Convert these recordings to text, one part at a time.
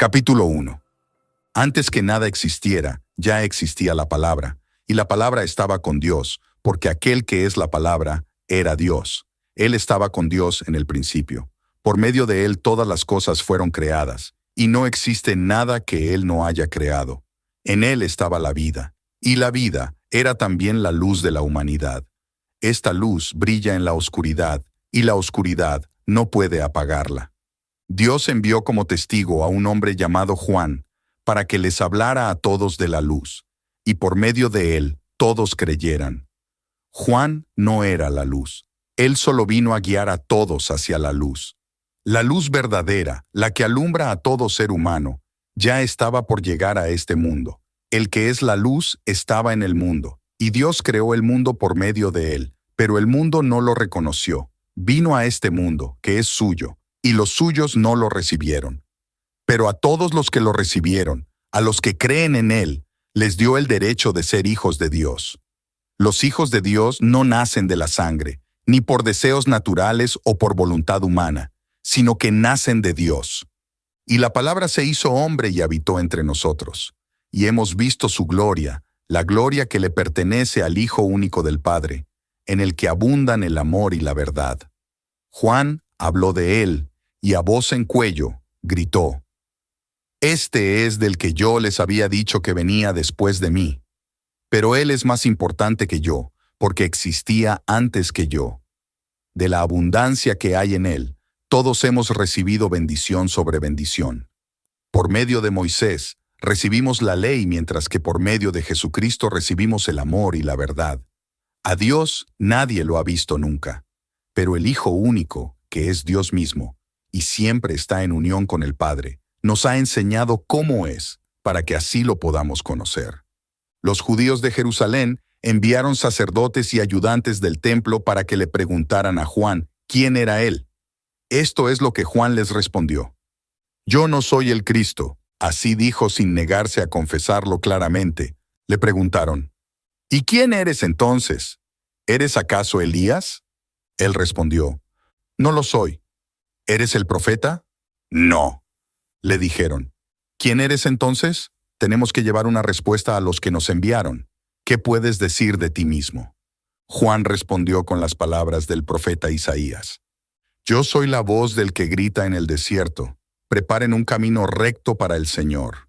Capítulo 1. Antes que nada existiera, ya existía la palabra, y la palabra estaba con Dios, porque aquel que es la palabra era Dios. Él estaba con Dios en el principio. Por medio de él todas las cosas fueron creadas, y no existe nada que él no haya creado. En él estaba la vida, y la vida era también la luz de la humanidad. Esta luz brilla en la oscuridad, y la oscuridad no puede apagarla. Dios envió como testigo a un hombre llamado Juan, para que les hablara a todos de la luz, y por medio de él todos creyeran. Juan no era la luz, él solo vino a guiar a todos hacia la luz. La luz verdadera, la que alumbra a todo ser humano, ya estaba por llegar a este mundo. El que es la luz estaba en el mundo, y Dios creó el mundo por medio de él, pero el mundo no lo reconoció. Vino a este mundo, que es suyo, y los suyos no lo recibieron. Pero a todos los que lo recibieron, a los que creen en él, les dio el derecho de ser hijos de Dios. Los hijos de Dios no nacen de la sangre, ni por deseos naturales o por voluntad humana, sino que nacen de Dios. Y la palabra se hizo hombre y habitó entre nosotros. Y hemos visto su gloria, la gloria que le pertenece al Hijo único del Padre, en el que abundan el amor y la verdad. Juan habló de él, y a voz en cuello gritó: «Este es del que yo les había dicho que venía después de mí. Pero él es más importante que yo, porque existía antes que yo. De la abundancia que hay en él, todos hemos recibido bendición sobre bendición. Por medio de Moisés, recibimos la ley, mientras que por medio de Jesucristo recibimos el amor y la verdad. A Dios nadie lo ha visto nunca, pero el Hijo único, que es Dios mismo, y siempre está en unión con el Padre, nos ha enseñado cómo es, para que así lo podamos conocer. Los judíos de Jerusalén enviaron sacerdotes y ayudantes del templo para que le preguntaran a Juan quién era él. Esto es lo que Juan les respondió: «Yo no soy el Cristo», así dijo sin negarse a confesarlo claramente. Le preguntaron: «¿Y quién eres entonces? ¿Eres acaso Elías?» Él respondió: «No lo soy». «¿Eres el profeta?» «No». Le dijeron: «¿Quién eres entonces? Tenemos que llevar una respuesta a los que nos enviaron. ¿Qué puedes decir de ti mismo?» Juan respondió con las palabras del profeta Isaías: «Yo soy la voz del que grita en el desierto, preparen un camino recto para el Señor».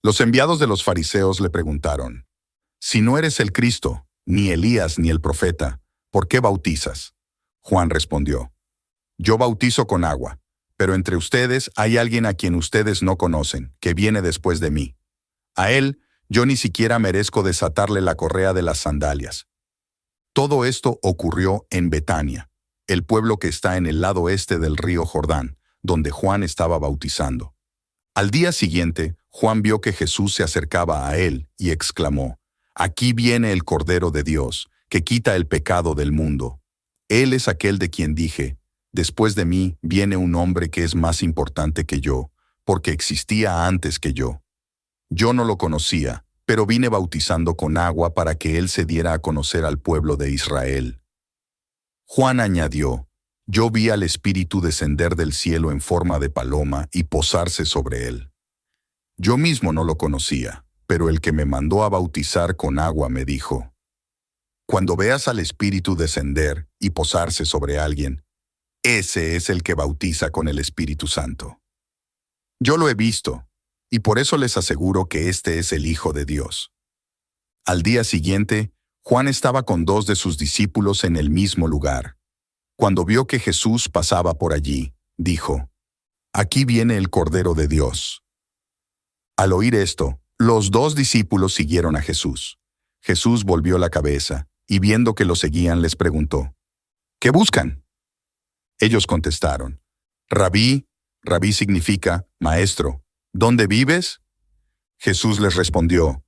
Los enviados de los fariseos le preguntaron: «Si no eres el Cristo, ni Elías ni el profeta, ¿por qué bautizas?» Juan respondió: «Yo bautizo con agua, pero entre ustedes hay alguien a quien ustedes no conocen, que viene después de mí. A él yo ni siquiera merezco desatarle la correa de las sandalias». Todo esto ocurrió en Betania, el pueblo que está en el lado este del río Jordán, donde Juan estaba bautizando. Al día siguiente, Juan vio que Jesús se acercaba a él y exclamó: «Aquí viene el Cordero de Dios, que quita el pecado del mundo. Él es aquel de quien dije: después de mí viene un hombre que es más importante que yo, porque existía antes que yo. Yo no lo conocía, pero vine bautizando con agua para que él se diera a conocer al pueblo de Israel». Juan añadió: «Yo vi al Espíritu descender del cielo en forma de paloma y posarse sobre él. Yo mismo no lo conocía, pero el que me mandó a bautizar con agua me dijo: cuando veas al Espíritu descender y posarse sobre alguien, ese es el que bautiza con el Espíritu Santo. Yo lo he visto, y por eso les aseguro que este es el Hijo de Dios». Al día siguiente, Juan estaba con 2 de sus discípulos en el mismo lugar. Cuando vio que Jesús pasaba por allí, dijo: «Aquí viene el Cordero de Dios». Al oír esto, los 2 discípulos siguieron a Jesús. Jesús volvió la cabeza, y viendo que lo seguían les preguntó: «¿Qué buscan?». Ellos contestaron: «Rabí», rabí significa maestro, «¿dónde vives?». Jesús les respondió: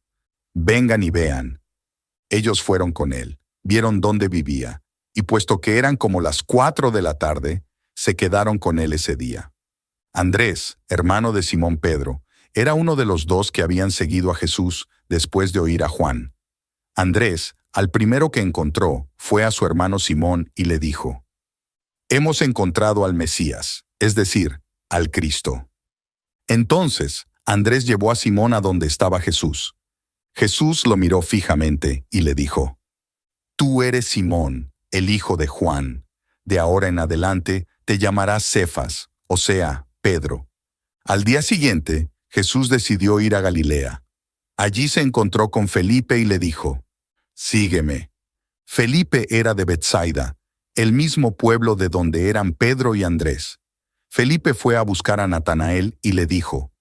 «Vengan y vean». Ellos fueron con él, vieron dónde vivía, y puesto que eran como las 4 de la tarde, se quedaron con él ese día. Andrés, hermano de Simón Pedro, era uno de los 2 que habían seguido a Jesús después de oír a Juan. Andrés, al primero que encontró, fue a su hermano Simón y le dijo: «Hemos encontrado al Mesías», es decir, al Cristo. Entonces, Andrés llevó a Simón a donde estaba Jesús. Jesús lo miró fijamente y le dijo, «Tú eres Simón, el hijo de Juan. De ahora en adelante te llamarás Cefas, o sea, Pedro». Al día siguiente, Jesús decidió ir a Galilea. Allí se encontró con Felipe y le dijo, «Sígueme». Felipe era de Betsaida, el mismo pueblo de donde eran Pedro y Andrés. Felipe fue a buscar a Natanael y le dijo,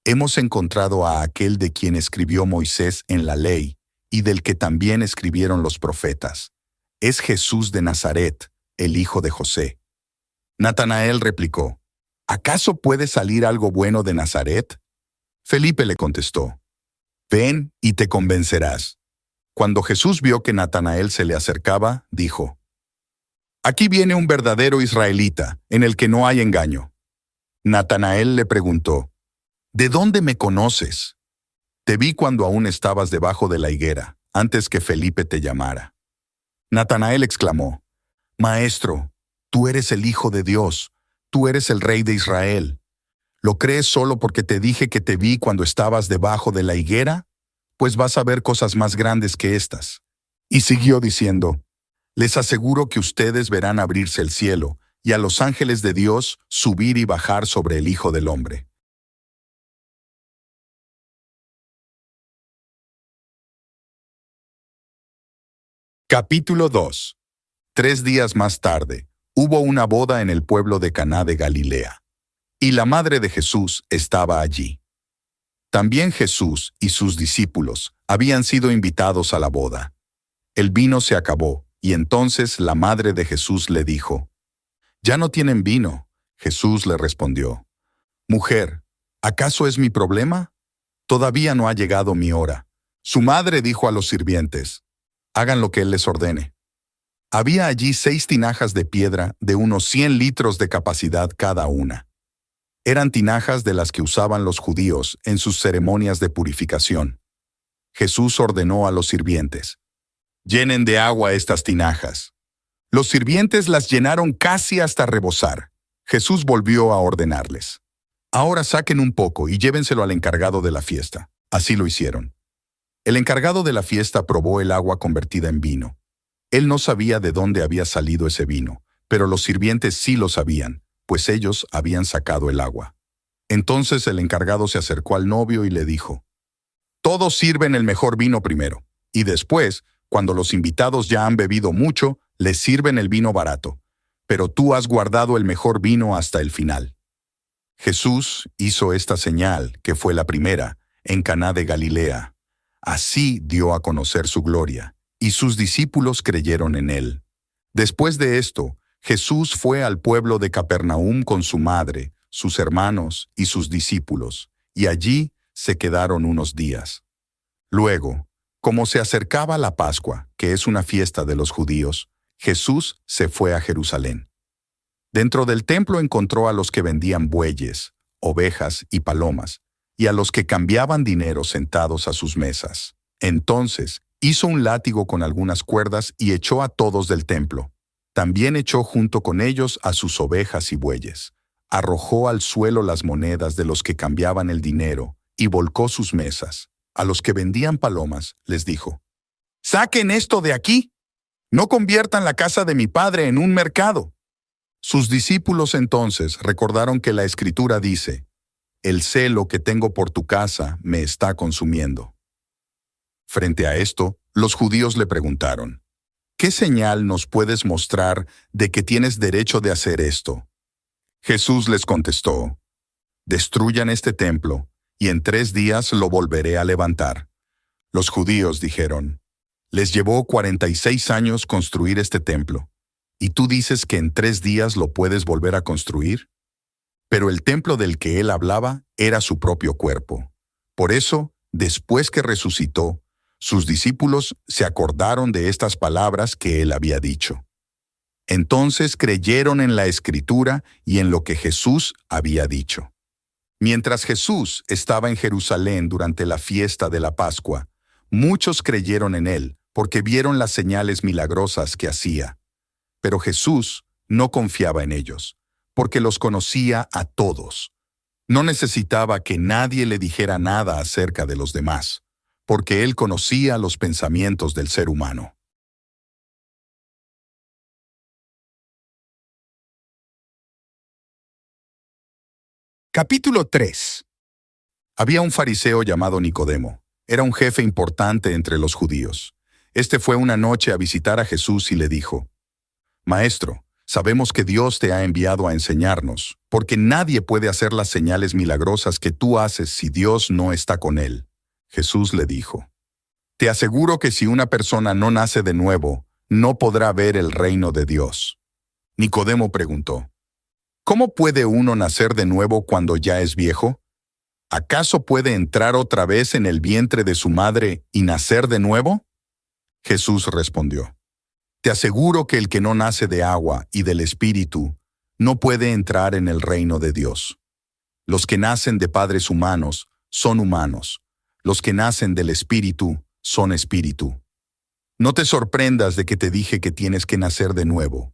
«Hemos encontrado a aquel de quien escribió Moisés en la ley y del que también escribieron los profetas. Es Jesús de Nazaret, el hijo de José». Natanael replicó, «¿Acaso puede salir algo bueno de Nazaret?». Felipe le contestó, «Ven y te convencerás». Cuando Jesús vio que Natanael se le acercaba, dijo, «Aquí viene un verdadero israelita, en el que no hay engaño». Natanael le preguntó, «¿De dónde me conoces?». «Te vi cuando aún estabas debajo de la higuera, antes que Felipe te llamara». Natanael exclamó, «Maestro, tú eres el Hijo de Dios, tú eres el Rey de Israel. ¿Lo crees solo porque te dije que te vi cuando estabas debajo de la higuera? Pues vas a ver cosas más grandes que estas». Y siguió diciendo, «Les aseguro que ustedes verán abrirse el cielo y a los ángeles de Dios subir y bajar sobre el Hijo del Hombre». Capítulo 2. 3 días más tarde, hubo una boda en el pueblo de Caná de Galilea, y la madre de Jesús estaba allí. También Jesús y sus discípulos habían sido invitados a la boda. El vino se acabó, y entonces la madre de Jesús le dijo, «¿Ya no tienen vino?». Jesús le respondió, «Mujer, ¿acaso es mi problema? Todavía no ha llegado mi hora». Su madre dijo a los sirvientes, «Hagan lo que él les ordene». Había allí 6 tinajas de piedra de unos 100 litros de capacidad cada una. Eran tinajas de las que usaban los judíos en sus ceremonias de purificación. Jesús ordenó a los sirvientes, «Llenen de agua estas tinajas». Los sirvientes las llenaron casi hasta rebosar. Jesús volvió a ordenarles, «Ahora saquen un poco y llévenselo al encargado de la fiesta». Así lo hicieron. El encargado de la fiesta probó el agua convertida en vino. Él no sabía de dónde había salido ese vino, pero los sirvientes sí lo sabían, pues ellos habían sacado el agua. Entonces el encargado se acercó al novio y le dijo, «Todos sirven el mejor vino primero, y después, cuando los invitados ya han bebido mucho, les sirven el vino barato. Pero tú has guardado el mejor vino hasta el final». Jesús hizo esta señal, que fue la primera, en Caná de Galilea. Así dio a conocer su gloria, y sus discípulos creyeron en él. Después de esto, Jesús fue al pueblo de Capernaum con su madre, sus hermanos y sus discípulos, y allí se quedaron unos días. Luego, como se acercaba la Pascua, que es una fiesta de los judíos, Jesús se fue a Jerusalén. Dentro del templo encontró a los que vendían bueyes, ovejas y palomas, y a los que cambiaban dinero sentados a sus mesas. Entonces, hizo un látigo con algunas cuerdas y echó a todos del templo. También echó junto con ellos a sus ovejas y bueyes. Arrojó al suelo las monedas de los que cambiaban el dinero y volcó sus mesas. A los que vendían palomas les dijo, «¡Saquen esto de aquí! No conviertan la casa de mi padre en un mercado». Sus discípulos entonces recordaron que la Escritura dice, «El celo que tengo por tu casa me está consumiendo». Frente a esto, los judíos le preguntaron, «¿Qué señal nos puedes mostrar de que tienes derecho de hacer esto?». Jesús les contestó, «Destruyan este templo, y en 3 días lo volveré a levantar». Los judíos dijeron, «Les llevó 46 años construir este templo, ¿y tú dices que en 3 días lo puedes volver a construir?». Pero el templo del que él hablaba era su propio cuerpo. Por eso, después que resucitó, sus discípulos se acordaron de estas palabras que él había dicho. Entonces creyeron en la Escritura y en lo que Jesús había dicho. Mientras Jesús estaba en Jerusalén durante la fiesta de la Pascua, muchos creyeron en él porque vieron las señales milagrosas que hacía. Pero Jesús no confiaba en ellos, porque los conocía a todos. No necesitaba que nadie le dijera nada acerca de los demás, porque él conocía los pensamientos del ser humano. Capítulo 3. Había un fariseo llamado Nicodemo. Era un jefe importante entre los judíos. Este fue una noche a visitar a Jesús y le dijo: Maestro, sabemos que Dios te ha enviado a enseñarnos, porque nadie puede hacer las señales milagrosas que tú haces si Dios no está con él. Jesús le dijo: Te aseguro que si una persona no nace de nuevo, no podrá ver el reino de Dios. Nicodemo preguntó: ¿Cómo puede uno nacer de nuevo cuando ya es viejo? ¿Acaso puede entrar otra vez en el vientre de su madre y nacer de nuevo? Jesús respondió: Te aseguro que el que no nace de agua y del Espíritu no puede entrar en el reino de Dios. Los que nacen de padres humanos son humanos. Los que nacen del Espíritu son espíritu. No te sorprendas de que te dije que tienes que nacer de nuevo.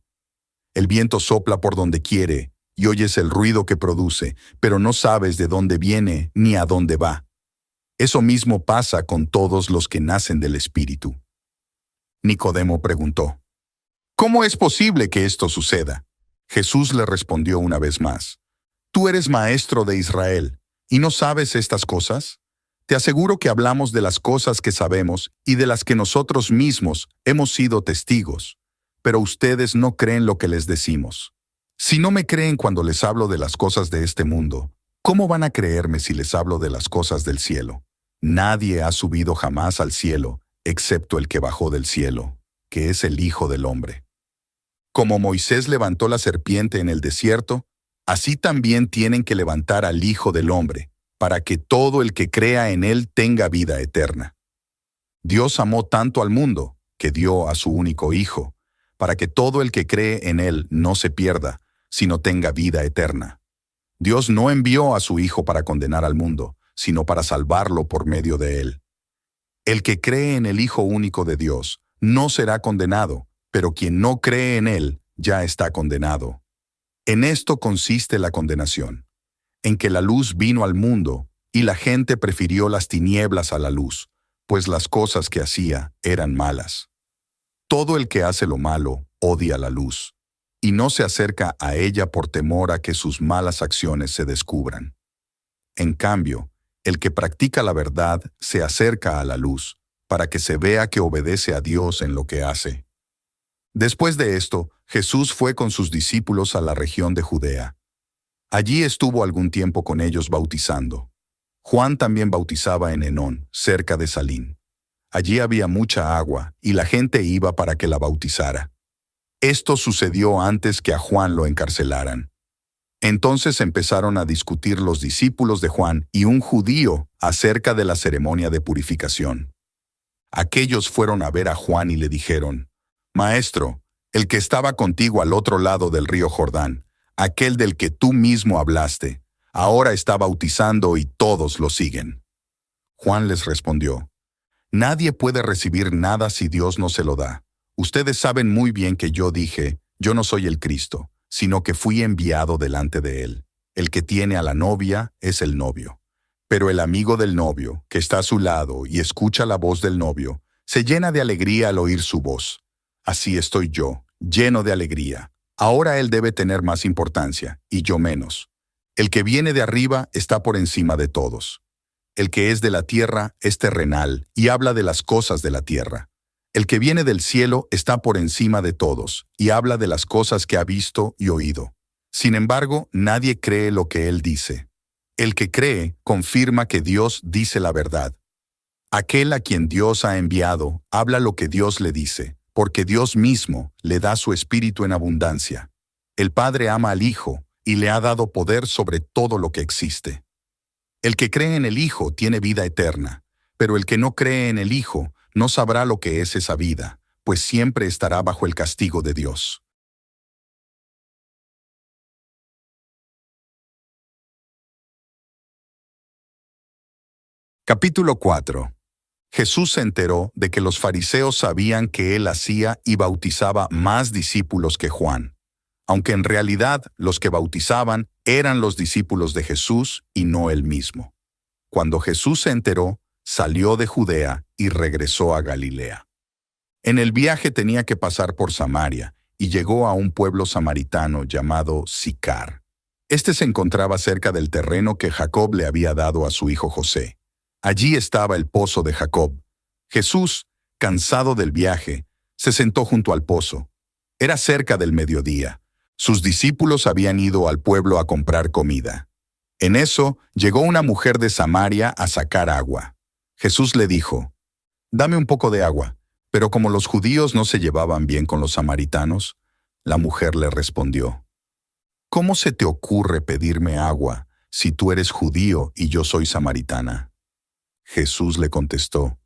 El viento sopla por donde quiere y oyes el ruido que produce, pero no sabes de dónde viene ni a dónde va. Eso mismo pasa con todos los que nacen del Espíritu. Nicodemo preguntó: ¿Cómo es posible que esto suceda? Jesús le respondió una vez más: Tú eres maestro de Israel, ¿y no sabes estas cosas? Te aseguro que hablamos de las cosas que sabemos y de las que nosotros mismos hemos sido testigos, pero ustedes no creen lo que les decimos. Si no me creen cuando les hablo de las cosas de este mundo, ¿cómo van a creerme si les hablo de las cosas del cielo? Nadie ha subido jamás al cielo, excepto el que bajó del cielo, que es el Hijo del Hombre. Como Moisés levantó la serpiente en el desierto, así también tienen que levantar al Hijo del Hombre, para que todo el que crea en él tenga vida eterna. Dios amó tanto al mundo, que dio a su único Hijo, para que todo el que cree en él no se pierda, sino tenga vida eterna. Dios no envió a su Hijo para condenar al mundo, sino para salvarlo por medio de él. El que cree en el Hijo único de Dios no será condenado, pero quien no cree en él ya está condenado. En esto consiste la condenación, en que la luz vino al mundo y la gente prefirió las tinieblas a la luz, pues las cosas que hacía eran malas. Todo el que hace lo malo odia la luz, y no se acerca a ella por temor a que sus malas acciones se descubran. En cambio, el que practica la verdad se acerca a la luz, para que se vea que obedece a Dios en lo que hace. Después de esto, Jesús fue con sus discípulos a la región de Judea. Allí estuvo algún tiempo con ellos bautizando. Juan también bautizaba en Enón, cerca de Salín. Allí había mucha agua, y la gente iba para que la bautizara. Esto sucedió antes que a Juan lo encarcelaran. Entonces empezaron a discutir los discípulos de Juan y un judío acerca de la ceremonia de purificación. Aquellos fueron a ver a Juan y le dijeron: Maestro, el que estaba contigo al otro lado del río Jordán, aquel del que tú mismo hablaste, ahora está bautizando y todos lo siguen. Juan les respondió: Nadie puede recibir nada si Dios no se lo da. Ustedes saben muy bien que yo dije: Yo no soy el Cristo, sino que fui enviado delante de él. El que tiene a la novia es el novio. Pero el amigo del novio, que está a su lado y escucha la voz del novio, se llena de alegría al oír su voz. Así estoy yo, lleno de alegría. Ahora él debe tener más importancia, y yo menos. El que viene de arriba está por encima de todos. El que es de la tierra es terrenal y habla de las cosas de la tierra. El que viene del cielo está por encima de todos y habla de las cosas que ha visto y oído. Sin embargo, nadie cree lo que él dice. El que cree confirma que Dios dice la verdad. Aquel a quien Dios ha enviado habla lo que Dios le dice, porque Dios mismo le da su Espíritu en abundancia. El Padre ama al Hijo y le ha dado poder sobre todo lo que existe. El que cree en el Hijo tiene vida eterna, pero el que no cree en el Hijo no sabrá lo que es esa vida, pues siempre estará bajo el castigo de Dios. Capítulo 4. Jesús se enteró de que los fariseos sabían que él hacía y bautizaba más discípulos que Juan. aunque en realidad los que bautizaban eran los discípulos de Jesús y no él mismo. Cuando Jesús se enteró, salió de Judea y regresó a Galilea. En el viaje tenía que pasar por Samaria y llegó a un pueblo samaritano llamado Sicar. Este se encontraba cerca del terreno que Jacob le había dado a su hijo José. Allí estaba el pozo de Jacob. Jesús, cansado del viaje, se sentó junto al pozo. Era cerca del mediodía. Sus discípulos habían ido al pueblo a comprar comida. En eso llegó una mujer de Samaria a sacar agua. Jesús le dijo, «Dame un poco de agua». Pero como los judíos no se llevaban bien con los samaritanos, la mujer le respondió, «¿Cómo se te ocurre pedirme agua si tú eres judío y yo soy samaritana?» Jesús le contestó,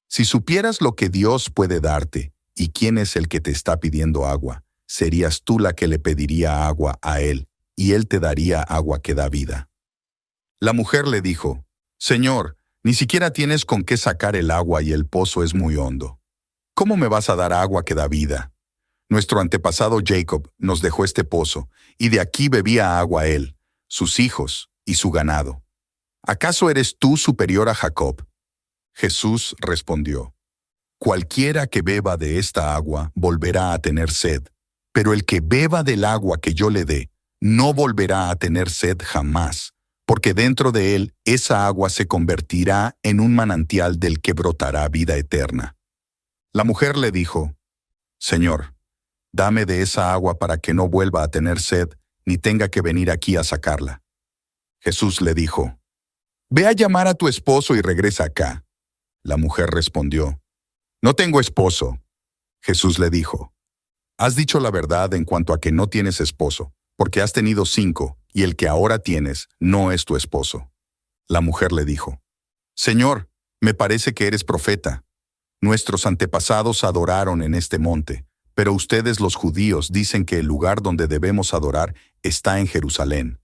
«Si supieras lo que Dios puede darte y quién es el que te está pidiendo agua, serías tú la que le pediría agua a él, y él te daría agua que da vida». La mujer le dijo, «Señor, ni siquiera tienes con qué sacar el agua y el pozo es muy hondo. ¿Cómo me vas a dar agua que da vida? Nuestro antepasado Jacob nos dejó este pozo, y de aquí bebía agua él, sus hijos y su ganado. ¿Acaso eres tú superior a Jacob?» Jesús respondió, «Cualquiera que beba de esta agua volverá a tener sed, pero el que beba del agua que yo le dé no volverá a tener sed jamás, porque dentro de él esa agua se convertirá en un manantial del que brotará vida eterna». La mujer le dijo, «Señor, dame de esa agua para que no vuelva a tener sed, ni tenga que venir aquí a sacarla». Jesús le dijo, «Ve a llamar a tu esposo y regresa acá». La mujer respondió, «No tengo esposo». Jesús le dijo, «Has dicho la verdad en cuanto a que no tienes esposo, porque has tenido 5, y el que ahora tienes no es tu esposo». La mujer le dijo, «Señor, me parece que eres profeta. Nuestros antepasados adoraron en este monte, pero ustedes los judíos dicen que el lugar donde debemos adorar está en Jerusalén».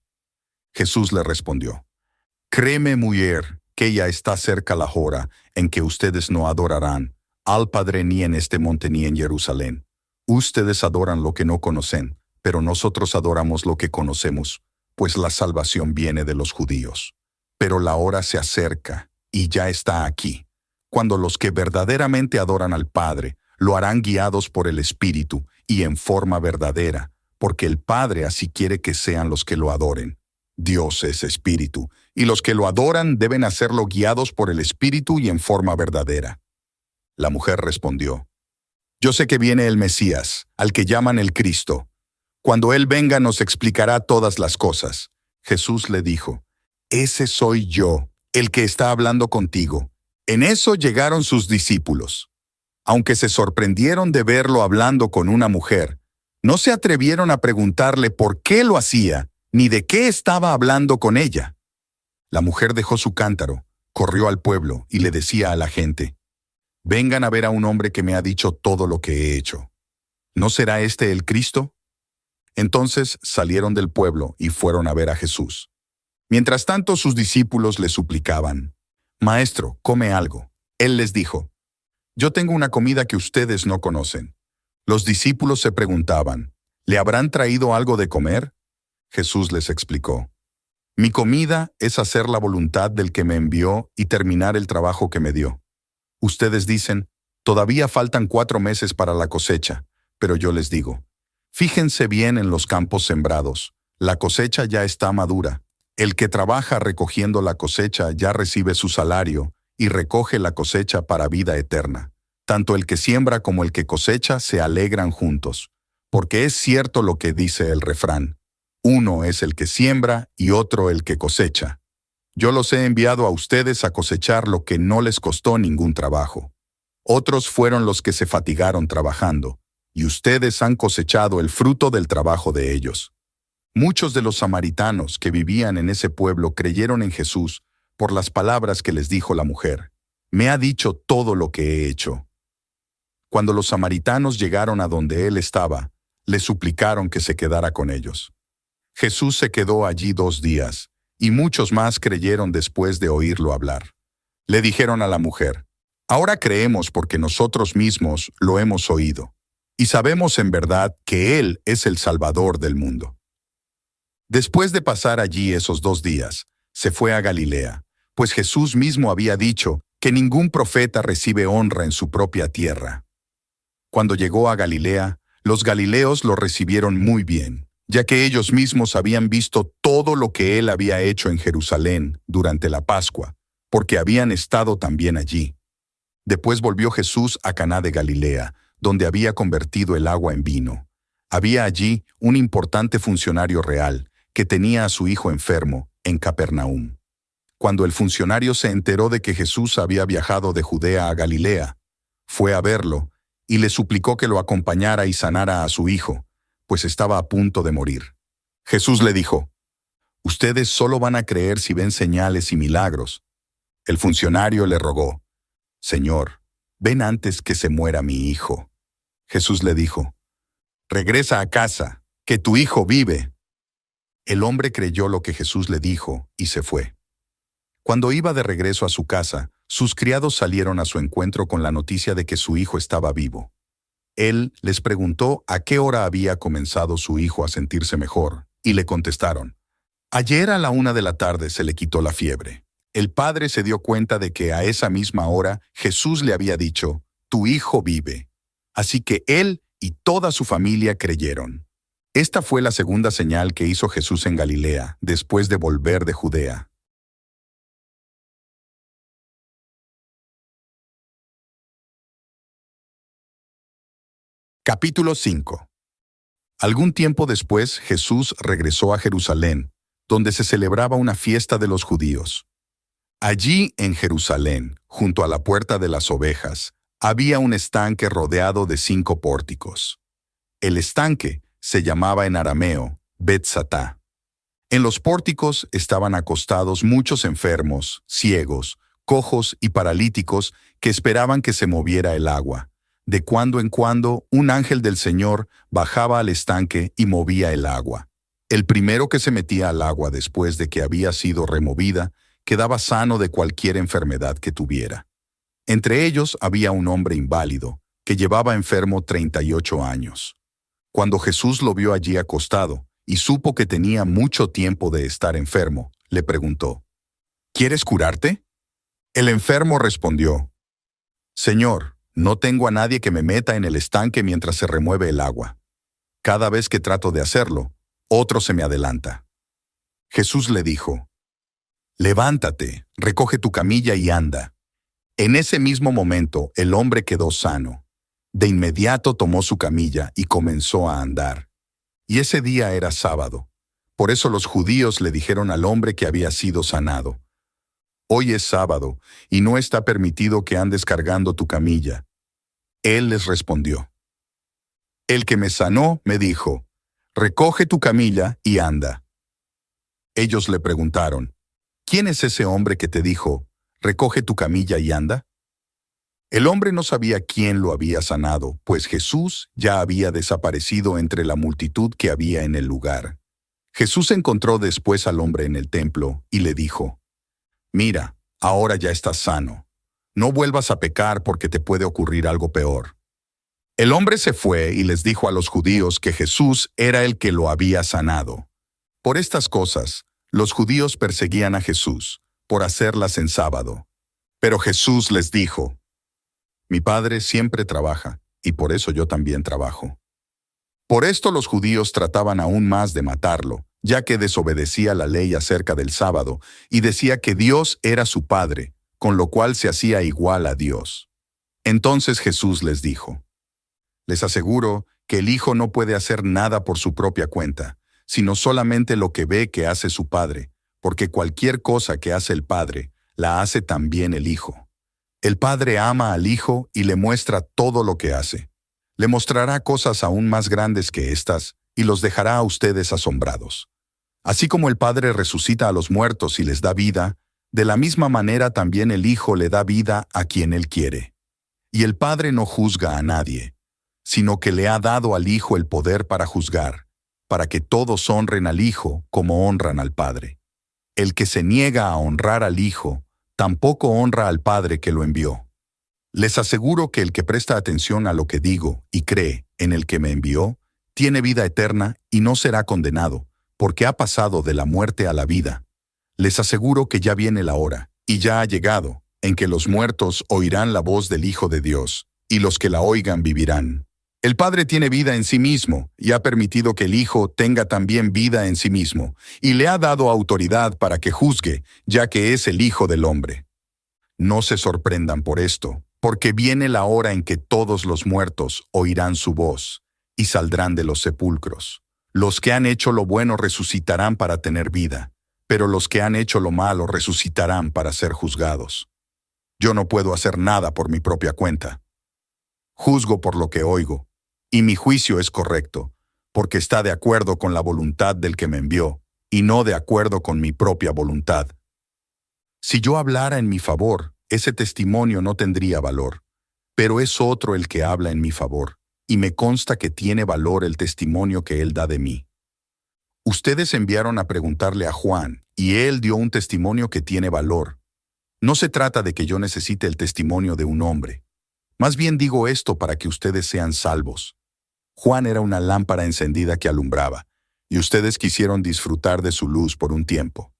Jesús le respondió, «Créeme, mujer, que ya está cerca la hora en que ustedes no adorarán al Padre ni en este monte ni en Jerusalén. Ustedes adoran lo que no conocen, pero nosotros adoramos lo que conocemos, pues la salvación viene de los judíos. Pero la hora se acerca, y ya está aquí, cuando los que verdaderamente adoran al Padre lo harán guiados por el Espíritu y en forma verdadera, porque el Padre así quiere que sean los que lo adoren. Dios es Espíritu, y los que lo adoran deben hacerlo guiados por el Espíritu y en forma verdadera». La mujer respondió, «Yo sé que viene el Mesías, al que llaman el Cristo. Cuando Él venga nos explicará todas las cosas». Jesús le dijo, «Ese soy yo, el que está hablando contigo». En eso llegaron sus discípulos. Aunque se sorprendieron de verlo hablando con una mujer, no se atrevieron a preguntarle por qué lo hacía, ni de qué estaba hablando con ella. La mujer dejó su cántaro, corrió al pueblo y le decía a la gente, «Vengan a ver a un hombre que me ha dicho todo lo que he hecho. ¿No será este el Cristo?». Entonces salieron del pueblo y fueron a ver a Jesús. Mientras tanto sus discípulos le suplicaban, «Maestro, come algo». Él les dijo, «Yo tengo una comida que ustedes no conocen». Los discípulos se preguntaban, ¿le habrán traído algo de comer? Jesús les explicó, «Mi comida es hacer la voluntad del que me envió y terminar el trabajo que me dio. Ustedes dicen, todavía faltan 4 meses para la cosecha, pero yo les digo, fíjense bien en los campos sembrados, la cosecha ya está madura. El que trabaja recogiendo la cosecha ya recibe su salario y recoge la cosecha para vida eterna. Tanto el que siembra como el que cosecha se alegran juntos, porque es cierto lo que dice el refrán, uno es el que siembra y otro el que cosecha. Yo los he enviado a ustedes a cosechar lo que no les costó ningún trabajo. Otros fueron los que se fatigaron trabajando, y ustedes han cosechado el fruto del trabajo de ellos». Muchos de los samaritanos que vivían en ese pueblo creyeron en Jesús por las palabras que les dijo la mujer. «Me ha dicho todo lo que he hecho». Cuando los samaritanos llegaron a donde él estaba, le suplicaron que se quedara con ellos. Jesús se quedó allí 2 días, y muchos más creyeron después de oírlo hablar. Le dijeron a la mujer, «Ahora creemos porque nosotros mismos lo hemos oído, y sabemos en verdad que Él es el Salvador del mundo. Después de pasar allí esos 2 días, se fue a Galilea, pues Jesús mismo había dicho que ningún profeta recibe honra en su propia tierra. Cuando llegó a Galilea, los galileos lo recibieron muy bien, ya que ellos mismos habían visto todo lo que Él había hecho en Jerusalén durante la Pascua, porque habían estado también allí. Después volvió Jesús a Caná de Galilea, donde había convertido el agua en vino. Había allí un importante funcionario real, que tenía a su hijo enfermo, en Capernaum. Cuando el funcionario se enteró de que Jesús había viajado de Judea a Galilea, fue a verlo y le suplicó que lo acompañara y sanara a su hijo, pues estaba a punto de morir. Jesús le dijo: «Ustedes solo van a creer si ven señales y milagros». El funcionario le rogó: «Señor, ven antes que se muera mi hijo». Jesús le dijo: «Regresa a casa, que tu hijo vive». El hombre creyó lo que Jesús le dijo y se fue. Cuando iba de regreso a su casa, sus criados salieron a su encuentro con la noticia de que su hijo estaba vivo. Él les preguntó a qué hora había comenzado su hijo a sentirse mejor, y le contestaron: «Ayer a la 1 de la tarde se le quitó la fiebre». El padre se dio cuenta de que a esa misma hora Jesús le había dicho: «Tu hijo vive». Así que él y toda su familia creyeron. Esta fue la segunda señal que hizo Jesús en Galilea, después de volver de Judea. Capítulo 5. Algún tiempo después, Jesús regresó a Jerusalén, donde se celebraba una fiesta de los judíos. Allí, en Jerusalén, junto a la puerta de las ovejas, había un estanque rodeado de 5 pórticos. El estanque se llamaba en arameo Betzatá. En los pórticos estaban acostados muchos enfermos, ciegos, cojos y paralíticos que esperaban que se moviera el agua. De cuando en cuando, un ángel del Señor bajaba al estanque y movía el agua. El primero que se metía al agua después de que había sido removida quedaba sano de cualquier enfermedad que tuviera. Entre ellos había un hombre inválido, que llevaba enfermo 38 años. Cuando Jesús lo vio allí acostado y supo que tenía mucho tiempo de estar enfermo, le preguntó: «¿Quieres curarte?». El enfermo respondió: «Señor, no tengo a nadie que me meta en el estanque mientras se remueve el agua. Cada vez que trato de hacerlo, otro se me adelanta». Jesús le dijo: «Levántate, recoge tu camilla y anda». En ese mismo momento, el hombre quedó sano. De inmediato tomó su camilla y comenzó a andar. Y ese día era sábado. Por eso los judíos le dijeron al hombre que había sido sanado: «Hoy es sábado, y no está permitido que andes cargando tu camilla». Él les respondió: «El que me sanó me dijo: recoge tu camilla y anda». Ellos le preguntaron: «¿Quién es ese hombre que te dijo: recoge tu camilla y anda?». El hombre no sabía quién lo había sanado, pues Jesús ya había desaparecido entre la multitud que había en el lugar. Jesús encontró después al hombre en el templo y le dijo: «Mira, ahora ya estás sano. No vuelvas a pecar porque te puede ocurrir algo peor». El hombre se fue y les dijo a los judíos que Jesús era el que lo había sanado. Por estas cosas, los judíos perseguían a Jesús, por hacerlas en sábado. Pero Jesús les dijo: «Mi Padre siempre trabaja, y por eso yo también trabajo». Por esto los judíos trataban aún más de matarlo, ya que desobedecía la ley acerca del sábado, y decía que Dios era su Padre, con lo cual se hacía igual a Dios. Entonces Jesús les dijo: «Les aseguro que el Hijo no puede hacer nada por su propia cuenta, sino solamente lo que ve que hace su Padre, porque cualquier cosa que hace el Padre, la hace también el Hijo. El Padre ama al Hijo y le muestra todo lo que hace. Le mostrará cosas aún más grandes que estas, y los dejará a ustedes asombrados. Así como el Padre resucita a los muertos y les da vida, de la misma manera también el Hijo le da vida a quien Él quiere. Y el Padre no juzga a nadie, sino que le ha dado al Hijo el poder para juzgar, para que todos honren al Hijo como honran al Padre. El que se niega a honrar al Hijo, tampoco honra al Padre que lo envió. Les aseguro que el que presta atención a lo que digo y cree en el que me envió, tiene vida eterna y no será condenado, porque ha pasado de la muerte a la vida. Les aseguro que ya viene la hora, y ya ha llegado, en que los muertos oirán la voz del Hijo de Dios, y los que la oigan vivirán. El Padre tiene vida en sí mismo, y ha permitido que el Hijo tenga también vida en sí mismo, y le ha dado autoridad para que juzgue, ya que es el Hijo del Hombre. No se sorprendan por esto, porque viene la hora en que todos los muertos oirán su voz, y saldrán de los sepulcros. Los que han hecho lo bueno resucitarán para tener vida, pero los que han hecho lo malo resucitarán para ser juzgados. Yo no puedo hacer nada por mi propia cuenta. Juzgo por lo que oigo, y mi juicio es correcto, porque está de acuerdo con la voluntad del que me envió, y no de acuerdo con mi propia voluntad. Si yo hablara en mi favor, ese testimonio no tendría valor, pero es otro el que habla en mi favor, y me consta que tiene valor el testimonio que él da de mí. Ustedes enviaron a preguntarle a Juan, y él dio un testimonio que tiene valor. No se trata de que yo necesite el testimonio de un hombre. Más bien digo esto para que ustedes sean salvos. Juan era una lámpara encendida que alumbraba, y ustedes quisieron disfrutar de su luz por un tiempo.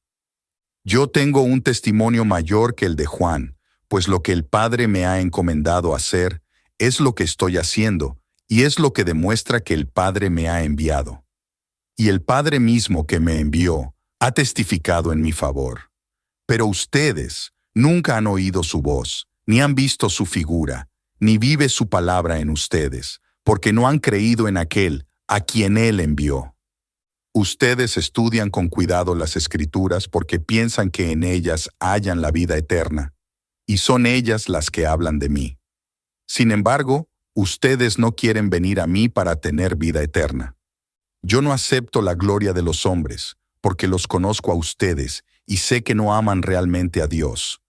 Yo tengo un testimonio mayor que el de Juan, pues lo que el Padre me ha encomendado hacer es lo que estoy haciendo, y es lo que demuestra que el Padre me ha enviado. Y el Padre mismo que me envió ha testificado en mi favor. Pero ustedes nunca han oído su voz, ni han visto su figura, ni vive su palabra en ustedes, porque no han creído en aquel a quien Él envió. Ustedes estudian con cuidado las Escrituras porque piensan que en ellas hallan la vida eterna, y son ellas las que hablan de mí. Sin embargo, ustedes no quieren venir a mí para tener vida eterna. Yo no acepto la gloria de los hombres, porque los conozco a ustedes y sé que no aman realmente a Dios.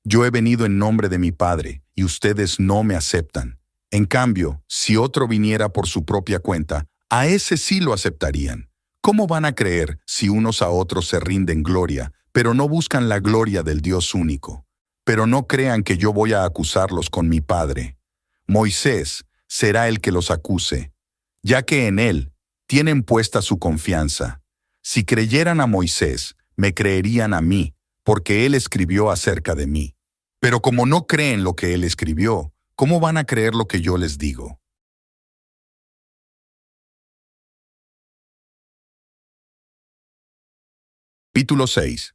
Yo he venido en nombre de mi Padre, y ustedes no me aceptan. En cambio, si otro viniera por su propia cuenta, a ese sí lo aceptarían. ¿Cómo van a creer si unos a otros se rinden gloria, pero no buscan la gloria del Dios único? Pero no crean que yo voy a acusarlos con mi Padre. Moisés será el que los acuse, ya que en él tienen puesta su confianza. Si creyeran a Moisés, me creerían a mí, porque él escribió acerca de mí. Pero como no creen lo que él escribió, ¿cómo van a creer lo que yo les digo? Capítulo 6.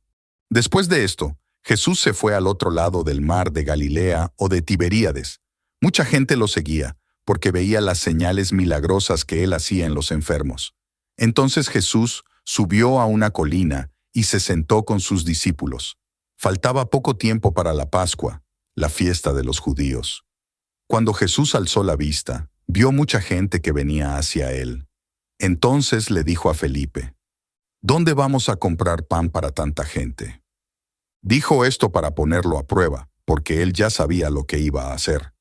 Después de esto, Jesús se fue al otro lado del mar de Galilea o de Tiberíades. Mucha gente lo seguía, porque veía las señales milagrosas que él hacía en los enfermos. Entonces Jesús subió a una colina y se sentó con sus discípulos. Faltaba poco tiempo para la Pascua, la fiesta de los judíos. Cuando Jesús alzó la vista, vio mucha gente que venía hacia él. Entonces le dijo a Felipe: ¿Dónde vamos a comprar pan para tanta gente? Dijo esto para ponerlo a prueba, porque él ya sabía lo que iba a hacer.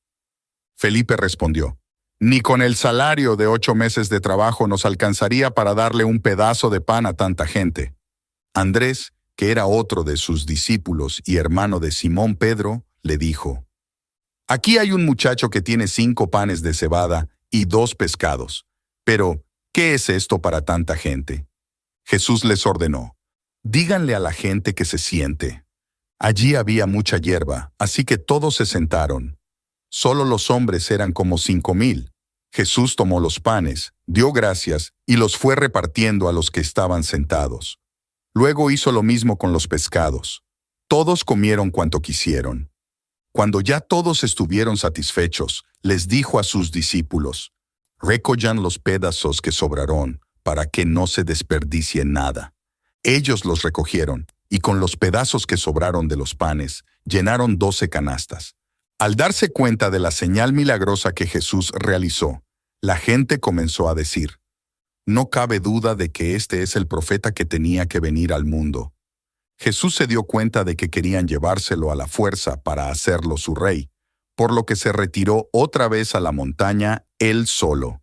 Felipe respondió: Ni con el salario de 8 meses de trabajo nos alcanzaría para darle un pedazo de pan a tanta gente. Andrés, que era otro de sus discípulos y hermano de Simón Pedro, le dijo: Aquí hay un muchacho que tiene 5 panes de cebada y 2 pescados. Pero, ¿qué es esto para tanta gente? Jesús les ordenó: Díganle a la gente que se siente. Allí había mucha hierba, así que todos se sentaron. Solo los hombres eran como 5,000. Jesús tomó los panes, dio gracias y los fue repartiendo a los que estaban sentados. Luego hizo lo mismo con los pescados. Todos comieron cuanto quisieron. Cuando ya todos estuvieron satisfechos, les dijo a sus discípulos: Recojan los pedazos que sobraron, para que no se desperdicie nada. Ellos los recogieron, y con los pedazos que sobraron de los panes, llenaron 12 canastas. Al darse cuenta de la señal milagrosa que Jesús realizó, la gente comenzó a decir: No cabe duda de que este es el profeta que tenía que venir al mundo. Jesús se dio cuenta de que querían llevárselo a la fuerza para hacerlo su rey, por lo que se retiró otra vez a la montaña él solo.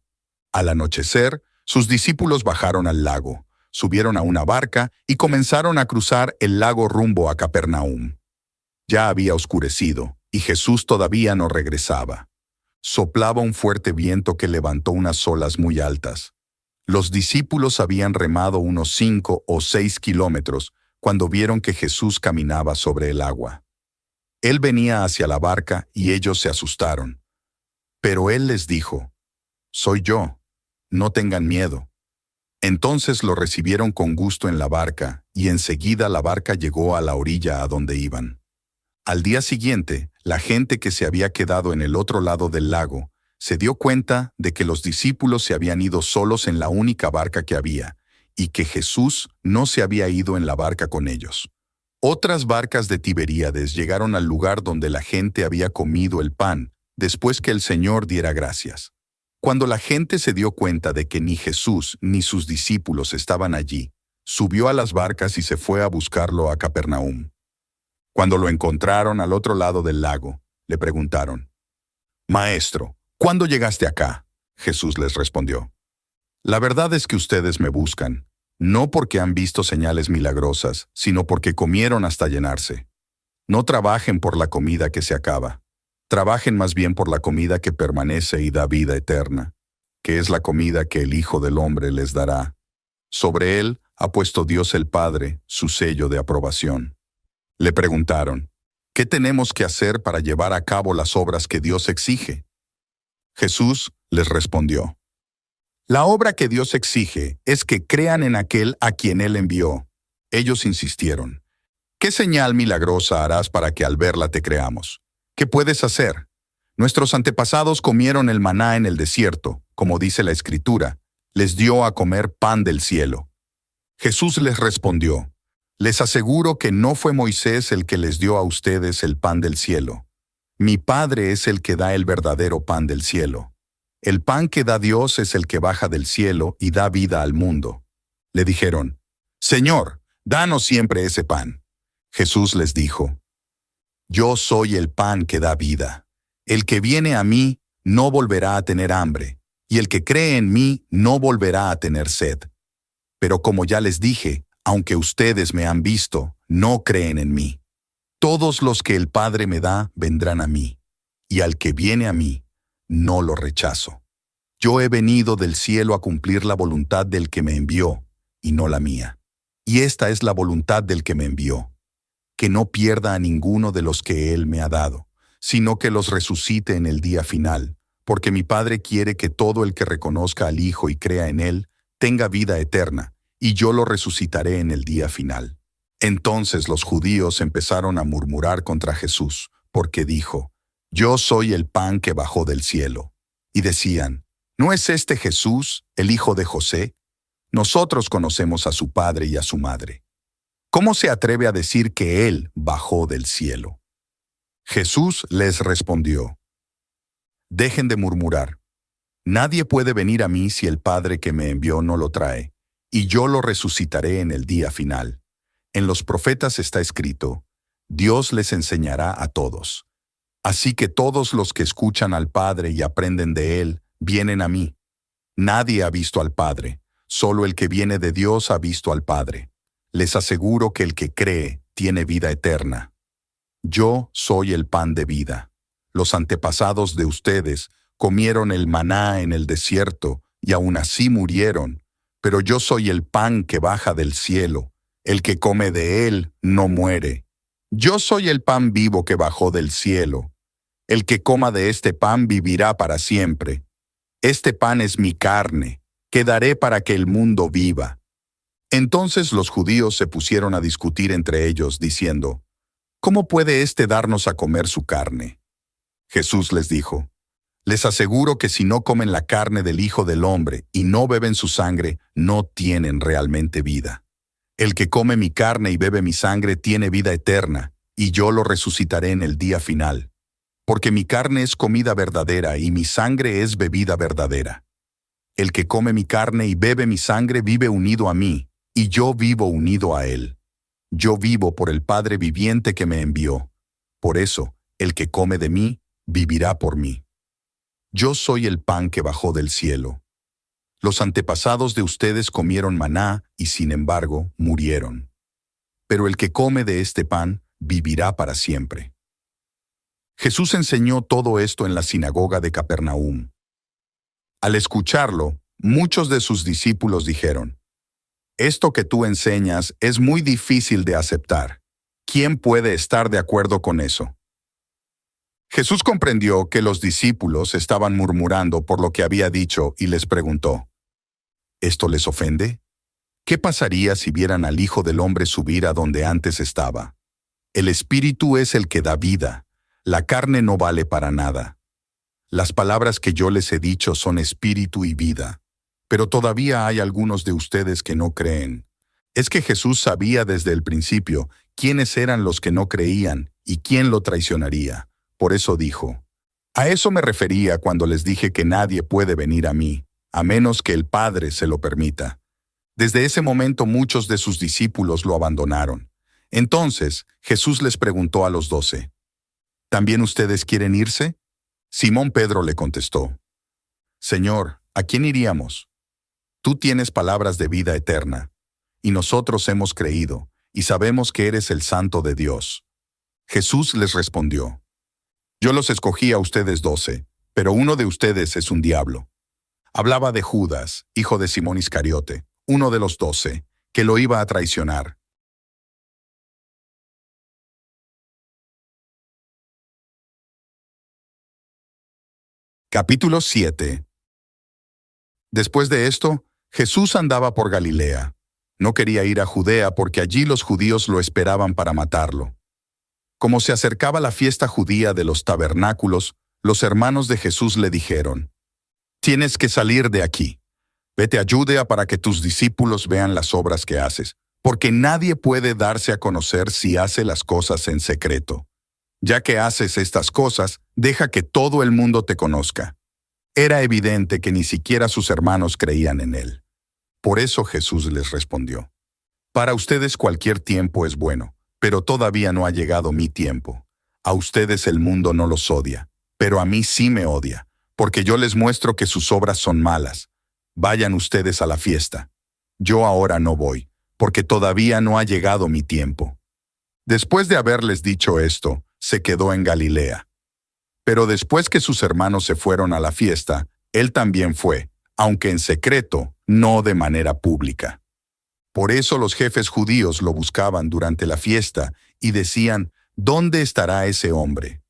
Al anochecer, sus discípulos bajaron al lago, subieron a una barca y comenzaron a cruzar el lago rumbo a Capernaum. Ya había oscurecido, y Jesús todavía no regresaba. Soplaba un fuerte viento que levantó unas olas muy altas. Los discípulos habían remado unos 5 o 6 kilómetros cuando vieron que Jesús caminaba sobre el agua. Él venía hacia la barca y ellos se asustaron. Pero él les dijo: «Soy yo, no tengan miedo». Entonces lo recibieron con gusto en la barca, y enseguida la barca llegó a la orilla a donde iban. Al día siguiente, la gente que se había quedado en el otro lado del lago se dio cuenta de que los discípulos se habían ido solos en la única barca que había, y que Jesús no se había ido en la barca con ellos. Otras barcas de Tiberíades llegaron al lugar donde la gente había comido el pan, después que el Señor diera gracias. Cuando la gente se dio cuenta de que ni Jesús ni sus discípulos estaban allí, subió a las barcas y se fue a buscarlo a Capernaum. Cuando lo encontraron al otro lado del lago, le preguntaron: «Maestro, ¿cuándo llegaste acá?». Jesús les respondió: «La verdad es que ustedes me buscan, no porque han visto señales milagrosas, sino porque comieron hasta llenarse. No trabajen por la comida que se acaba. Trabajen más bien por la comida que permanece y da vida eterna, que es la comida que el Hijo del Hombre les dará. Sobre él ha puesto Dios el Padre su sello de aprobación». Le preguntaron: «¿Qué tenemos que hacer para llevar a cabo las obras que Dios exige?». Jesús les respondió: «La obra que Dios exige es que crean en aquel a quien Él envió». Ellos insistieron: «¿Qué señal milagrosa harás para que al verla te creamos? ¿Qué puedes hacer? Nuestros antepasados comieron el maná en el desierto, como dice la Escritura, les dio a comer pan del cielo». Jesús les respondió: «Les aseguro que no fue Moisés el que les dio a ustedes el pan del cielo. Mi Padre es el que da el verdadero pan del cielo. El pan que da Dios es el que baja del cielo y da vida al mundo». Le dijeron: «Señor, danos siempre ese pan». Jesús les dijo: «Yo soy el pan que da vida. El que viene a mí no volverá a tener hambre, y el que cree en mí no volverá a tener sed. Pero como ya les dije, aunque ustedes me han visto, no creen en mí. Todos los que el Padre me da vendrán a mí, y al que viene a mí, no lo rechazo. Yo he venido del cielo a cumplir la voluntad del que me envió, y no la mía. Y esta es la voluntad del que me envió, que no pierda a ninguno de los que Él me ha dado, sino que los resucite en el día final, porque mi Padre quiere que todo el que reconozca al Hijo y crea en Él tenga vida eterna, y yo lo resucitaré en el día final». Entonces los judíos empezaron a murmurar contra Jesús, porque dijo: «Yo soy el pan que bajó del cielo». Y decían: «¿No es este Jesús, el hijo de José? Nosotros conocemos a su padre y a su madre. ¿Cómo se atreve a decir que Él bajó del cielo?». Jesús les respondió: «Dejen de murmurar. Nadie puede venir a mí si el Padre que me envió no lo trae, y yo lo resucitaré en el día final. En los profetas está escrito: Dios les enseñará a todos. Así que todos los que escuchan al Padre y aprenden de Él, vienen a mí. Nadie ha visto al Padre, solo el que viene de Dios ha visto al Padre. Les aseguro que el que cree tiene vida eterna. Yo soy el pan de vida. Los antepasados de ustedes comieron el maná en el desierto y aún así murieron, pero yo soy el pan que baja del cielo. El que come de él no muere. Yo soy el pan vivo que bajó del cielo. El que coma de este pan vivirá para siempre. Este pan es mi carne, que daré para que el mundo viva». Entonces los judíos se pusieron a discutir entre ellos, diciendo: «¿Cómo puede éste darnos a comer su carne?». Jesús les dijo: «Les aseguro que si no comen la carne del Hijo del Hombre y no beben su sangre, no tienen realmente vida. El que come mi carne y bebe mi sangre tiene vida eterna, y yo lo resucitaré en el día final. Porque mi carne es comida verdadera y mi sangre es bebida verdadera. El que come mi carne y bebe mi sangre vive unido a mí, y yo vivo unido a él. Yo vivo por el Padre viviente que me envió. Por eso, el que come de mí, vivirá por mí. Yo soy el pan que bajó del cielo. Los antepasados de ustedes comieron maná y sin embargo murieron. Pero el que come de este pan vivirá para siempre». Jesús enseñó todo esto en la sinagoga de Capernaum. Al escucharlo, muchos de sus discípulos dijeron, «Esto que tú enseñas es muy difícil de aceptar. ¿Quién puede estar de acuerdo con eso?». Jesús comprendió que los discípulos estaban murmurando por lo que había dicho y les preguntó, ¿esto les ofende? ¿Qué pasaría si vieran al Hijo del Hombre subir a donde antes estaba? El Espíritu es el que da vida, la carne no vale para nada. Las palabras que yo les he dicho son espíritu y vida, pero todavía hay algunos de ustedes que no creen. Es que Jesús sabía desde el principio quiénes eran los que no creían y quién lo traicionaría. Por eso dijo, a eso me refería cuando les dije que nadie puede venir a mí, a menos que el Padre se lo permita. Desde ese momento muchos de sus discípulos lo abandonaron. Entonces Jesús les preguntó a los 12, ¿también ustedes quieren irse? Simón Pedro le contestó, Señor, ¿a quién iríamos? Tú tienes palabras de vida eterna, y nosotros hemos creído, y sabemos que eres el Santo de Dios. Jesús les respondió, yo los escogí a ustedes 12, pero uno de ustedes es un diablo. Hablaba de Judas, hijo de Simón Iscariote, uno de los 12, que lo iba a traicionar. Capítulo 7. Después de esto, Jesús andaba por Galilea. No quería ir a Judea porque allí los judíos lo esperaban para matarlo. Como se acercaba la fiesta judía de los tabernáculos, los hermanos de Jesús le dijeron, «Tienes que salir de aquí. Vete a Judea para que tus discípulos vean las obras que haces, porque nadie puede darse a conocer si hace las cosas en secreto. Ya que haces estas cosas, deja que todo el mundo te conozca». Era evidente que ni siquiera sus hermanos creían en él. Por eso Jesús les respondió, «Para ustedes cualquier tiempo es bueno, pero todavía no ha llegado mi tiempo. A ustedes el mundo no los odia, pero a mí sí me odia, porque yo les muestro que sus obras son malas. Vayan ustedes a la fiesta. Yo ahora no voy, porque todavía no ha llegado mi tiempo». Después de haberles dicho esto, se quedó en Galilea. Pero después que sus hermanos se fueron a la fiesta, él también fue, aunque en secreto, no de manera pública. Por eso los jefes judíos lo buscaban durante la fiesta y decían, ¿dónde estará ese hombre?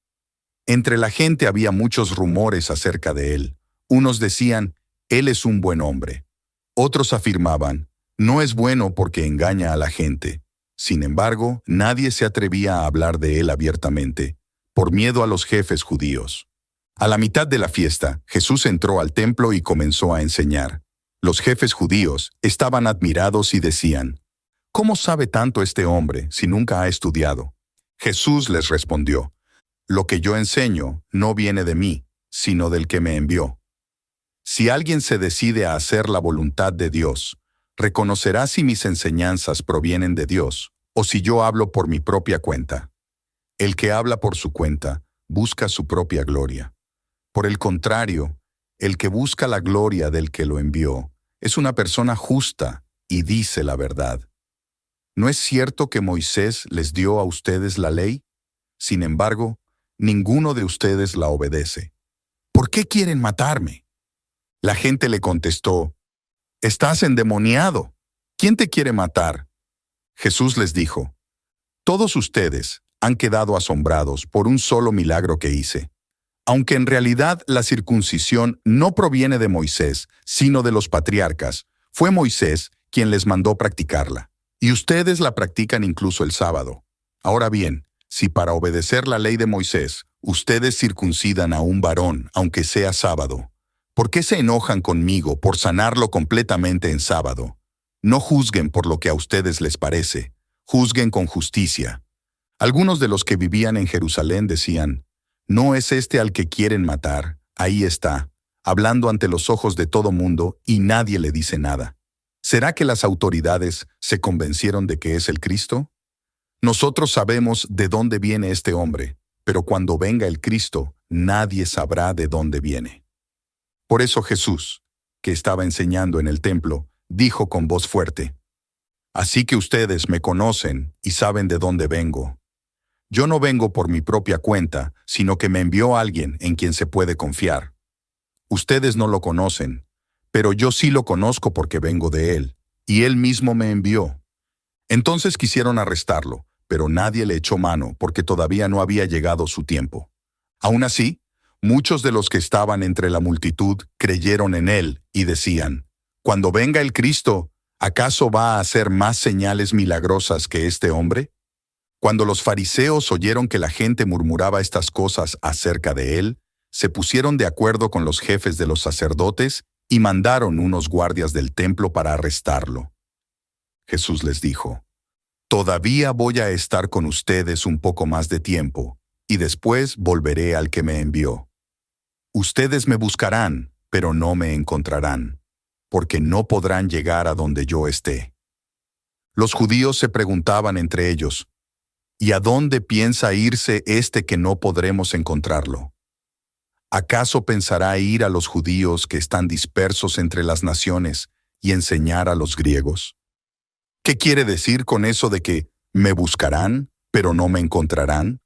Entre la gente había muchos rumores acerca de él. Unos decían, él es un buen hombre. Otros afirmaban, no es bueno porque engaña a la gente. Sin embargo, nadie se atrevía a hablar de él abiertamente, por miedo a los jefes judíos. A la mitad de la fiesta, Jesús entró al templo y comenzó a enseñar. Los jefes judíos estaban admirados y decían, ¿cómo sabe tanto este hombre si nunca ha estudiado? Jesús les respondió, lo que yo enseño no viene de mí, sino del que me envió. Si alguien se decide a hacer la voluntad de Dios, reconocerá si mis enseñanzas provienen de Dios o si yo hablo por mi propia cuenta. El que habla por su cuenta busca su propia gloria. Por el contrario, el que busca la gloria del que lo envió es una persona justa y dice la verdad. ¿No es cierto que Moisés les dio a ustedes la ley? Sin embargo, ninguno de ustedes la obedece. ¿Por qué quieren matarme? La gente le contestó, «Estás endemoniado. ¿Quién te quiere matar?» Jesús les dijo, «Todos ustedes han quedado asombrados por un solo milagro que hice. Aunque en realidad la circuncisión no proviene de Moisés, sino de los patriarcas, fue Moisés quien les mandó practicarla, y ustedes la practican incluso el sábado. Ahora bien, si para obedecer la ley de Moisés, ustedes circuncidan a un varón, aunque sea sábado, ¿por qué se enojan conmigo por sanarlo completamente en sábado? No juzguen por lo que a ustedes les parece, juzguen con justicia». Algunos de los que vivían en Jerusalén decían, «¿No es este al que quieren matar? Ahí está, hablando ante los ojos de todo mundo y nadie le dice nada. ¿Será que las autoridades se convencieron de que es el Cristo? Nosotros sabemos de dónde viene este hombre, pero cuando venga el Cristo, nadie sabrá de dónde viene». Por eso Jesús, que estaba enseñando en el templo, dijo con voz fuerte, «Así que ustedes me conocen y saben de dónde vengo. Yo no vengo por mi propia cuenta, sino que me envió alguien en quien se puede confiar. Ustedes no lo conocen, pero yo sí lo conozco porque vengo de él, y él mismo me envió. Entonces quisieron arrestarlo, pero nadie le echó mano porque todavía no había llegado su tiempo. Aún así, muchos de los que estaban entre la multitud creyeron en él y decían, «Cuando venga el Cristo, ¿acaso va a hacer más señales milagrosas que este hombre?» Cuando los fariseos oyeron que la gente murmuraba estas cosas acerca de él, se pusieron de acuerdo con los jefes de los sacerdotes y mandaron unos guardias del templo para arrestarlo. Jesús les dijo, «Todavía voy a estar con ustedes un poco más de tiempo, y después volveré al que me envió. Ustedes me buscarán, pero no me encontrarán, porque no podrán llegar a donde yo esté». Los judíos se preguntaban entre ellos, ¿y a dónde piensa irse este que no podremos encontrarlo? ¿Acaso pensará ir a los judíos que están dispersos entre las naciones y enseñar a los griegos? ¿Qué quiere decir con eso de que me buscarán, pero no me encontrarán?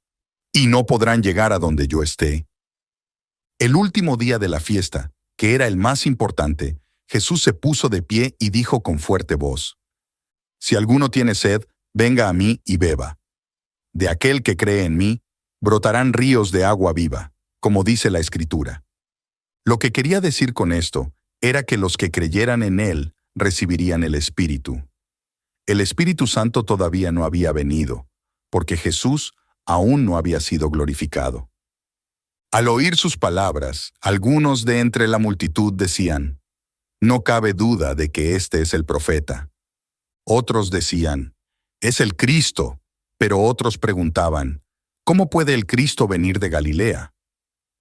Y no podrán llegar a donde yo esté. El último día de la fiesta, que era el más importante, Jesús se puso de pie y dijo con fuerte voz, «Si alguno tiene sed, venga a mí y beba. De aquel que cree en mí, brotarán ríos de agua viva, como dice la Escritura». Lo que quería decir con esto era que los que creyeran en él recibirían el Espíritu. El Espíritu Santo todavía no había venido, porque Jesús aún no había sido glorificado. Al oír sus palabras, algunos de entre la multitud decían, «No cabe duda de que este es el profeta». Otros decían, «Es el Cristo», pero otros preguntaban, «¿Cómo puede el Cristo venir de Galilea?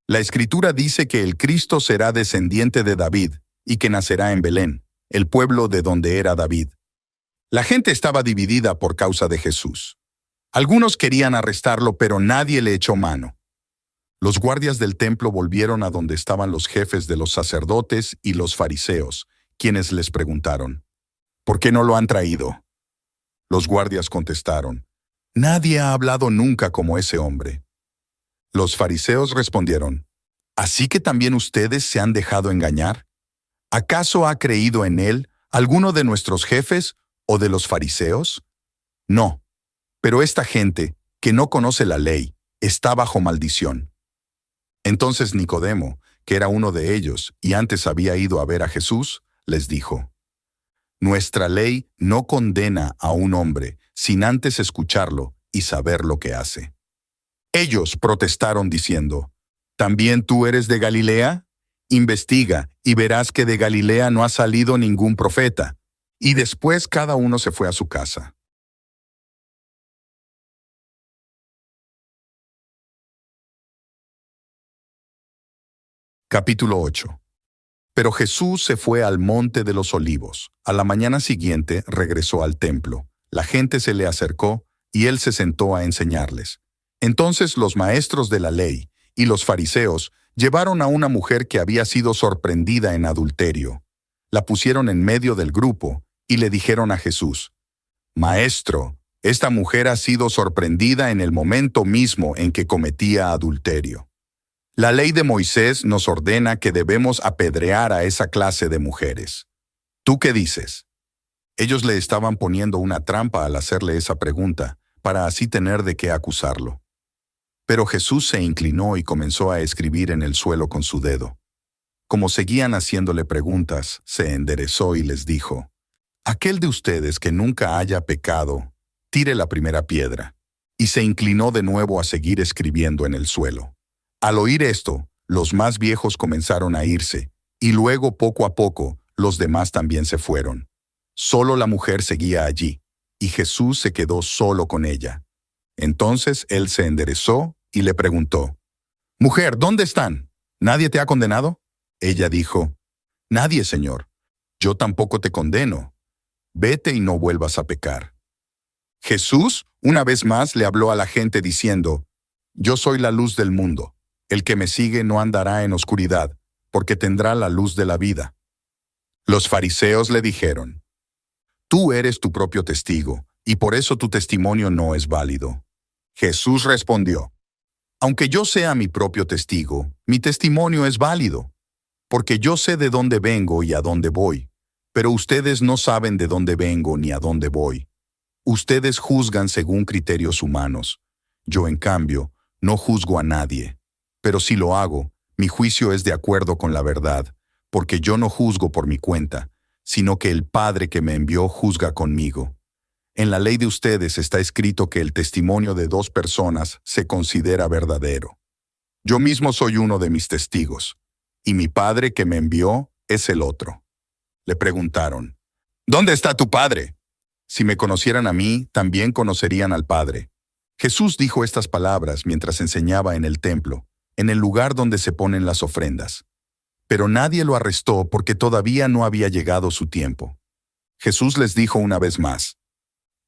La Escritura dice que el Cristo será descendiente de David y que nacerá en Belén, el pueblo de donde era David». La gente estaba dividida por causa de Jesús. Algunos querían arrestarlo, pero nadie le echó mano. Los guardias del templo volvieron a donde estaban los jefes de los sacerdotes y los fariseos, quienes les preguntaron, «¿Por qué no lo han traído?» Los guardias contestaron, «Nadie ha hablado nunca como ese hombre». Los fariseos respondieron, «¿Así que también ustedes se han dejado engañar? ¿Acaso ha creído en él alguno de nuestros jefes o de los fariseos? No, pero esta gente, que no conoce la ley, está bajo maldición». Entonces Nicodemo, que era uno de ellos y antes había ido a ver a Jesús, les dijo, «Nuestra ley no condena a un hombre sin antes escucharlo y saber lo que hace». Ellos protestaron diciendo, «¿También tú eres de Galilea? Investiga y verás que de Galilea no ha salido ningún profeta». Y después cada uno se fue a su casa. Capítulo 8. Pero Jesús se fue al monte de los olivos. A la mañana siguiente regresó al templo. La gente se le acercó y él se sentó a enseñarles. Entonces los maestros de la ley y los fariseos llevaron a una mujer que había sido sorprendida en adulterio. La pusieron en medio del grupo y le dijeron a Jesús, «Maestro, esta mujer ha sido sorprendida en el momento mismo en que cometía adulterio. La ley de Moisés nos ordena que debemos apedrear a esa clase de mujeres. ¿Tú qué dices?» Ellos le estaban poniendo una trampa al hacerle esa pregunta, para así tener de qué acusarlo. Pero Jesús se inclinó y comenzó a escribir en el suelo con su dedo. Como seguían haciéndole preguntas, se enderezó y les dijo, «Aquel de ustedes que nunca haya pecado, tire la primera piedra». Y se inclinó de nuevo a seguir escribiendo en el suelo. Al oír esto, los más viejos comenzaron a irse, y luego poco a poco los demás también se fueron. Solo la mujer seguía allí, y Jesús se quedó solo con ella. Entonces él se enderezó y le preguntó, «Mujer, ¿dónde están? ¿Nadie te ha condenado?» Ella dijo, «Nadie, Señor. Yo tampoco te condeno. Vete y no vuelvas a pecar». Jesús, una vez más, le habló a la gente diciendo, «Yo soy la luz del mundo. El que me sigue no andará en oscuridad, porque tendrá la luz de la vida». Los fariseos le dijeron, «Tú eres tu propio testigo, y por eso tu testimonio no es válido». Jesús respondió: Aunque yo sea mi propio testigo, mi testimonio es válido, porque yo sé de dónde vengo y a dónde voy, pero ustedes no saben de dónde vengo ni a dónde voy. Ustedes juzgan según criterios humanos. Yo, en cambio, no juzgo a nadie. Pero si lo hago, mi juicio es de acuerdo con la verdad, porque yo no juzgo por mi cuenta, sino que el Padre que me envió juzga conmigo. En la ley de ustedes está escrito que el testimonio de 2 personas se considera verdadero. Yo mismo soy uno de mis testigos, y mi Padre que me envió es el otro. Le preguntaron: ¿Dónde está tu Padre? Si me conocieran a mí, también conocerían al Padre. Jesús dijo estas palabras mientras enseñaba en el templo, en el lugar donde se ponen las ofrendas. Pero nadie lo arrestó porque todavía no había llegado su tiempo. Jesús les dijo una vez más: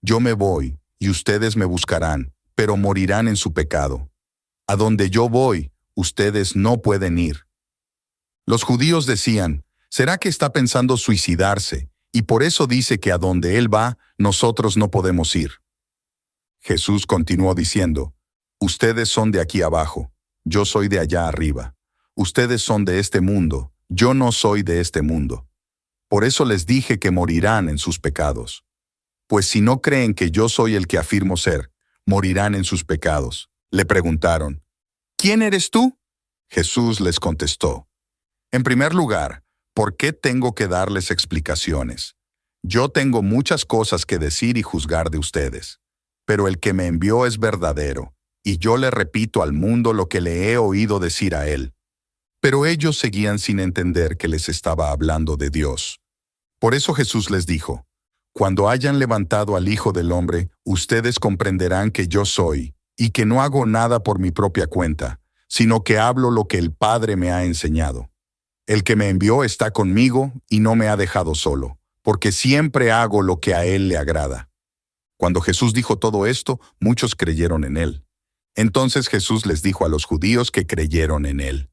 Yo me voy, y ustedes me buscarán, pero morirán en su pecado. A donde yo voy, ustedes no pueden ir. Los judíos decían: ¿Será que está pensando suicidarse, y por eso dice que a donde él va, nosotros no podemos ir? Jesús continuó diciendo: Ustedes son de aquí abajo, yo soy de allá arriba. Ustedes son de este mundo, yo no soy de este mundo. Por eso les dije que morirán en sus pecados. Pues si no creen que yo soy el que afirmo ser, morirán en sus pecados. Le preguntaron: ¿Quién eres tú? Jesús les contestó: En primer lugar, ¿por qué tengo que darles explicaciones? Yo tengo muchas cosas que decir y juzgar de ustedes, pero el que me envió es verdadero, y yo le repito al mundo lo que le he oído decir a él. Pero ellos seguían sin entender que les estaba hablando de Dios. Por eso Jesús les dijo: Cuando hayan levantado al Hijo del Hombre, ustedes comprenderán que yo soy, y que no hago nada por mi propia cuenta, sino que hablo lo que el Padre me ha enseñado. El que me envió está conmigo y no me ha dejado solo, porque siempre hago lo que a él le agrada. Cuando Jesús dijo todo esto, muchos creyeron en él. Entonces Jesús les dijo a los judíos que creyeron en él: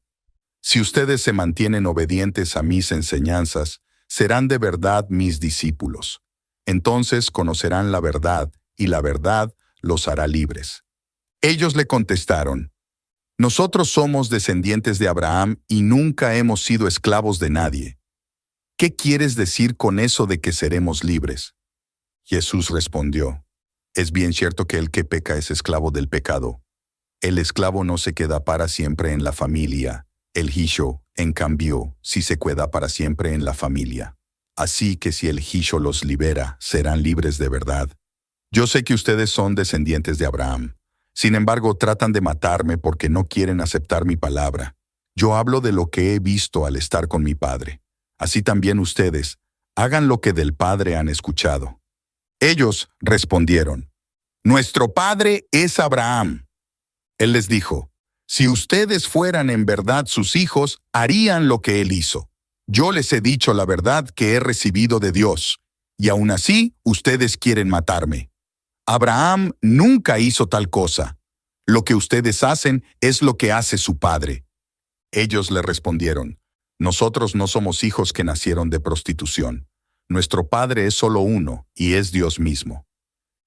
Si ustedes se mantienen obedientes a mis enseñanzas, serán de verdad mis discípulos. Entonces conocerán la verdad, y la verdad los hará libres. Ellos le contestaron: Nosotros somos descendientes de Abraham y nunca hemos sido esclavos de nadie. ¿Qué quieres decir con eso de que seremos libres? Jesús respondió: Es bien cierto que el que peca es esclavo del pecado. El esclavo no se queda para siempre en la familia. El hijo, en cambio, sí se queda para siempre en la familia. Así que si el hijo los libera, serán libres de verdad. Yo sé que ustedes son descendientes de Abraham. Sin embargo, tratan de matarme porque no quieren aceptar mi palabra. Yo hablo de lo que he visto al estar con mi Padre. Así también ustedes, hagan lo que del Padre han escuchado. Ellos respondieron: Nuestro padre es Abraham. Él les dijo: Si ustedes fueran en verdad sus hijos, harían lo que él hizo. Yo les he dicho la verdad que he recibido de Dios, y aún así ustedes quieren matarme. Abraham nunca hizo tal cosa. Lo que ustedes hacen es lo que hace su padre. Ellos le respondieron: Nosotros no somos hijos que nacieron de prostitución. Nuestro padre es solo uno, y es Dios mismo.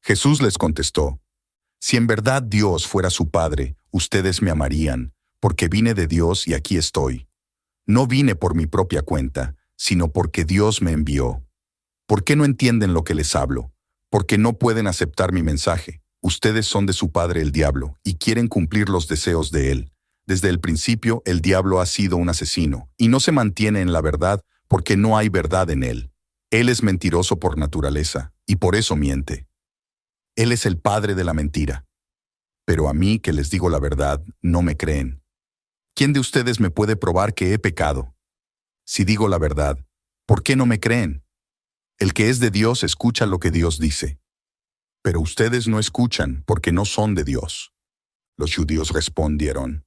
Jesús les contestó: Si en verdad Dios fuera su padre, ustedes me amarían, porque vine de Dios y aquí estoy. No vine por mi propia cuenta, sino porque Dios me envió. ¿Por qué no entienden lo que les hablo? Porque no pueden aceptar mi mensaje. Ustedes son de su padre el diablo, y quieren cumplir los deseos de él. Desde el principio el diablo ha sido un asesino, y no se mantiene en la verdad porque no hay verdad en él. Él es mentiroso por naturaleza, y por eso miente. Él es el padre de la mentira. Pero a mí, que les digo la verdad, no me creen. ¿Quién de ustedes me puede probar que he pecado? Si digo la verdad, ¿por qué no me creen? El que es de Dios escucha lo que Dios dice. Pero ustedes no escuchan porque no son de Dios. Los judíos respondieron: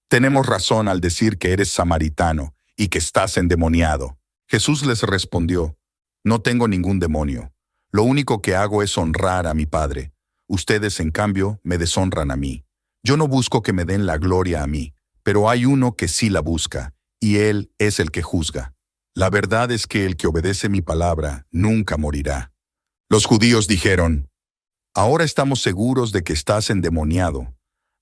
Tenemos razón al decir que eres samaritano y que estás endemoniado. Jesús les respondió: No tengo ningún demonio. Lo único que hago es honrar a mi Padre. Ustedes, en cambio, me deshonran a mí. Yo no busco que me den la gloria a mí, pero hay uno que sí la busca, y él es el que juzga. La verdad es que el que obedece mi palabra nunca morirá. Los judíos dijeron: Ahora estamos seguros de que estás endemoniado.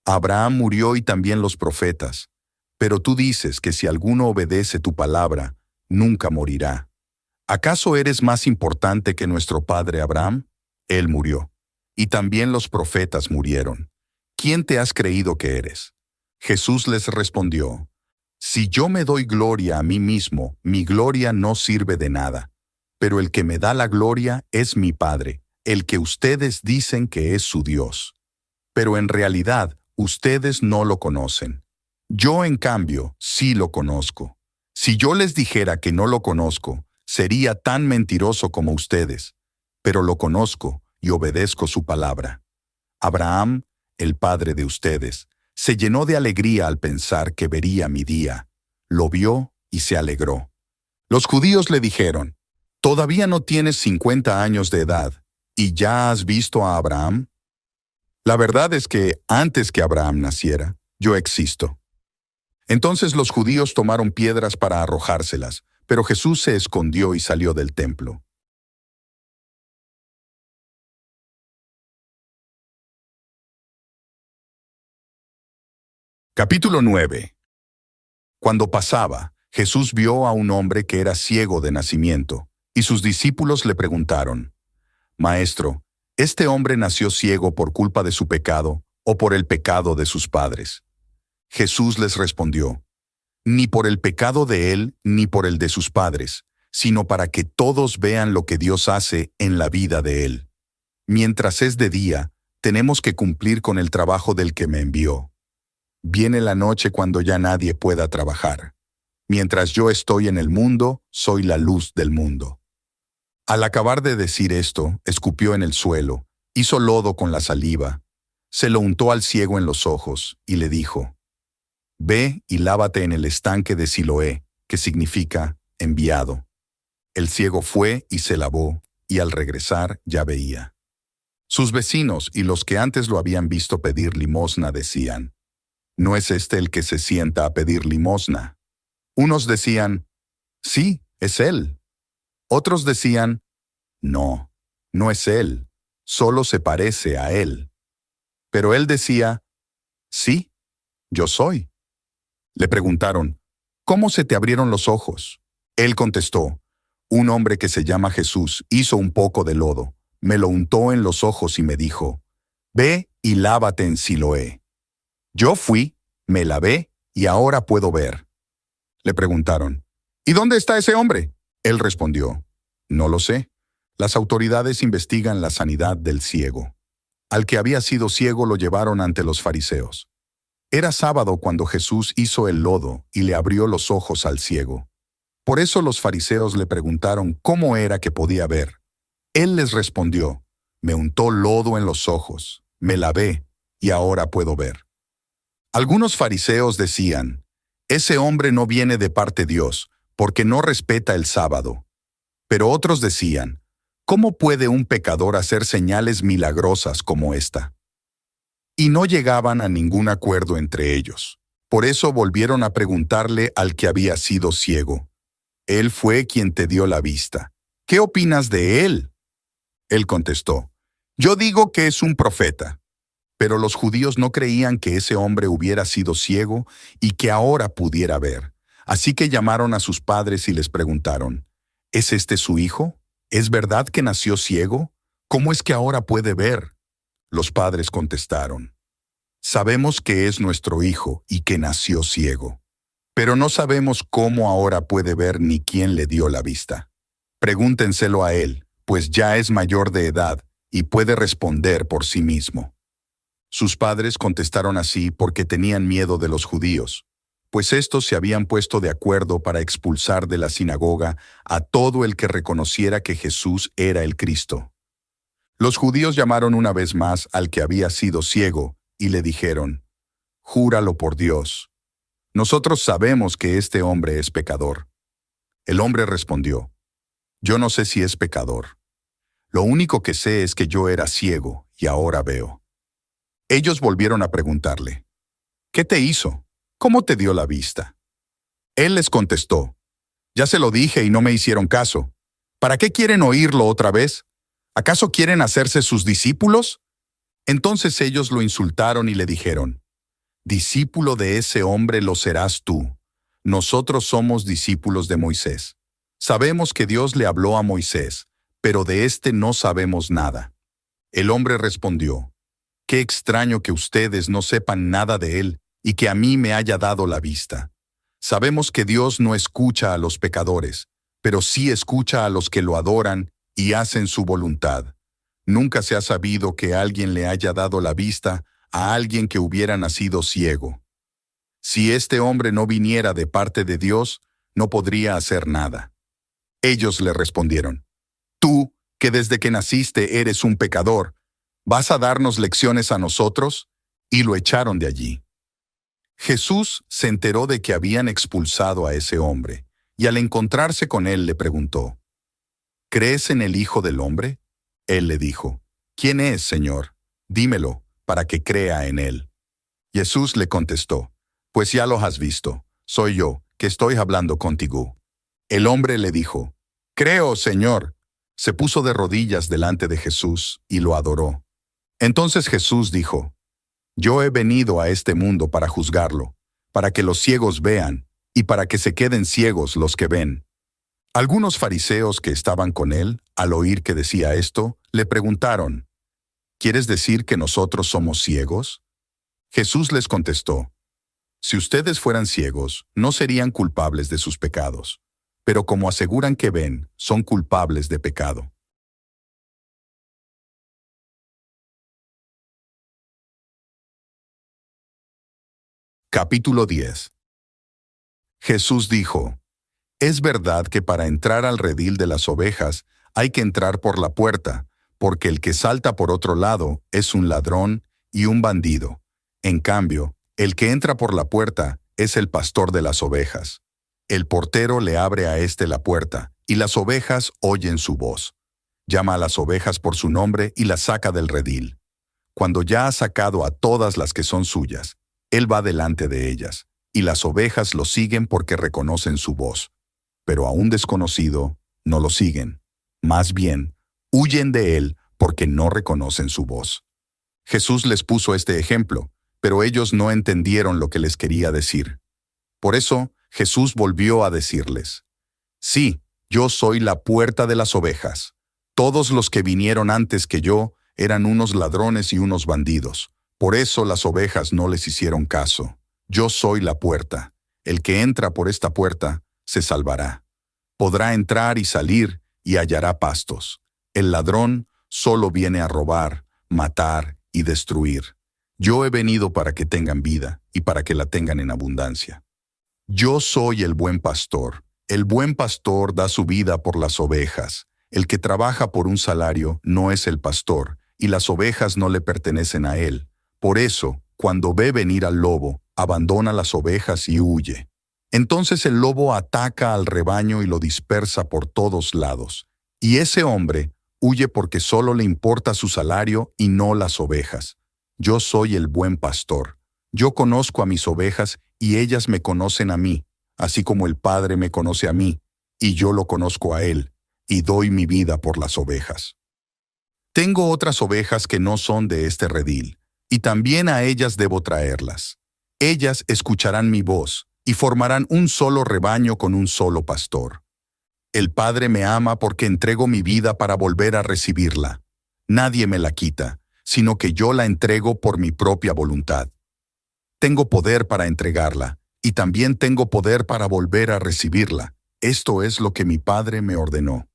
Abraham murió y también los profetas. Pero tú dices que si alguno obedece tu palabra, nunca morirá. ¿Acaso eres más importante que nuestro padre Abraham? Él murió. Y también los profetas murieron. ¿Quién te has creído que eres? Jesús les respondió, si yo me doy gloria a mí mismo, mi gloria no sirve de nada. Pero el que me da la gloria es mi Padre, el que ustedes dicen que es su Dios. Pero en realidad, ustedes no lo conocen. Yo, en cambio, sí lo conozco. Si yo les dijera que no lo conozco, sería tan mentiroso como ustedes. Pero lo conozco y obedezco su palabra. Abraham, el padre de ustedes, se llenó de alegría al pensar que vería mi día. Lo vio y se alegró. Los judíos le dijeron, ¿todavía no tienes 50 años de edad y ya has visto a Abraham? La verdad es que antes que Abraham naciera, yo existo. Entonces los judíos tomaron piedras para arrojárselas, pero Jesús se escondió y salió del templo. Capítulo 9. Cuando pasaba, Jesús vio a un hombre que era ciego de nacimiento, y sus discípulos le preguntaron, Maestro, ¿este hombre nació ciego por culpa de su pecado o por el pecado de sus padres? Jesús les respondió, ni por el pecado de él ni por el de sus padres, sino para que todos vean lo que Dios hace en la vida de él. Mientras es de día, tenemos que cumplir con el trabajo del que me envió. Viene la noche cuando ya nadie pueda trabajar. Mientras yo estoy en el mundo, soy la luz del mundo. Al acabar de decir esto, escupió en el suelo, hizo lodo con la saliva, se lo untó al ciego en los ojos y le dijo, Ve y lávate en el estanque de Siloé, que significa enviado. El ciego fue y se lavó, y al regresar ya veía. Sus vecinos y los que antes lo habían visto pedir limosna decían, ¿no es este el que se sienta a pedir limosna? Unos decían, sí, es él. Otros decían, no, no es él, solo se parece a él. Pero él decía, sí, yo soy. Le preguntaron, ¿cómo se te abrieron los ojos? Él contestó, un hombre que se llama Jesús hizo un poco de lodo, me lo untó en los ojos y me dijo, ve y lávate en Siloé. Yo fui, me lavé y ahora puedo ver. Le preguntaron, ¿y dónde está ese hombre? Él respondió, no lo sé. Las autoridades investigan la sanidad del ciego. Al que había sido ciego lo llevaron ante los fariseos. Era sábado cuando Jesús hizo el lodo y le abrió los ojos al ciego. Por eso los fariseos le preguntaron cómo era que podía ver. Él les respondió, me untó lodo en los ojos, me lavé y ahora puedo ver. Algunos fariseos decían, ese hombre no viene de parte de Dios, porque no respeta el sábado. Pero otros decían, ¿cómo puede un pecador hacer señales milagrosas como esta? Y no llegaban a ningún acuerdo entre ellos. Por eso volvieron a preguntarle al que había sido ciego. Él fue quien te dio la vista. ¿Qué opinas de él? Él contestó, yo digo que es un profeta. Pero los judíos no creían que ese hombre hubiera sido ciego y que ahora pudiera ver. Así que llamaron a sus padres y les preguntaron, ¿es este su hijo? ¿Es verdad que nació ciego? ¿Cómo es que ahora puede ver? Los padres contestaron, sabemos que es nuestro hijo y que nació ciego, pero no sabemos cómo ahora puede ver ni quién le dio la vista. Pregúntenselo a él, pues ya es mayor de edad y puede responder por sí mismo. Sus padres contestaron así porque tenían miedo de los judíos, pues estos se habían puesto de acuerdo para expulsar de la sinagoga a todo el que reconociera que Jesús era el Cristo. Los judíos llamaron una vez más al que había sido ciego y le dijeron, «Júralo por Dios. Nosotros sabemos que este hombre es pecador». El hombre respondió, «Yo no sé si es pecador. Lo único que sé es que yo era ciego y ahora veo». Ellos volvieron a preguntarle, «¿Qué te hizo? ¿Cómo te dio la vista?» Él les contestó, «Ya se lo dije y no me hicieron caso. ¿Para qué quieren oírlo otra vez? ¿Acaso quieren hacerse sus discípulos? Entonces ellos lo insultaron y le dijeron, discípulo de ese hombre lo serás tú. Nosotros somos discípulos de Moisés. Sabemos que Dios le habló a Moisés, pero de éste no sabemos nada. El hombre respondió, qué extraño que ustedes no sepan nada de él y que a mí me haya dado la vista. Sabemos que Dios no escucha a los pecadores, pero sí escucha a los que lo adoran y hacen su voluntad. Nunca se ha sabido que alguien le haya dado la vista a alguien que hubiera nacido ciego. Si este hombre no viniera de parte de Dios, no podría hacer nada. Ellos le respondieron, tú, que desde que naciste eres un pecador, ¿vas a darnos lecciones a nosotros? Y lo echaron de allí. Jesús se enteró de que habían expulsado a ese hombre, y al encontrarse con él le preguntó, ¿crees en el Hijo del Hombre? Él le dijo, ¿quién es, Señor? Dímelo, para que crea en él. Jesús le contestó, pues ya lo has visto, soy yo, que estoy hablando contigo. El hombre le dijo, creo, Señor. Se puso de rodillas delante de Jesús y lo adoró. Entonces Jesús dijo, yo he venido a este mundo para juzgarlo, para que los ciegos vean, y para que se queden ciegos los que ven. Algunos fariseos que estaban con él, al oír que decía esto, le preguntaron, ¿quieres decir que nosotros somos ciegos? Jesús les contestó, si ustedes fueran ciegos, no serían culpables de sus pecados, pero como aseguran que ven, son culpables de pecado. Capítulo 10. Jesús dijo, es verdad que para entrar al redil de las ovejas hay que entrar por la puerta, porque el que salta por otro lado es un ladrón y un bandido. En cambio, el que entra por la puerta es el pastor de las ovejas. El portero le abre a éste la puerta, y las ovejas oyen su voz. Llama a las ovejas por su nombre y las saca del redil. Cuando ya ha sacado a todas las que son suyas, él va delante de ellas, y las ovejas lo siguen porque reconocen su voz. Pero a un desconocido no lo siguen. Más bien, huyen de él porque no reconocen su voz. Jesús les puso este ejemplo, pero ellos no entendieron lo que les quería decir. Por eso, Jesús volvió a decirles, sí, yo soy la puerta de las ovejas. Todos los que vinieron antes que yo eran unos ladrones y unos bandidos. Por eso las ovejas no les hicieron caso. Yo soy la puerta. El que entra por esta puerta se salvará. Podrá entrar y salir y hallará pastos. El ladrón solo viene a robar, matar y destruir. Yo he venido para que tengan vida y para que la tengan en abundancia. Yo soy el buen pastor. El buen pastor da su vida por las ovejas. El que trabaja por un salario no es el pastor, y las ovejas no le pertenecen a él. Por eso, cuando ve venir al lobo, abandona las ovejas y huye. Entonces el lobo ataca al rebaño y lo dispersa por todos lados. Y ese hombre huye porque solo le importa su salario y no las ovejas. Yo soy el buen pastor. Yo conozco a mis ovejas y ellas me conocen a mí, así como el Padre me conoce a mí, y yo lo conozco a él, y doy mi vida por las ovejas. Tengo otras ovejas que no son de este redil, y también a ellas debo traerlas. Ellas escucharán mi voz, y formarán un solo rebaño con un solo pastor. El Padre me ama porque entrego mi vida para volver a recibirla. Nadie me la quita, sino que yo la entrego por mi propia voluntad. Tengo poder para entregarla, y también tengo poder para volver a recibirla. Esto es lo que mi Padre me ordenó.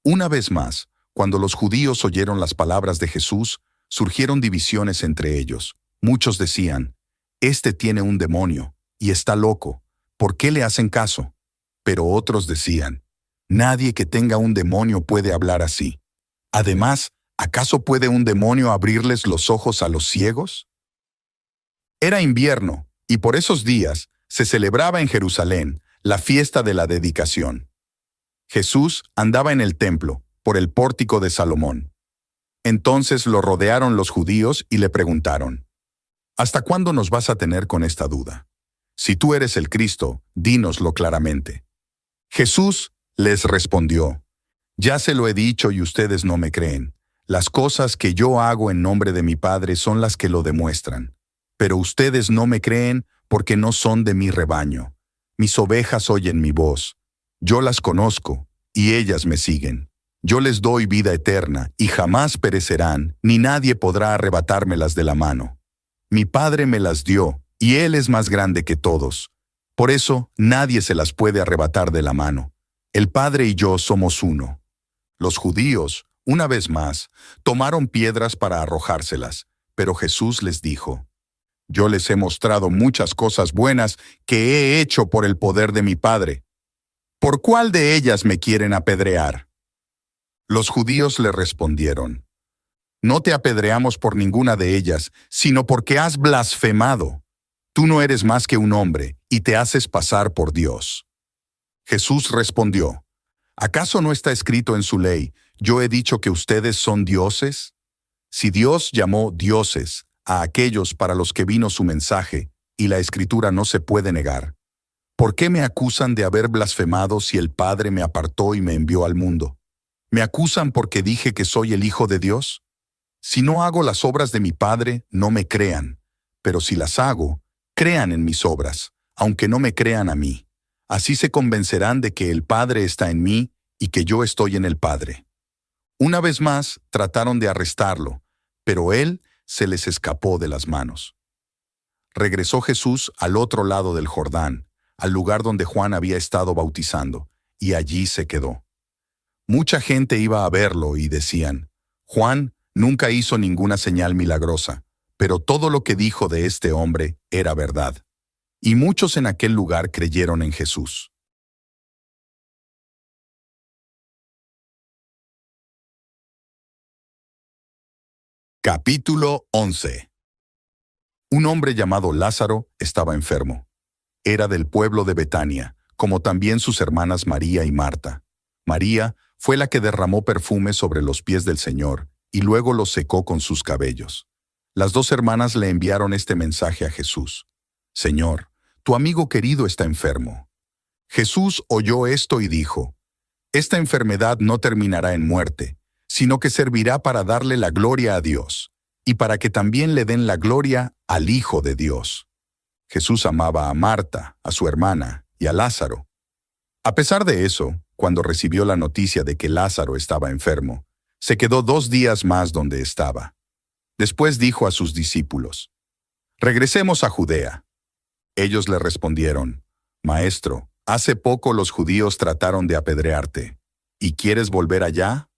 Una vez más, cuando los judíos oyeron las palabras de Jesús, surgieron divisiones entre ellos. Muchos decían, «Este tiene un demonio, y está loco. ¿Por qué le hacen caso?» Pero otros decían, «Nadie que tenga un demonio puede hablar así. Además, ¿acaso puede un demonio abrirles los ojos a los ciegos?» Era invierno, y por esos días se celebraba en Jerusalén la fiesta de la dedicación. Jesús andaba en el templo, por el pórtico de Salomón. Entonces lo rodearon los judíos y le preguntaron, «¿Hasta cuándo nos vas a tener con esta duda? Si tú eres el Cristo, dínoslo claramente». Jesús les respondió, Ya se lo he dicho y ustedes no me creen. Las cosas que yo hago en nombre de mi Padre son las que lo demuestran. Pero ustedes no me creen porque no son de mi rebaño. Mis ovejas oyen mi voz. Yo las conozco, y ellas me siguen. Yo les doy vida eterna, y jamás perecerán, ni nadie podrá arrebatármelas de la mano. Mi Padre me las dio, y Él es más grande que todos. Por eso, nadie se las puede arrebatar de la mano. El Padre y yo somos uno. Los judíos, una vez más, tomaron piedras para arrojárselas, pero Jesús les dijo: Yo les he mostrado muchas cosas buenas que he hecho por el poder de mi Padre. ¿Por cuál de ellas me quieren apedrear? Los judíos le respondieron: No te apedreamos por ninguna de ellas, sino porque has blasfemado. Tú no eres más que un hombre, y te haces pasar por Dios. Jesús respondió: ¿Acaso no está escrito en su ley, yo he dicho que ustedes son dioses? Si Dios llamó dioses a aquellos para los que vino su mensaje, y la Escritura no se puede negar, ¿por qué me acusan de haber blasfemado si el Padre me apartó y me envió al mundo? ¿Me acusan porque dije que soy el Hijo de Dios? Si no hago las obras de mi Padre, no me crean, pero si las hago, crean en mis obras, aunque no me crean a mí. Así se convencerán de que el Padre está en mí y que yo estoy en el Padre. Una vez más trataron de arrestarlo, pero él se les escapó de las manos. Regresó Jesús al otro lado del Jordán, al lugar donde Juan había estado bautizando, y allí se quedó. Mucha gente iba a verlo y decían: Juan nunca hizo ninguna señal milagrosa, pero todo lo que dijo de este hombre era verdad. Y muchos en aquel lugar creyeron en Jesús. Capítulo 11. Un hombre llamado Lázaro estaba enfermo. Era del pueblo de Betania, como también sus hermanas María y Marta. María fue la que derramó perfume sobre los pies del Señor y luego los secó con sus cabellos. Las dos hermanas le enviaron este mensaje a Jesús: Señor, tu amigo querido está enfermo. Jesús oyó esto y dijo: Esta enfermedad no terminará en muerte, sino que servirá para darle la gloria a Dios, y para que también le den la gloria al Hijo de Dios. Jesús amaba a Marta, a su hermana, y a Lázaro. A pesar de eso, cuando recibió la noticia de que Lázaro estaba enfermo, se quedó 2 días más donde estaba. Después dijo a sus discípulos: Regresemos a Judea. Ellos le respondieron: Maestro, hace poco los judíos trataron de apedrearte. ¿Y quieres volver allá?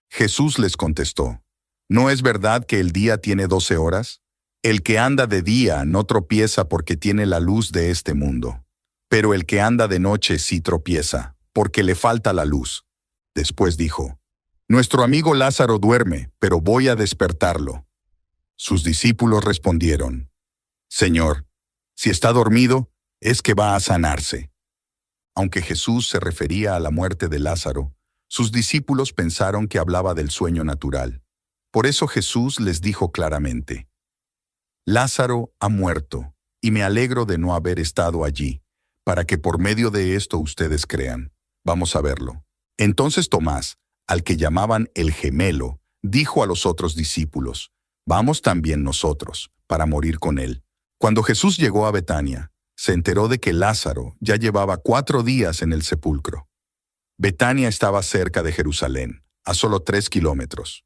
Jesús les contestó: ¿No es verdad que el día tiene 12 horas? El que anda de día no tropieza porque tiene la luz de este mundo. Pero el que anda de noche sí tropieza, porque le falta la luz. Después dijo: Nuestro amigo Lázaro duerme, pero voy a despertarlo. Sus discípulos respondieron: Señor, si está dormido, es que va a sanarse. Aunque Jesús se refería a la muerte de Lázaro, sus discípulos pensaron que hablaba del sueño natural. Por eso Jesús les dijo claramente: Lázaro ha muerto, y me alegro de no haber estado allí, para que por medio de esto ustedes crean. Vamos a verlo. Entonces Tomás, al que llamaban el gemelo, dijo a los otros discípulos: Vamos también nosotros, para morir con él. Cuando Jesús llegó a Betania, se enteró de que Lázaro ya llevaba 4 días en el sepulcro. Betania estaba cerca de Jerusalén, a solo 3 kilómetros.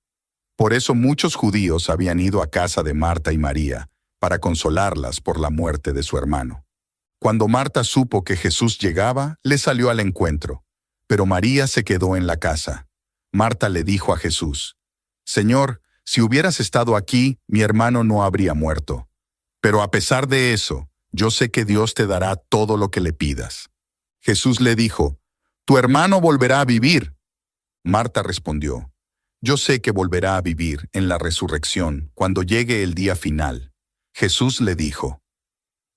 Por eso muchos judíos habían ido a casa de Marta y María para consolarlas por la muerte de su hermano. Cuando Marta supo que Jesús llegaba, le salió al encuentro, pero María se quedó en la casa. Marta le dijo a Jesús: Señor, si hubieras estado aquí, mi hermano no habría muerto. Pero a pesar de eso, yo sé que Dios te dará todo lo que le pidas. Jesús le dijo: Tu hermano volverá a vivir. Marta respondió: Yo sé que volverá a vivir en la resurrección cuando llegue el día final. Jesús le dijo: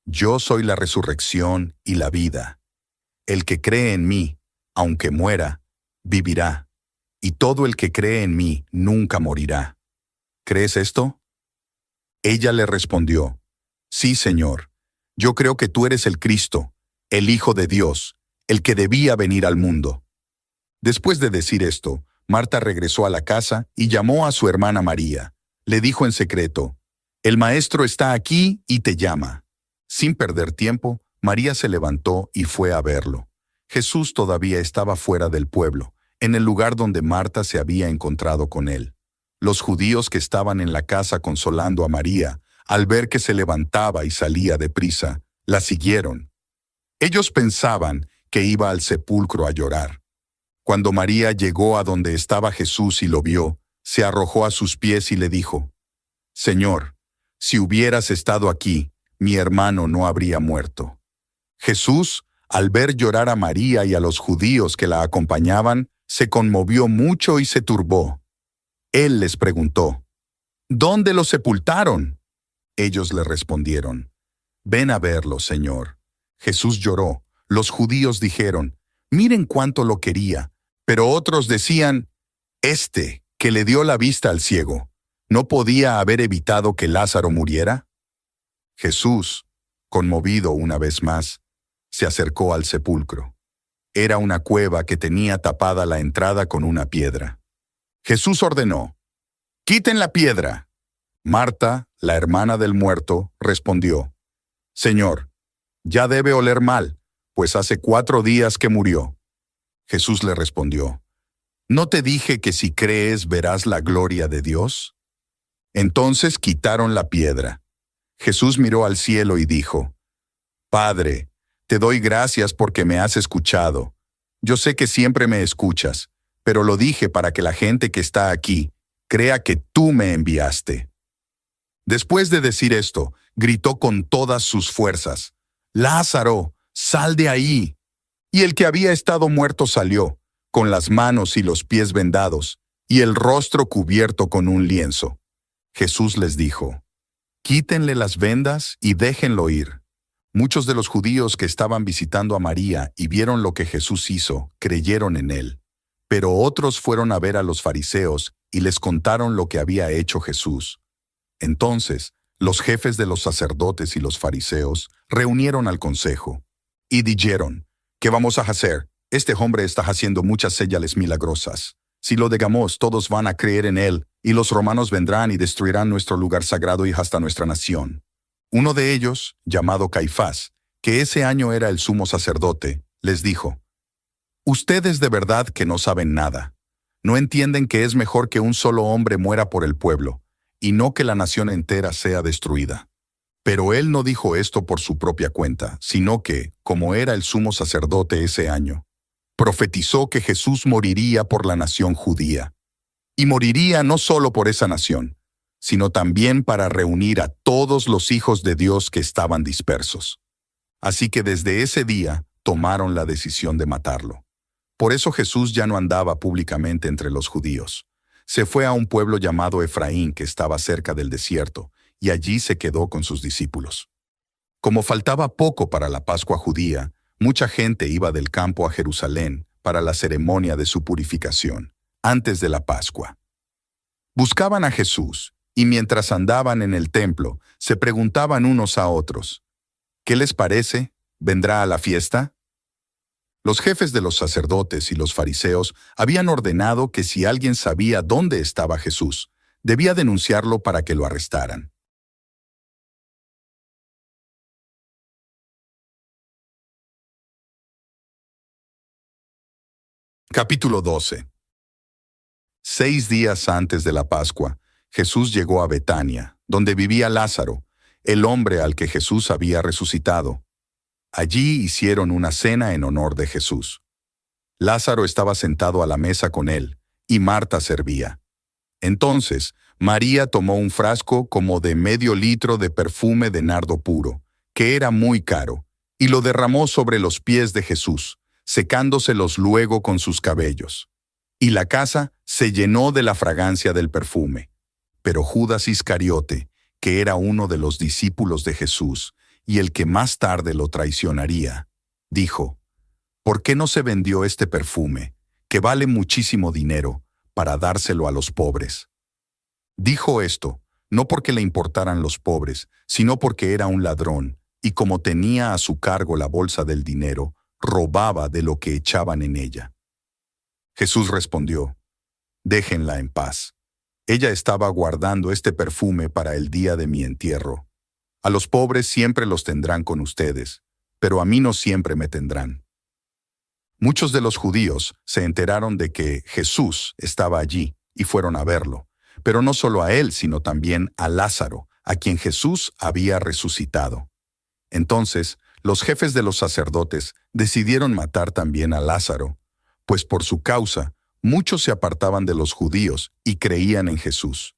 Yo soy la resurrección y la vida. El que cree en mí, aunque muera, vivirá. Y todo el que cree en mí nunca morirá. ¿Crees esto? Ella le respondió: Sí, Señor. Yo creo que tú eres el Cristo, el Hijo de Dios, el que debía venir al mundo. Después de decir esto, Marta regresó a la casa y llamó a su hermana María. Le dijo en secreto, «El maestro está aquí y te llama». Sin perder tiempo, María se levantó y fue a verlo. Jesús todavía estaba fuera del pueblo, en el lugar donde Marta se había encontrado con él. Los judíos que estaban en la casa consolando a María, al ver que se levantaba y salía deprisa, la siguieron. Ellos pensaban que iba al sepulcro a llorar. Cuando María llegó a donde estaba Jesús y lo vio, se arrojó a sus pies y le dijo, «Señor, si hubieras estado aquí, mi hermano no habría muerto». Jesús, al ver llorar a María y a los judíos que la acompañaban, se conmovió mucho y se turbó. Él les preguntó, «¿Dónde lo sepultaron?» Ellos le respondieron, «Ven a verlo, Señor». Jesús lloró. Los judíos dijeron, «Miren cuánto lo quería». Pero otros decían, «Este, que le dio la vista al ciego, ¿no podía haber evitado que Lázaro muriera?» Jesús, conmovido una vez más, se acercó al sepulcro. Era una cueva que tenía tapada la entrada con una piedra. Jesús ordenó, «Quiten la piedra». Marta, la hermana del muerto, respondió, «Señor, ya debe oler mal, pues hace 4 días que murió». Jesús le respondió, «¿No te dije que si crees verás la gloria de Dios?» Entonces quitaron la piedra. Jesús miró al cielo y dijo, «Padre, te doy gracias porque me has escuchado. Yo sé que siempre me escuchas, pero lo dije para que la gente que está aquí crea que tú me enviaste». Después de decir esto, gritó con todas sus fuerzas, «Lázaro, sal de ahí». Y el que había estado muerto salió, con las manos y los pies vendados, y el rostro cubierto con un lienzo. Jesús les dijo, «Quítenle las vendas y déjenlo ir». Muchos de los judíos que estaban visitando a María y vieron lo que Jesús hizo, creyeron en él. Pero otros fueron a ver a los fariseos y les contaron lo que había hecho Jesús. Entonces, los jefes de los sacerdotes y los fariseos reunieron al consejo y dijeron, «¿Qué vamos a hacer? Este hombre está haciendo muchas señales milagrosas. Si lo dejamos, todos van a creer en él, y los romanos vendrán y destruirán nuestro lugar sagrado y hasta nuestra nación». Uno de ellos, llamado Caifás, que ese año era el sumo sacerdote, les dijo, «Ustedes de verdad que no saben nada. No entienden que es mejor que un solo hombre muera por el pueblo, y no que la nación entera sea destruida». Pero él no dijo esto por su propia cuenta, sino que, como era el sumo sacerdote ese año, profetizó que Jesús moriría por la nación judía. Y moriría no solo por esa nación, sino también para reunir a todos los hijos de Dios que estaban dispersos. Así que desde ese día tomaron la decisión de matarlo. Por eso Jesús ya no andaba públicamente entre los judíos. Se fue a un pueblo llamado Efraín que estaba cerca del desierto, y allí se quedó con sus discípulos. Como faltaba poco para la Pascua judía, mucha gente iba del campo a Jerusalén para la ceremonia de su purificación, antes de la Pascua. Buscaban a Jesús, y mientras andaban en el templo, se preguntaban unos a otros, «¿Qué les parece? ¿Vendrá a la fiesta?». Los jefes de los sacerdotes y los fariseos habían ordenado que si alguien sabía dónde estaba Jesús, debía denunciarlo para que lo arrestaran. Capítulo 12. 6 días antes de la Pascua, Jesús llegó a Betania, donde vivía Lázaro, el hombre al que Jesús había resucitado. Allí hicieron una cena en honor de Jesús. Lázaro estaba sentado a la mesa con él, y Marta servía. Entonces, María tomó un frasco como de medio litro de perfume de nardo puro, que era muy caro, y lo derramó sobre los pies de Jesús, secándoselos luego con sus cabellos. Y la casa se llenó de la fragancia del perfume. Pero Judas Iscariote, que era uno de los discípulos de Jesús, y el que más tarde lo traicionaría, dijo, «¿Por qué no se vendió este perfume, que vale muchísimo dinero, para dárselo a los pobres?» Dijo esto, no porque le importaran los pobres, sino porque era un ladrón, y como tenía a su cargo la bolsa del dinero, robaba de lo que echaban en ella. Jesús respondió, Déjenla en paz. Ella estaba guardando este perfume para el día de mi entierro. A los pobres siempre los tendrán con ustedes, pero a mí no siempre me tendrán. Muchos de los judíos se enteraron de que Jesús estaba allí y fueron a verlo, pero no solo a él, sino también a Lázaro, a quien Jesús había resucitado. Entonces, los jefes de los sacerdotes decidieron matar también a Lázaro, pues por su causa muchos se apartaban de los judíos y creían en Jesús.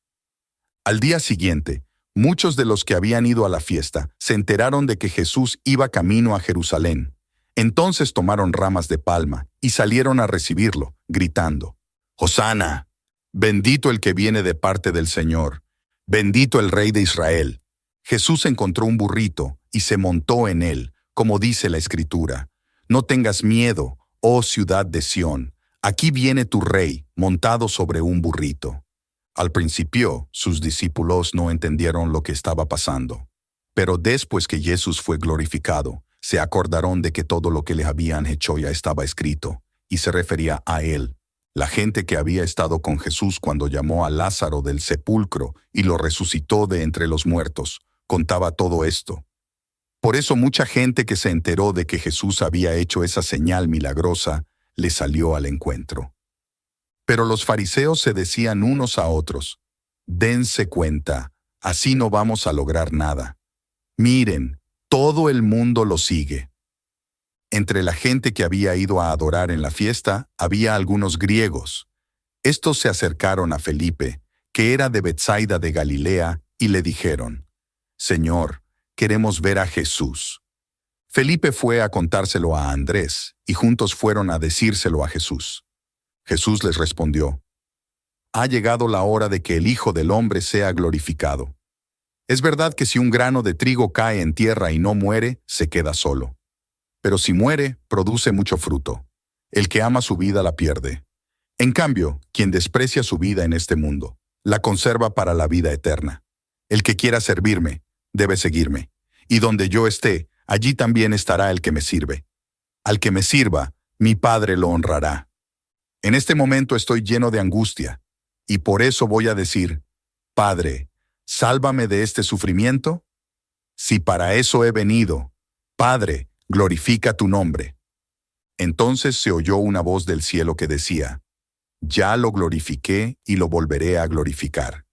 Al día siguiente, muchos de los que habían ido a la fiesta se enteraron de que Jesús iba camino a Jerusalén. Entonces tomaron ramas de palma y salieron a recibirlo, gritando: «Hosana, bendito el que viene de parte del Señor, bendito el Rey de Israel». Jesús encontró un burrito y se montó en él, como dice la Escritura: «No tengas miedo, oh ciudad de Sión, aquí viene tu rey, montado sobre un burrito». Al principio, sus discípulos no entendieron lo que estaba pasando. Pero después que Jesús fue glorificado, se acordaron de que todo lo que le habían hecho ya estaba escrito, y se refería a él. La gente que había estado con Jesús cuando llamó a Lázaro del sepulcro y lo resucitó de entre los muertos, contaba todo esto. Por eso mucha gente que se enteró de que Jesús había hecho esa señal milagrosa, le salió al encuentro. Pero los fariseos se decían unos a otros: «Dense cuenta, así no vamos a lograr nada. Miren, todo el mundo lo sigue». Entre la gente que había ido a adorar en la fiesta, había algunos griegos. Estos se acercaron a Felipe, que era de Betsaida de Galilea, y le dijeron: «Señor, queremos ver a Jesús». Felipe fue a contárselo a Andrés, y juntos fueron a decírselo a Jesús. Jesús les respondió: «Ha llegado la hora de que el Hijo del Hombre sea glorificado. Es verdad que si un grano de trigo cae en tierra y no muere, se queda solo. Pero si muere, produce mucho fruto. El que ama su vida la pierde. En cambio, quien desprecia su vida en este mundo, la conserva para la vida eterna. El que quiera servirme, debe seguirme. Y donde yo esté, allí también estará el que me sirve. Al que me sirva, mi Padre lo honrará». En este momento estoy lleno de angustia, y por eso voy a decir: «Padre, sálvame de este sufrimiento». Si para eso he venido, Padre, glorifica tu nombre. Entonces se oyó una voz del cielo que decía: «Ya lo glorifiqué y lo volveré a glorificar».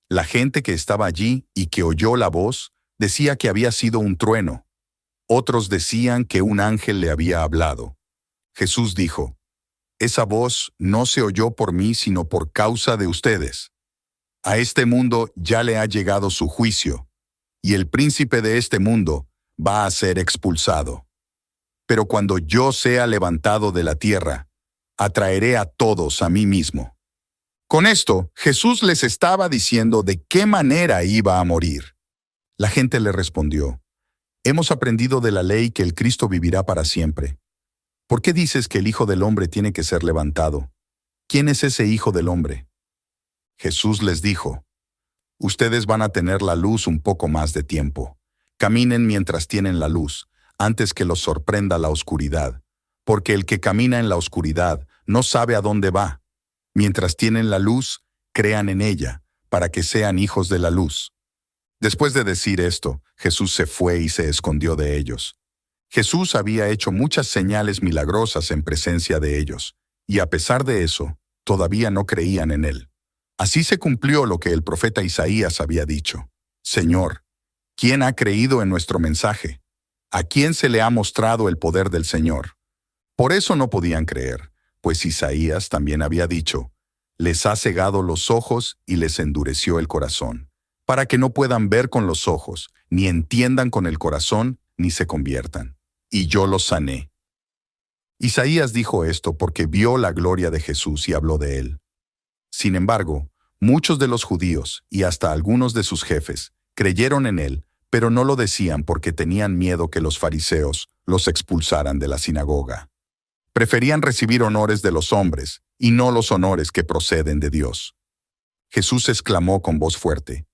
La gente que estaba allí y que oyó la voz decía que había sido un trueno. Otros decían que un ángel le había hablado. Jesús dijo: «Esa voz no se oyó por mí sino por causa de ustedes. A este mundo ya le ha llegado su juicio, y el príncipe de este mundo va a ser expulsado. Pero cuando yo sea levantado de la tierra, atraeré a todos a mí mismo». Con esto, Jesús les estaba diciendo de qué manera iba a morir. La gente le respondió: «Hemos aprendido de la ley que el Cristo vivirá para siempre. ¿Por qué dices que el Hijo del Hombre tiene que ser levantado? ¿Quién es ese Hijo del Hombre?». Jesús les dijo: «Ustedes van a tener la luz un poco más de tiempo. Caminen mientras tienen la luz, antes que los sorprenda la oscuridad, porque el que camina en la oscuridad no sabe a dónde va. Mientras tienen la luz, crean en ella, para que sean hijos de la luz». Después de decir esto, Jesús se fue y se escondió de ellos. Jesús había hecho muchas señales milagrosas en presencia de ellos, y a pesar de eso, todavía no creían en él. Así se cumplió lo que el profeta Isaías había dicho: «Señor, ¿quién ha creído en nuestro mensaje? ¿A quién se le ha mostrado el poder del Señor?». Por eso no podían creer, pues Isaías también había dicho: «Les ha cegado los ojos y les endureció el corazón, para que no puedan ver con los ojos, ni entiendan con el corazón, ni se conviertan. Y yo los sané». Isaías dijo esto porque vio la gloria de Jesús y habló de él. Sin embargo, muchos de los judíos, y hasta algunos de sus jefes, creyeron en él, pero no lo decían porque tenían miedo que los fariseos los expulsaran de la sinagoga. Preferían recibir honores de los hombres, y no los honores que proceden de Dios. Jesús exclamó con voz fuerte: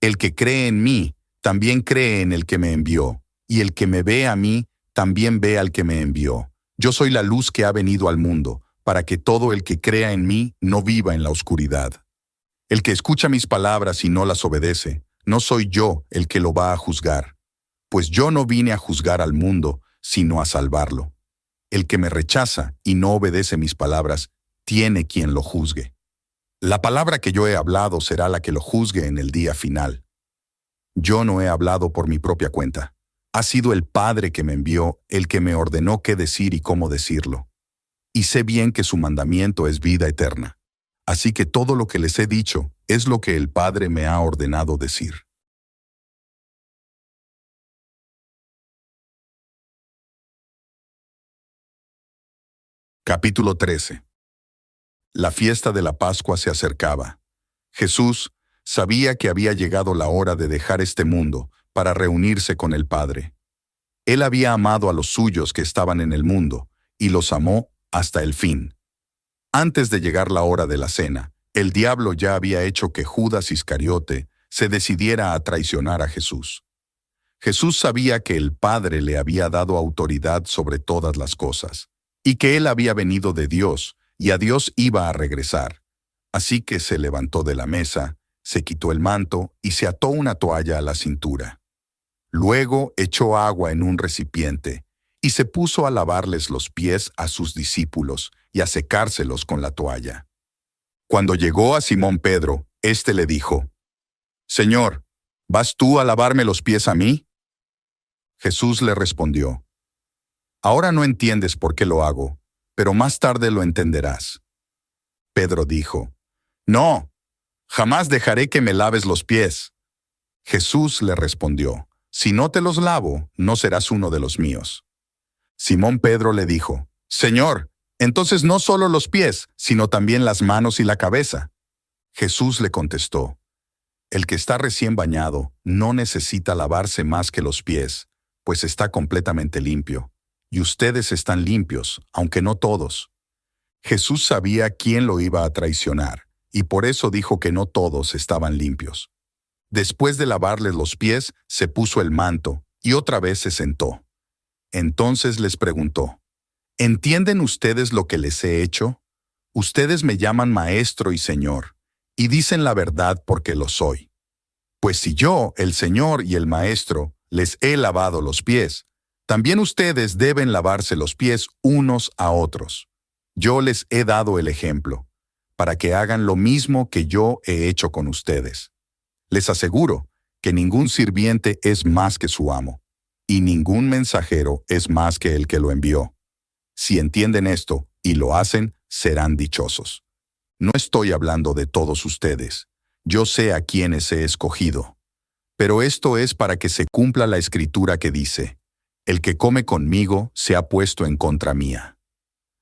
«El que cree en mí, también cree en el que me envió, y el que me ve a mí, también ve al que me envió. Yo soy la luz que ha venido al mundo, para que todo el que crea en mí no viva en la oscuridad. El que escucha mis palabras y no las obedece, no soy yo el que lo va a juzgar, pues yo no vine a juzgar al mundo, sino a salvarlo. El que me rechaza y no obedece mis palabras, tiene quien lo juzgue. La palabra que yo he hablado será la que lo juzgue en el día final. Yo no he hablado por mi propia cuenta. Ha sido el Padre que me envió el que me ordenó qué decir y cómo decirlo. Y sé bien que su mandamiento es vida eterna. Así que todo lo que les he dicho es lo que el Padre me ha ordenado decir. Capítulo 13. La fiesta de la Pascua se acercaba. Jesús sabía que había llegado la hora de dejar este mundo para reunirse con el Padre. Él había amado a los suyos que estaban en el mundo, y los amó hasta el fin. Antes de llegar la hora de la cena, el diablo ya había hecho que Judas Iscariote se decidiera a traicionar a Jesús. Jesús sabía que el Padre le había dado autoridad sobre todas las cosas, y que él había venido de Dios, y a Dios iba a regresar. Así que se levantó de la mesa, se quitó el manto y se ató una toalla a la cintura. Luego echó agua en un recipiente y se puso a lavarles los pies a sus discípulos y a secárselos con la toalla. Cuando llegó a Simón Pedro, éste le dijo: «Señor, ¿vas tú a lavarme los pies a mí?» Jesús le respondió: «Ahora no entiendes por qué lo hago, pero más tarde lo entenderás». Pedro dijo: «No, jamás dejaré que me laves los pies». Jesús le respondió: «Si no te los lavo, no serás uno de los míos». Simón Pedro le dijo: «Señor, entonces no solo los pies, sino también las manos y la cabeza». Jesús le contestó: «El que está recién bañado no necesita lavarse más que los pies, pues está completamente limpio, y ustedes están limpios, aunque no todos». Jesús sabía quién lo iba a traicionar, y por eso dijo que no todos estaban limpios. Después de lavarles los pies, se puso el manto, y otra vez se sentó. Entonces les preguntó: ¿Entienden ustedes lo que les he hecho? Ustedes me llaman Maestro y Señor, y dicen la verdad porque lo soy. Pues si yo, el Señor y el Maestro, les he lavado los pies, también ustedes deben lavarse los pies unos a otros. Yo les he dado el ejemplo, para que hagan lo mismo que yo he hecho con ustedes. Les aseguro que ningún sirviente es más que su amo, y ningún mensajero es más que el que lo envió. Si entienden esto y lo hacen, serán dichosos. No estoy hablando de todos ustedes. Yo sé a quiénes he escogido. Pero esto es para que se cumpla la escritura que dice: «El que come conmigo se ha puesto en contra mía».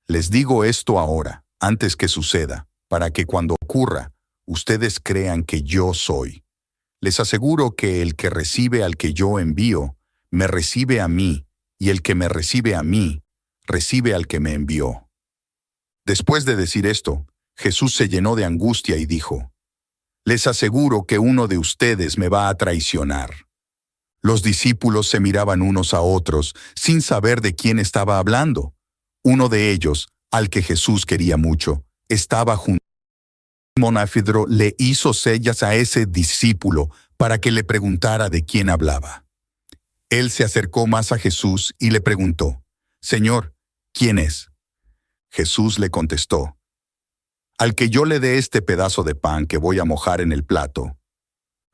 Les digo esto ahora, antes que suceda, para que cuando ocurra, ustedes crean que yo soy. Les aseguro que el que recibe al que yo envío, me recibe a mí, y el que me recibe a mí, recibe al que me envió. Después de decir esto, Jesús se llenó de angustia y dijo: «Les aseguro que uno de ustedes me va a traicionar». Los discípulos se miraban unos a otros, sin saber de quién estaba hablando. Uno de ellos, al que Jesús quería mucho, estaba junto. Simón Pedro le hizo señas a ese discípulo para que le preguntara de quién hablaba. Él se acercó más a Jesús y le preguntó: «Señor, ¿quién es?» Jesús le contestó: «Al que yo le dé este pedazo de pan que voy a mojar en el plato».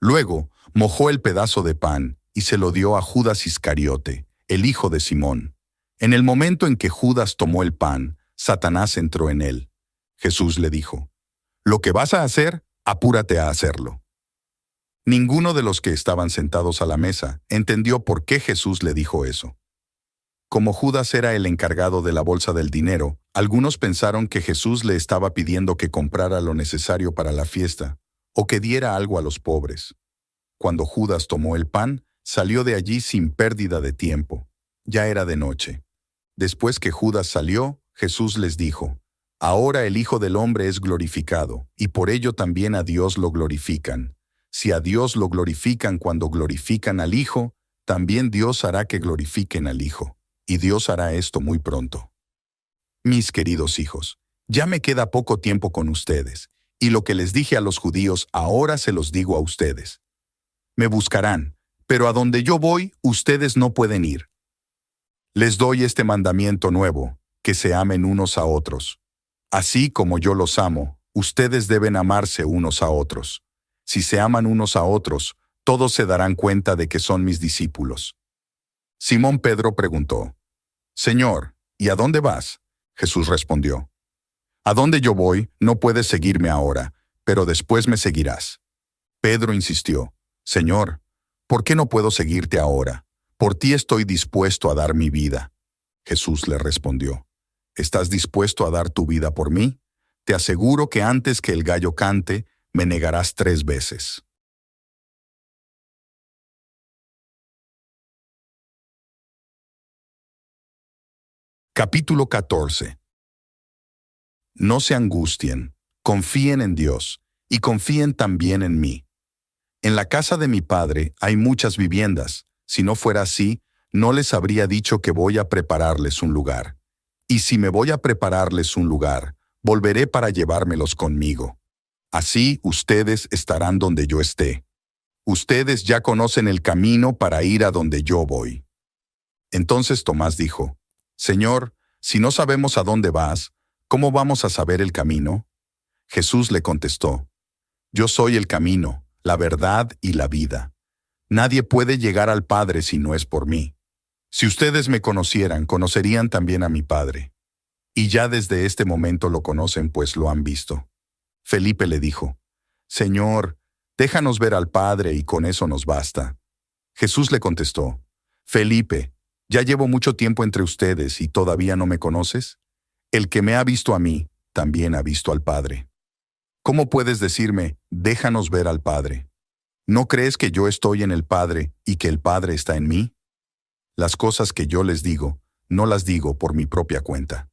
Luego mojó el pedazo de pan y se lo dio a Judas Iscariote, el hijo de Simón. En el momento en que Judas tomó el pan, Satanás entró en él. Jesús le dijo: «Lo que vas a hacer, apúrate a hacerlo». Ninguno de los que estaban sentados a la mesa entendió por qué Jesús le dijo eso. Como Judas era el encargado de la bolsa del dinero, algunos pensaron que Jesús le estaba pidiendo que comprara lo necesario para la fiesta, o que diera algo a los pobres. Cuando Judas tomó el pan, salió de allí sin pérdida de tiempo. Ya era de noche. Después que Judas salió, Jesús les dijo: «Ahora el Hijo del Hombre es glorificado, y por ello también a Dios lo glorifican. Si a Dios lo glorifican cuando glorifican al Hijo, también Dios hará que glorifiquen al Hijo, y Dios hará esto muy pronto». Mis queridos hijos, Ya me queda poco tiempo con ustedes, y lo que les dije a los judíos ahora se los digo a ustedes. Me buscarán, pero a donde yo voy, ustedes no pueden ir. Les doy este mandamiento nuevo, que se amen unos a otros. Así como yo los amo, ustedes deben amarse unos a otros. Si se aman unos a otros, todos se darán cuenta de que son mis discípulos. Simón Pedro preguntó, Señor, ¿y a dónde vas? Jesús respondió, a donde yo voy, no puedes seguirme ahora, pero después me seguirás. Pedro insistió, Señor, ¿por qué no puedo seguirte ahora? Por ti estoy dispuesto a dar mi vida. Jesús le respondió, ¿estás dispuesto a dar tu vida por mí? Te aseguro que antes que el gallo cante, me negarás 3 veces. Capítulo 14. No se angustien, confíen en Dios, y confíen también en mí. En la casa de mi Padre hay muchas viviendas. Si no fuera así, no les habría dicho que voy a prepararles un lugar. Y si me voy a prepararles un lugar, volveré para llevármelos conmigo. Así ustedes estarán donde yo esté. Ustedes ya conocen el camino para ir a donde yo voy. Entonces Tomás dijo, Señor, si no sabemos a dónde vas, ¿cómo vamos a saber el camino? Jesús le contestó, Yo soy el camino, la verdad y la vida. Nadie puede llegar al Padre si no es por mí. Si ustedes me conocieran, conocerían también a mi Padre. Y ya desde este momento lo conocen, pues lo han visto. Felipe le dijo, Señor, déjanos ver al Padre y con eso nos basta. Jesús le contestó, Felipe, ¿ya llevo mucho tiempo entre ustedes y todavía no me conoces? El que me ha visto a mí, también ha visto al Padre. ¿Cómo puedes decirme, déjanos ver al Padre? ¿No crees que yo estoy en el Padre y que el Padre está en mí? Las cosas que yo les digo, no las digo por mi propia cuenta.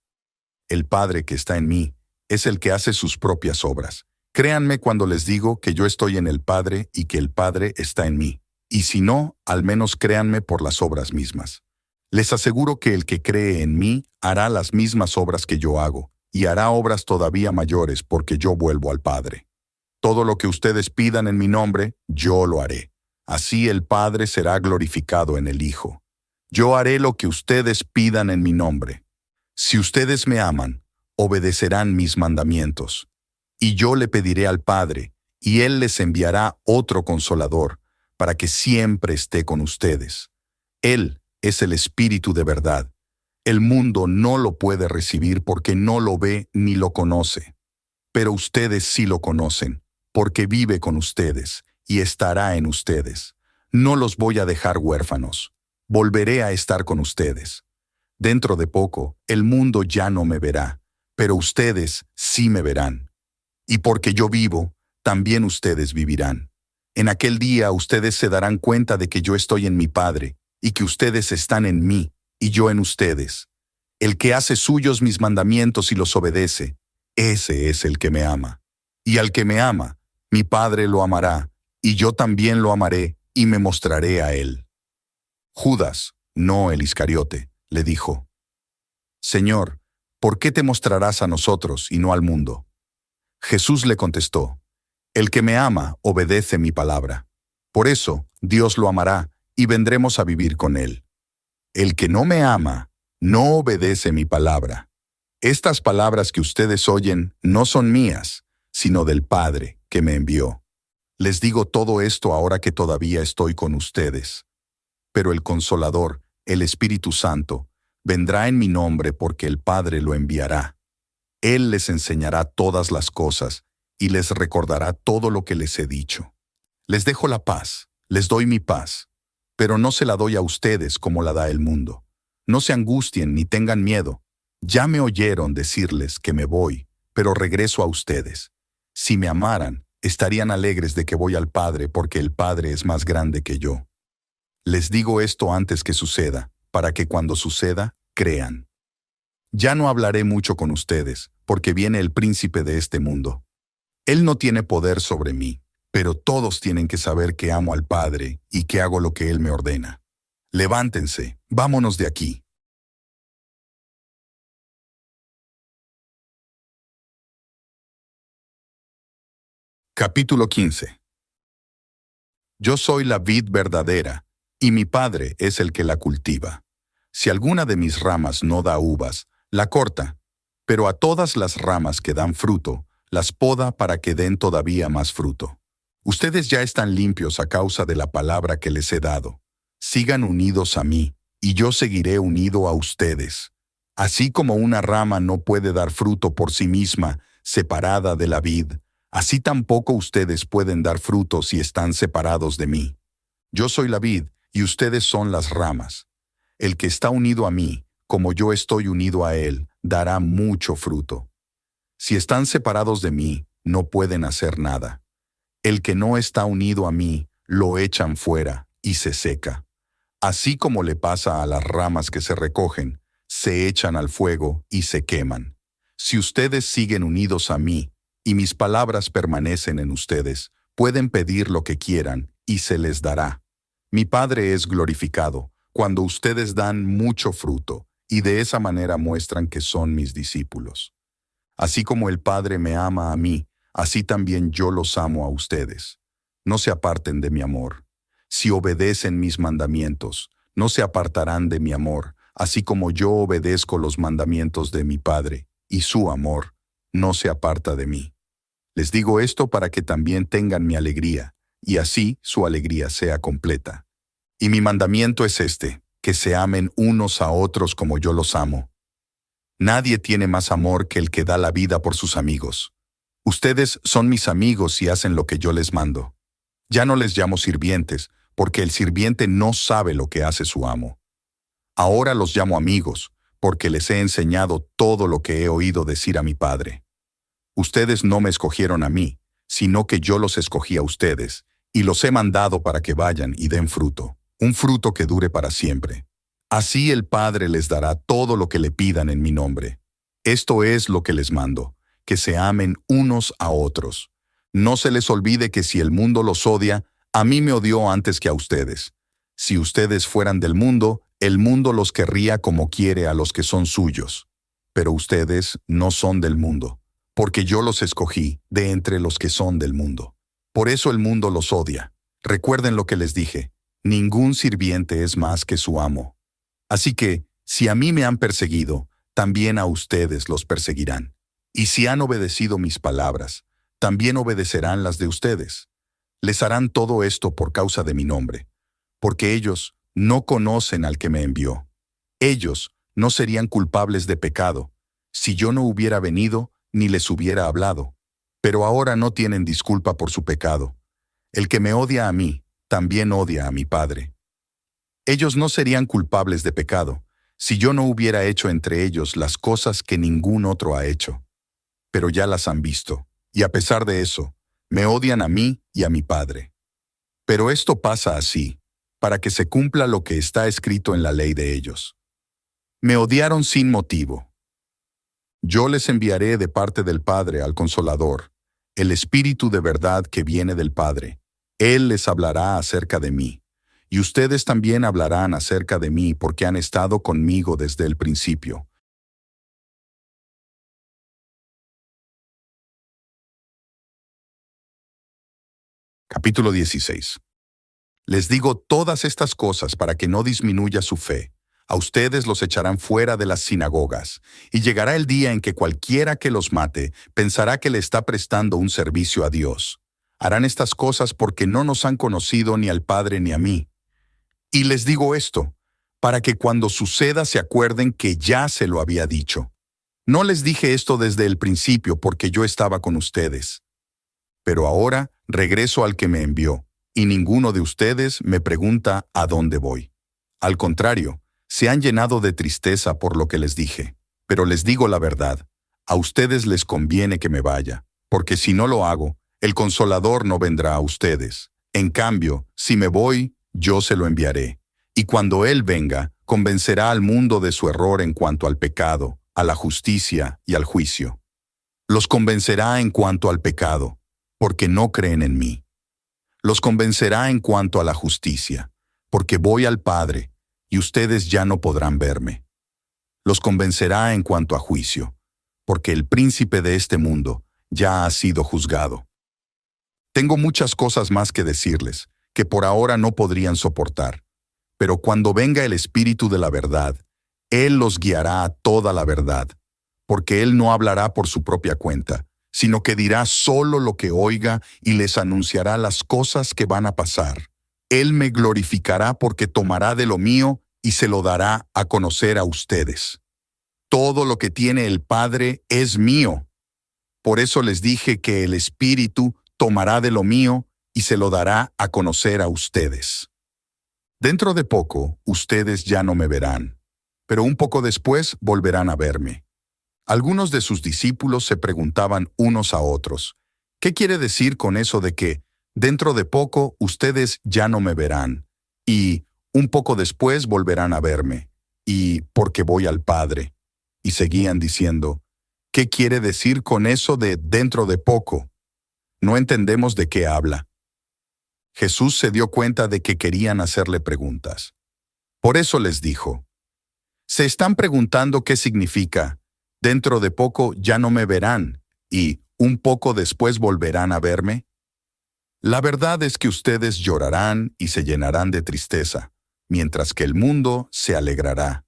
El Padre que está en mí es el que hace sus propias obras. Créanme cuando les digo que yo estoy en el Padre y que el Padre está en mí. Y si no, al menos créanme por las obras mismas. Les aseguro que el que cree en mí hará las mismas obras que yo hago, y hará obras todavía mayores porque yo vuelvo al Padre. Todo lo que ustedes pidan en mi nombre, yo lo haré. Así el Padre será glorificado en el Hijo. Yo haré lo que ustedes pidan en mi nombre. Si ustedes me aman, obedecerán mis mandamientos. Y yo le pediré al Padre, y Él les enviará otro Consolador, para que siempre esté con ustedes. Él es el Espíritu de verdad. El mundo no lo puede recibir porque no lo ve ni lo conoce. Pero ustedes sí lo conocen, porque vive con ustedes y estará en ustedes. No los voy a dejar huérfanos. Volveré a estar con ustedes. Dentro de poco, el mundo ya no me verá, pero ustedes sí me verán. Y porque yo vivo, también ustedes vivirán. En aquel día ustedes se darán cuenta de que yo estoy en mi Padre, y que ustedes están en mí, y yo en ustedes. El que hace suyos mis mandamientos y los obedece, ese es el que me ama. Y al que me ama, mi Padre lo amará, y yo también lo amaré, y me mostraré a él. Judas, no el Iscariote, le dijo, Señor, ¿por qué te mostrarás a nosotros y no al mundo? Jesús le contestó, El que me ama obedece mi palabra. Por eso, Dios lo amará, y vendremos a vivir con él. El que no me ama, no obedece mi palabra. Estas palabras que ustedes oyen no son mías, sino del Padre que me envió. Les digo todo esto ahora que todavía estoy con ustedes. Pero el Consolador, el Espíritu Santo, vendrá en mi nombre porque el Padre lo enviará. Él les enseñará todas las cosas y les recordará todo lo que les he dicho. Les dejo la paz, les doy mi paz, pero no se la doy a ustedes como la da el mundo. No se angustien ni tengan miedo. Ya me oyeron decirles que me voy, pero regreso a ustedes. Si me amaran, estarían alegres de que voy al Padre porque el Padre es más grande que yo. Les digo esto antes que suceda, para que cuando suceda, crean. Ya no hablaré mucho con ustedes, porque viene el príncipe de este mundo. Él no tiene poder sobre mí, pero todos tienen que saber que amo al Padre y que hago lo que Él me ordena. Levántense, vámonos de aquí. Capítulo 15. Yo soy la vid verdadera, y mi Padre es el que la cultiva. Si alguna de mis ramas no da uvas, la corta, pero a todas las ramas que dan fruto, las poda para que den todavía más fruto. Ustedes ya están limpios a causa de la palabra que les he dado. Sigan unidos a mí, y yo seguiré unido a ustedes. Así como una rama no puede dar fruto por sí misma, separada de la vid, así tampoco ustedes pueden dar fruto si están separados de mí. Yo soy la vid, y ustedes son las ramas. El que está unido a mí, como yo estoy unido a él, dará mucho fruto. Si están separados de mí, no pueden hacer nada. El que no está unido a mí, lo echan fuera y se seca. Así como le pasa a las ramas que se recogen, se echan al fuego y se queman. Si ustedes siguen unidos a mí, y mis palabras permanecen en ustedes, pueden pedir lo que quieran y se les dará. Mi Padre es glorificado cuando ustedes dan mucho fruto, y de esa manera muestran que son mis discípulos. Así como el Padre me ama a mí, así también yo los amo a ustedes. No se aparten de mi amor. Si obedecen mis mandamientos, no se apartarán de mi amor, así como yo obedezco los mandamientos de mi Padre, y su amor no se aparta de mí. Les digo esto para que también tengan mi alegría, y así su alegría sea completa. Y mi mandamiento es este, que se amen unos a otros como yo los amo. Nadie tiene más amor que el que da la vida por sus amigos. Ustedes son mis amigos y hacen lo que yo les mando. Ya no les llamo sirvientes, porque el sirviente no sabe lo que hace su amo. Ahora los llamo amigos, porque les he enseñado todo lo que he oído decir a mi Padre. Ustedes no me escogieron a mí, sino que yo los escogí a ustedes, y los he mandado para que vayan y den fruto, un fruto que dure para siempre. Así el Padre les dará todo lo que le pidan en mi nombre. Esto es lo que les mando, que se amen unos a otros. No se les olvide que si el mundo los odia, a mí me odió antes que a ustedes. Si ustedes fueran del mundo, el mundo los querría como quiere a los que son suyos. Pero ustedes no son del mundo, porque yo los escogí de entre los que son del mundo. Por eso el mundo los odia. Recuerden lo que les dije. Ningún sirviente es más que su amo. Así que, si a mí me han perseguido, también a ustedes los perseguirán. Y si han obedecido mis palabras, también obedecerán las de ustedes. Les harán todo esto por causa de mi nombre, porque ellos no conocen al que me envió. Ellos no serían culpables de pecado, si yo no hubiera venido ni les hubiera hablado. Pero ahora no tienen disculpa por su pecado. El que me odia a mí, también odia a mi Padre. Ellos no serían culpables de pecado, si yo no hubiera hecho entre ellos las cosas que ningún otro ha hecho. Pero ya las han visto, y a pesar de eso, me odian a mí y a mi Padre. Pero esto pasa así, para que se cumpla lo que está escrito en la ley de ellos. Me odiaron sin motivo. Yo les enviaré de parte del Padre al Consolador, el Espíritu de verdad que viene del Padre. Él les hablará acerca de mí, y ustedes también hablarán acerca de mí porque han estado conmigo desde el principio. Capítulo 16. Les digo todas estas cosas para que no disminuya su fe. A ustedes los echarán fuera de las sinagogas, y llegará el día en que cualquiera que los mate pensará que le está prestando un servicio a Dios. Harán estas cosas porque no nos han conocido ni al Padre ni a mí. Y les digo esto, para que cuando suceda se acuerden que ya se lo había dicho. No les dije esto desde el principio porque yo estaba con ustedes. Pero ahora regreso al que me envió, y ninguno de ustedes me pregunta a dónde voy. Al contrario, se han llenado de tristeza por lo que les dije. Pero les digo la verdad, a ustedes les conviene que me vaya, porque si no lo hago, el Consolador no vendrá a ustedes. En cambio, si me voy, yo se lo enviaré. Y cuando Él venga, convencerá al mundo de su error en cuanto al pecado, a la justicia y al juicio. Los convencerá en cuanto al pecado, porque no creen en mí. Los convencerá en cuanto a la justicia, porque voy al Padre, y ustedes ya no podrán verme. Los convencerá en cuanto a juicio, porque el príncipe de este mundo ya ha sido juzgado. Tengo muchas cosas más que decirles, que por ahora no podrían soportar. Pero cuando venga el Espíritu de la verdad, Él los guiará a toda la verdad, porque Él no hablará por su propia cuenta, sino que dirá solo lo que oiga y les anunciará las cosas que van a pasar. Él me glorificará porque tomará de lo mío y se lo dará a conocer a ustedes. Todo lo que tiene el Padre es mío. Por eso les dije que el Espíritu tomará de lo mío y se lo dará a conocer a ustedes. Dentro de poco, ustedes ya no me verán, pero un poco después volverán a verme. Algunos de sus discípulos se preguntaban unos a otros, ¿qué quiere decir con eso de que, dentro de poco, ustedes ya no me verán, y un poco después volverán a verme, y porque voy al Padre? Y seguían diciendo, ¿qué quiere decir con eso de dentro de poco? No entendemos de qué habla. Jesús se dio cuenta de que querían hacerle preguntas. Por eso les dijo, ¿se están preguntando qué significa? Dentro de poco ya no me verán, y un poco después volverán a verme. La verdad es que ustedes llorarán y se llenarán de tristeza, mientras que el mundo se alegrará.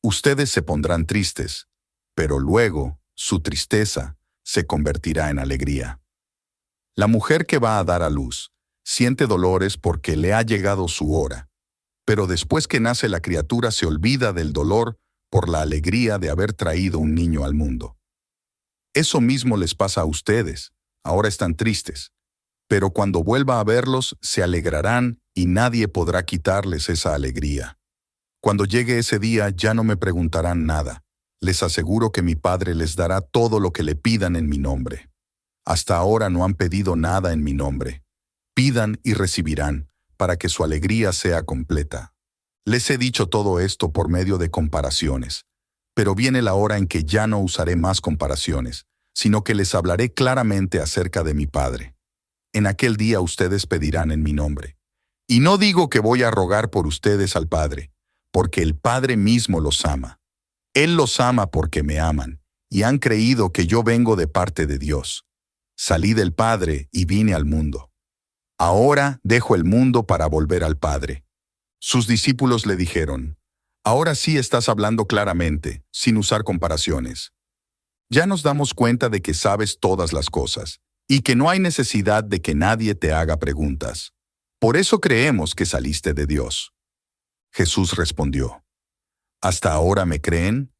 Ustedes se pondrán tristes, pero luego su tristeza se convertirá en alegría. La mujer que va a dar a luz siente dolores porque le ha llegado su hora, pero después que nace la criatura se olvida del dolor por la alegría de haber traído un niño al mundo. Eso mismo les pasa a ustedes. Ahora están tristes, pero cuando vuelva a verlos se alegrarán y nadie podrá quitarles esa alegría. Cuando llegue ese día ya no me preguntarán nada. Les aseguro que mi Padre les dará todo lo que le pidan en mi nombre. Hasta ahora no han pedido nada en mi nombre. Pidan y recibirán, para que su alegría sea completa. Les he dicho todo esto por medio de comparaciones, pero viene la hora en que ya no usaré más comparaciones, sino que les hablaré claramente acerca de mi Padre. En aquel día ustedes pedirán en mi nombre. Y no digo que voy a rogar por ustedes al Padre, porque el Padre mismo los ama. Él los ama porque me aman, y han creído que yo vengo de parte de Dios. Salí del Padre y vine al mundo. Ahora dejo el mundo para volver al Padre. Sus discípulos le dijeron, ahora sí estás hablando claramente, sin usar comparaciones. Ya nos damos cuenta de que sabes todas las cosas, y que no hay necesidad de que nadie te haga preguntas. Por eso creemos que saliste de Dios. Jesús respondió, ¿hasta ahora me creen?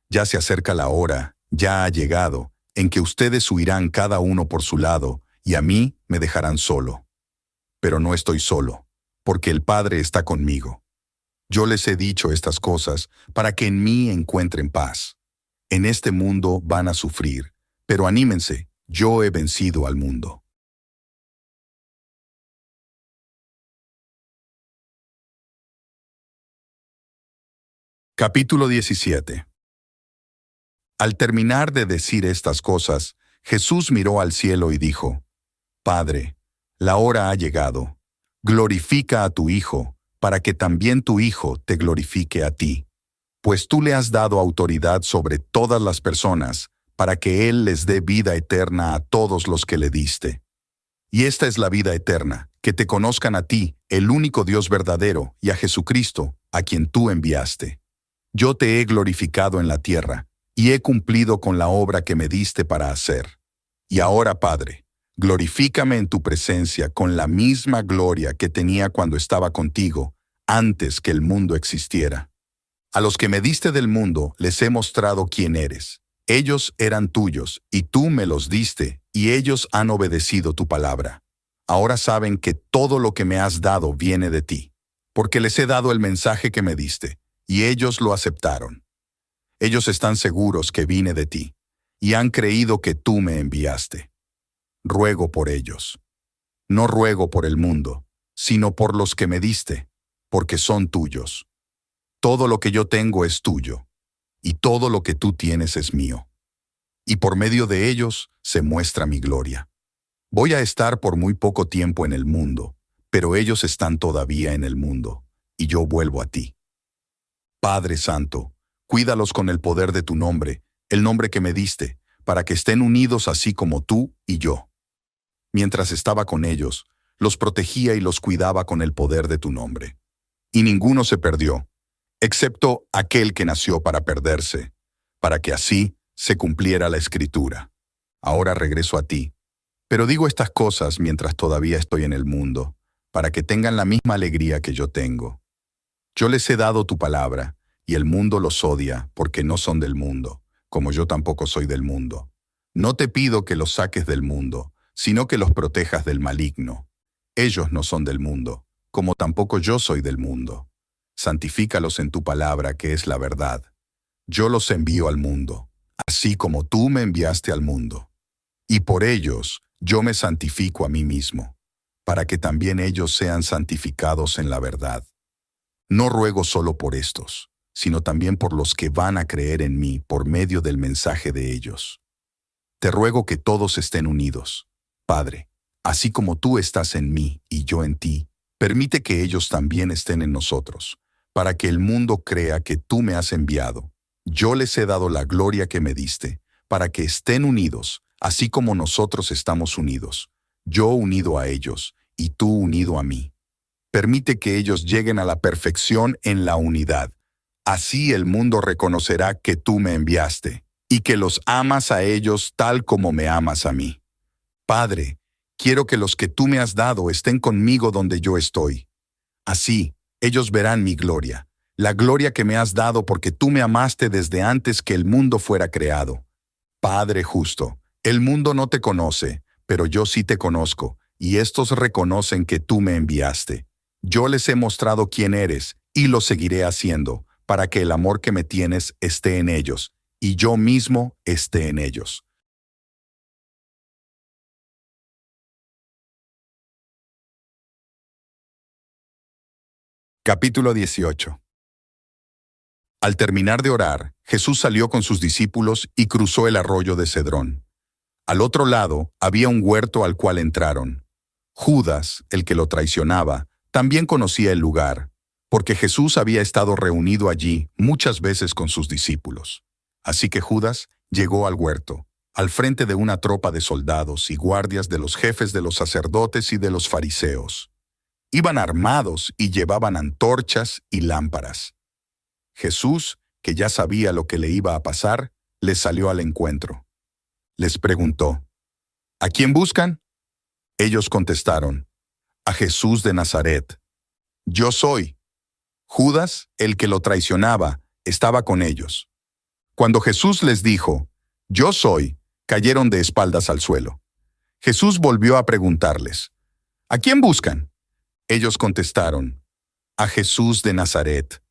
Ya se acerca la hora, ya ha llegado, en que ustedes huirán cada uno por su lado, y a mí me dejarán solo. Pero no estoy solo, porque el Padre está conmigo. Yo les he dicho estas cosas para que en mí encuentren paz. En este mundo van a sufrir, pero anímense, yo he vencido al mundo. Capítulo 17. Al terminar de decir estas cosas, Jesús miró al cielo y dijo, Padre, la hora ha llegado. Glorifica a tu Hijo, para que también tu Hijo te glorifique a ti. Pues tú le has dado autoridad sobre todas las personas, para que Él les dé vida eterna a todos los que le diste. Y esta es la vida eterna, que te conozcan a ti, el único Dios verdadero, y a Jesucristo, a quien tú enviaste. Yo te he glorificado en la tierra, y he cumplido con la obra que me diste para hacer. Y ahora, Padre, glorifícame en tu presencia con la misma gloria que tenía cuando estaba contigo, antes que el mundo existiera. A los que me diste del mundo les he mostrado quién eres. Ellos eran tuyos, y tú me los diste, y ellos han obedecido tu palabra. Ahora saben que todo lo que me has dado viene de ti, porque les he dado el mensaje que me diste, y ellos lo aceptaron. Ellos están seguros que vine de ti, y han creído que tú me enviaste. Ruego por ellos. No ruego por el mundo, sino por los que me diste, porque son tuyos. Todo lo que yo tengo es tuyo, y todo lo que tú tienes es mío. Y por medio de ellos se muestra mi gloria. Voy a estar por muy poco tiempo en el mundo, pero ellos están todavía en el mundo, y yo vuelvo a ti. Padre Santo, cuídalos con el poder de tu nombre, el nombre que me diste, para que estén unidos así como tú y yo. Mientras estaba con ellos, los protegía y los cuidaba con el poder de tu nombre. Y ninguno se perdió, excepto aquel que nació para perderse, para que así se cumpliera la Escritura. Ahora regreso a ti, pero digo estas cosas mientras todavía estoy en el mundo, para que tengan la misma alegría que yo tengo. Yo les he dado tu palabra, y el mundo los odia porque no son del mundo, como yo tampoco soy del mundo. No te pido que los saques del mundo, sino que los protejas del maligno. Ellos no son del mundo, como tampoco yo soy del mundo. Santifícalos en tu palabra, que es la verdad. Yo los envío al mundo, así como tú me enviaste al mundo. Y por ellos yo me santifico a mí mismo, para que también ellos sean santificados en la verdad. No ruego solo por estos, sino también por los que van a creer en mí por medio del mensaje de ellos. Te ruego que todos estén unidos. Padre, así como tú estás en mí y yo en ti, permite que ellos también estén en nosotros, para que el mundo crea que tú me has enviado. Yo les he dado la gloria que me diste, para que estén unidos, así como nosotros estamos unidos, yo unido a ellos y tú unido a mí. Permite que ellos lleguen a la perfección en la unidad. Así el mundo reconocerá que tú me enviaste, y que los amas a ellos tal como me amas a mí. Padre, quiero que los que tú me has dado estén conmigo donde yo estoy. Así, ellos verán mi gloria, la gloria que me has dado porque tú me amaste desde antes que el mundo fuera creado. Padre justo, el mundo no te conoce, pero yo sí te conozco, y estos reconocen que tú me enviaste. Yo les he mostrado quién eres, y lo seguiré haciendo, para que el amor que me tienes esté en ellos, y yo mismo esté en ellos. Capítulo 18. Al terminar de orar, Jesús salió con sus discípulos y cruzó el arroyo de Cedrón. Al otro lado había un huerto al cual entraron. Judas, el que lo traicionaba, también conocía el lugar, porque Jesús había estado reunido allí muchas veces con sus discípulos. Así que Judas llegó al huerto, al frente de una tropa de soldados y guardias de los jefes de los sacerdotes y de los fariseos. Iban armados y llevaban antorchas y lámparas. Jesús, que ya sabía lo que le iba a pasar, les salió al encuentro. Les preguntó, ¿a quién buscan? Ellos contestaron, a Jesús de Nazaret. Yo soy. Judas, el que lo traicionaba, estaba con ellos. Cuando Jesús les dijo, yo soy, cayeron de espaldas al suelo. Jesús volvió a preguntarles, ¿a quién buscan? Ellos contestaron, a Jesús de Nazaret.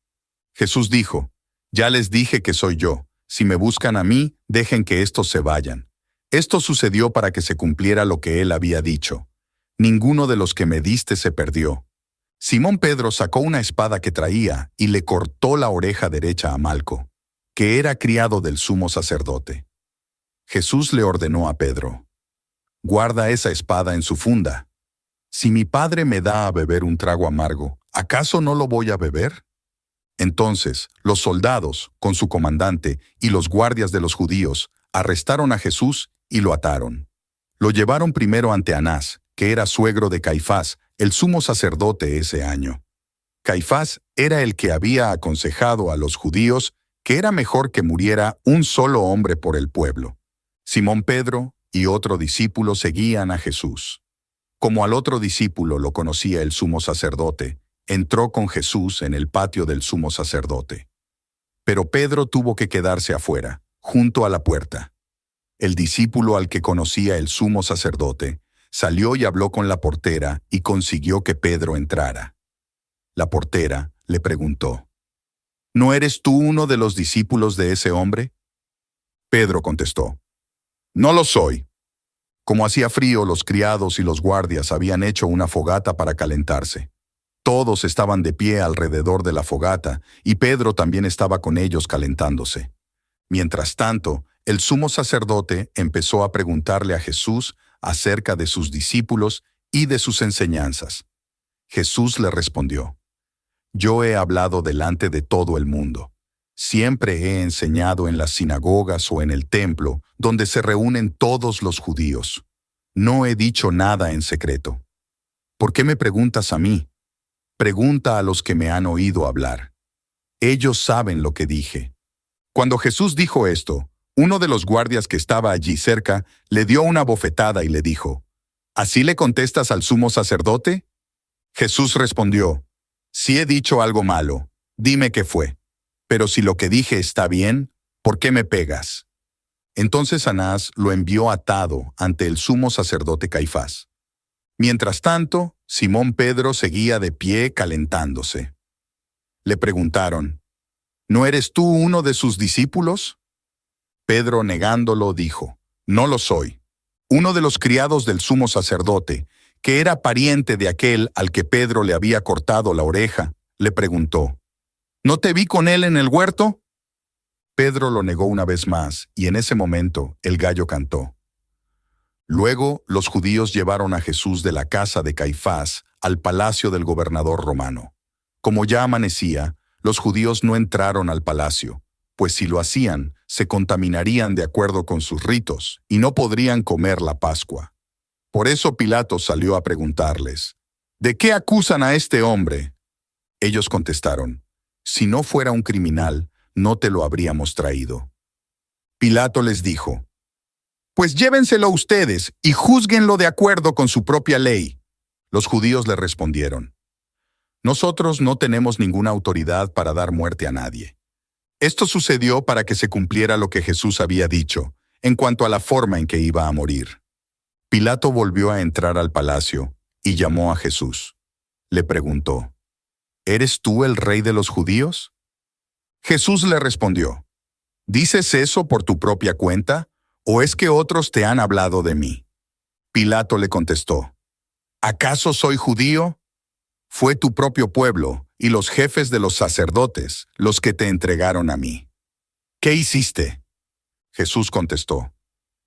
Jesús dijo, ya les dije que soy yo. Si me buscan a mí, dejen que estos se vayan. Esto sucedió para que se cumpliera lo que él había dicho. Ninguno de los que me diste se perdió. Simón Pedro sacó una espada que traía y le cortó la oreja derecha a Malco, que era criado del sumo sacerdote. Jesús le ordenó a Pedro, guarda esa espada en su funda. Si mi padre me da a beber un trago amargo, ¿acaso no lo voy a beber? Entonces, los soldados, con su comandante y los guardias de los judíos, arrestaron a Jesús y lo ataron. Lo llevaron primero ante Anás, que era suegro de Caifás, el sumo sacerdote ese año. Caifás era el que había aconsejado a los judíos que era mejor que muriera un solo hombre por el pueblo. Simón Pedro y otro discípulo seguían a Jesús. Como al otro discípulo lo conocía el sumo sacerdote, entró con Jesús en el patio del sumo sacerdote. Pero Pedro tuvo que quedarse afuera, junto a la puerta. El discípulo al que conocía el sumo sacerdote salió y habló con la portera y consiguió que Pedro entrara. La portera le preguntó, ¿no eres tú uno de los discípulos de ese hombre? Pedro contestó, no lo soy. Como hacía frío, los criados y los guardias habían hecho una fogata para calentarse. Todos estaban de pie alrededor de la fogata, y Pedro también estaba con ellos calentándose. Mientras tanto, el sumo sacerdote empezó a preguntarle a Jesús acerca de sus discípulos y de sus enseñanzas. Jesús le respondió, yo he hablado delante de todo el mundo. Siempre he enseñado en las sinagogas o en el templo, donde se reúnen todos los judíos. No he dicho nada en secreto. ¿Por qué me preguntas a mí? Pregunta a los que me han oído hablar. Ellos saben lo que dije. Cuando Jesús dijo esto, uno de los guardias que estaba allí cerca le dio una bofetada y le dijo, ¿así le contestas al sumo sacerdote? Jesús respondió, si he dicho algo malo, dime qué fue. Pero si lo que dije está bien, ¿por qué me pegas? Entonces Anás lo envió atado ante el sumo sacerdote Caifás. Mientras tanto, Simón Pedro seguía de pie calentándose. Le preguntaron, ¿no eres tú uno de sus discípulos? Pedro, negándolo, dijo, no lo soy. Uno de los criados del sumo sacerdote, que era pariente de aquel al que Pedro le había cortado la oreja, le preguntó, ¿no te vi con él en el huerto? Pedro lo negó una vez más, y en ese momento el gallo cantó. Luego los judíos llevaron a Jesús de la casa de Caifás al palacio del gobernador romano. Como ya amanecía, los judíos no entraron al palacio, pues si lo hacían, se contaminarían de acuerdo con sus ritos y no podrían comer la Pascua. Por eso Pilato salió a preguntarles, ¿de qué acusan a este hombre? Ellos contestaron, si no fuera un criminal, no te lo habríamos traído. Pilato les dijo, pues llévenselo ustedes y júzguenlo de acuerdo con su propia ley. Los judíos le respondieron, nosotros no tenemos ninguna autoridad para dar muerte a nadie. Esto sucedió para que se cumpliera lo que Jesús había dicho, en cuanto a la forma en que iba a morir. Pilato volvió a entrar al palacio y llamó a Jesús. Le preguntó, ¿eres tú el rey de los judíos? Jesús le respondió, ¿dices eso por tu propia cuenta, o es que otros te han hablado de mí? Pilato le contestó, ¿acaso soy judío? Fue tu propio pueblo y los jefes de los sacerdotes los que te entregaron a mí. ¿Qué hiciste? Jesús contestó,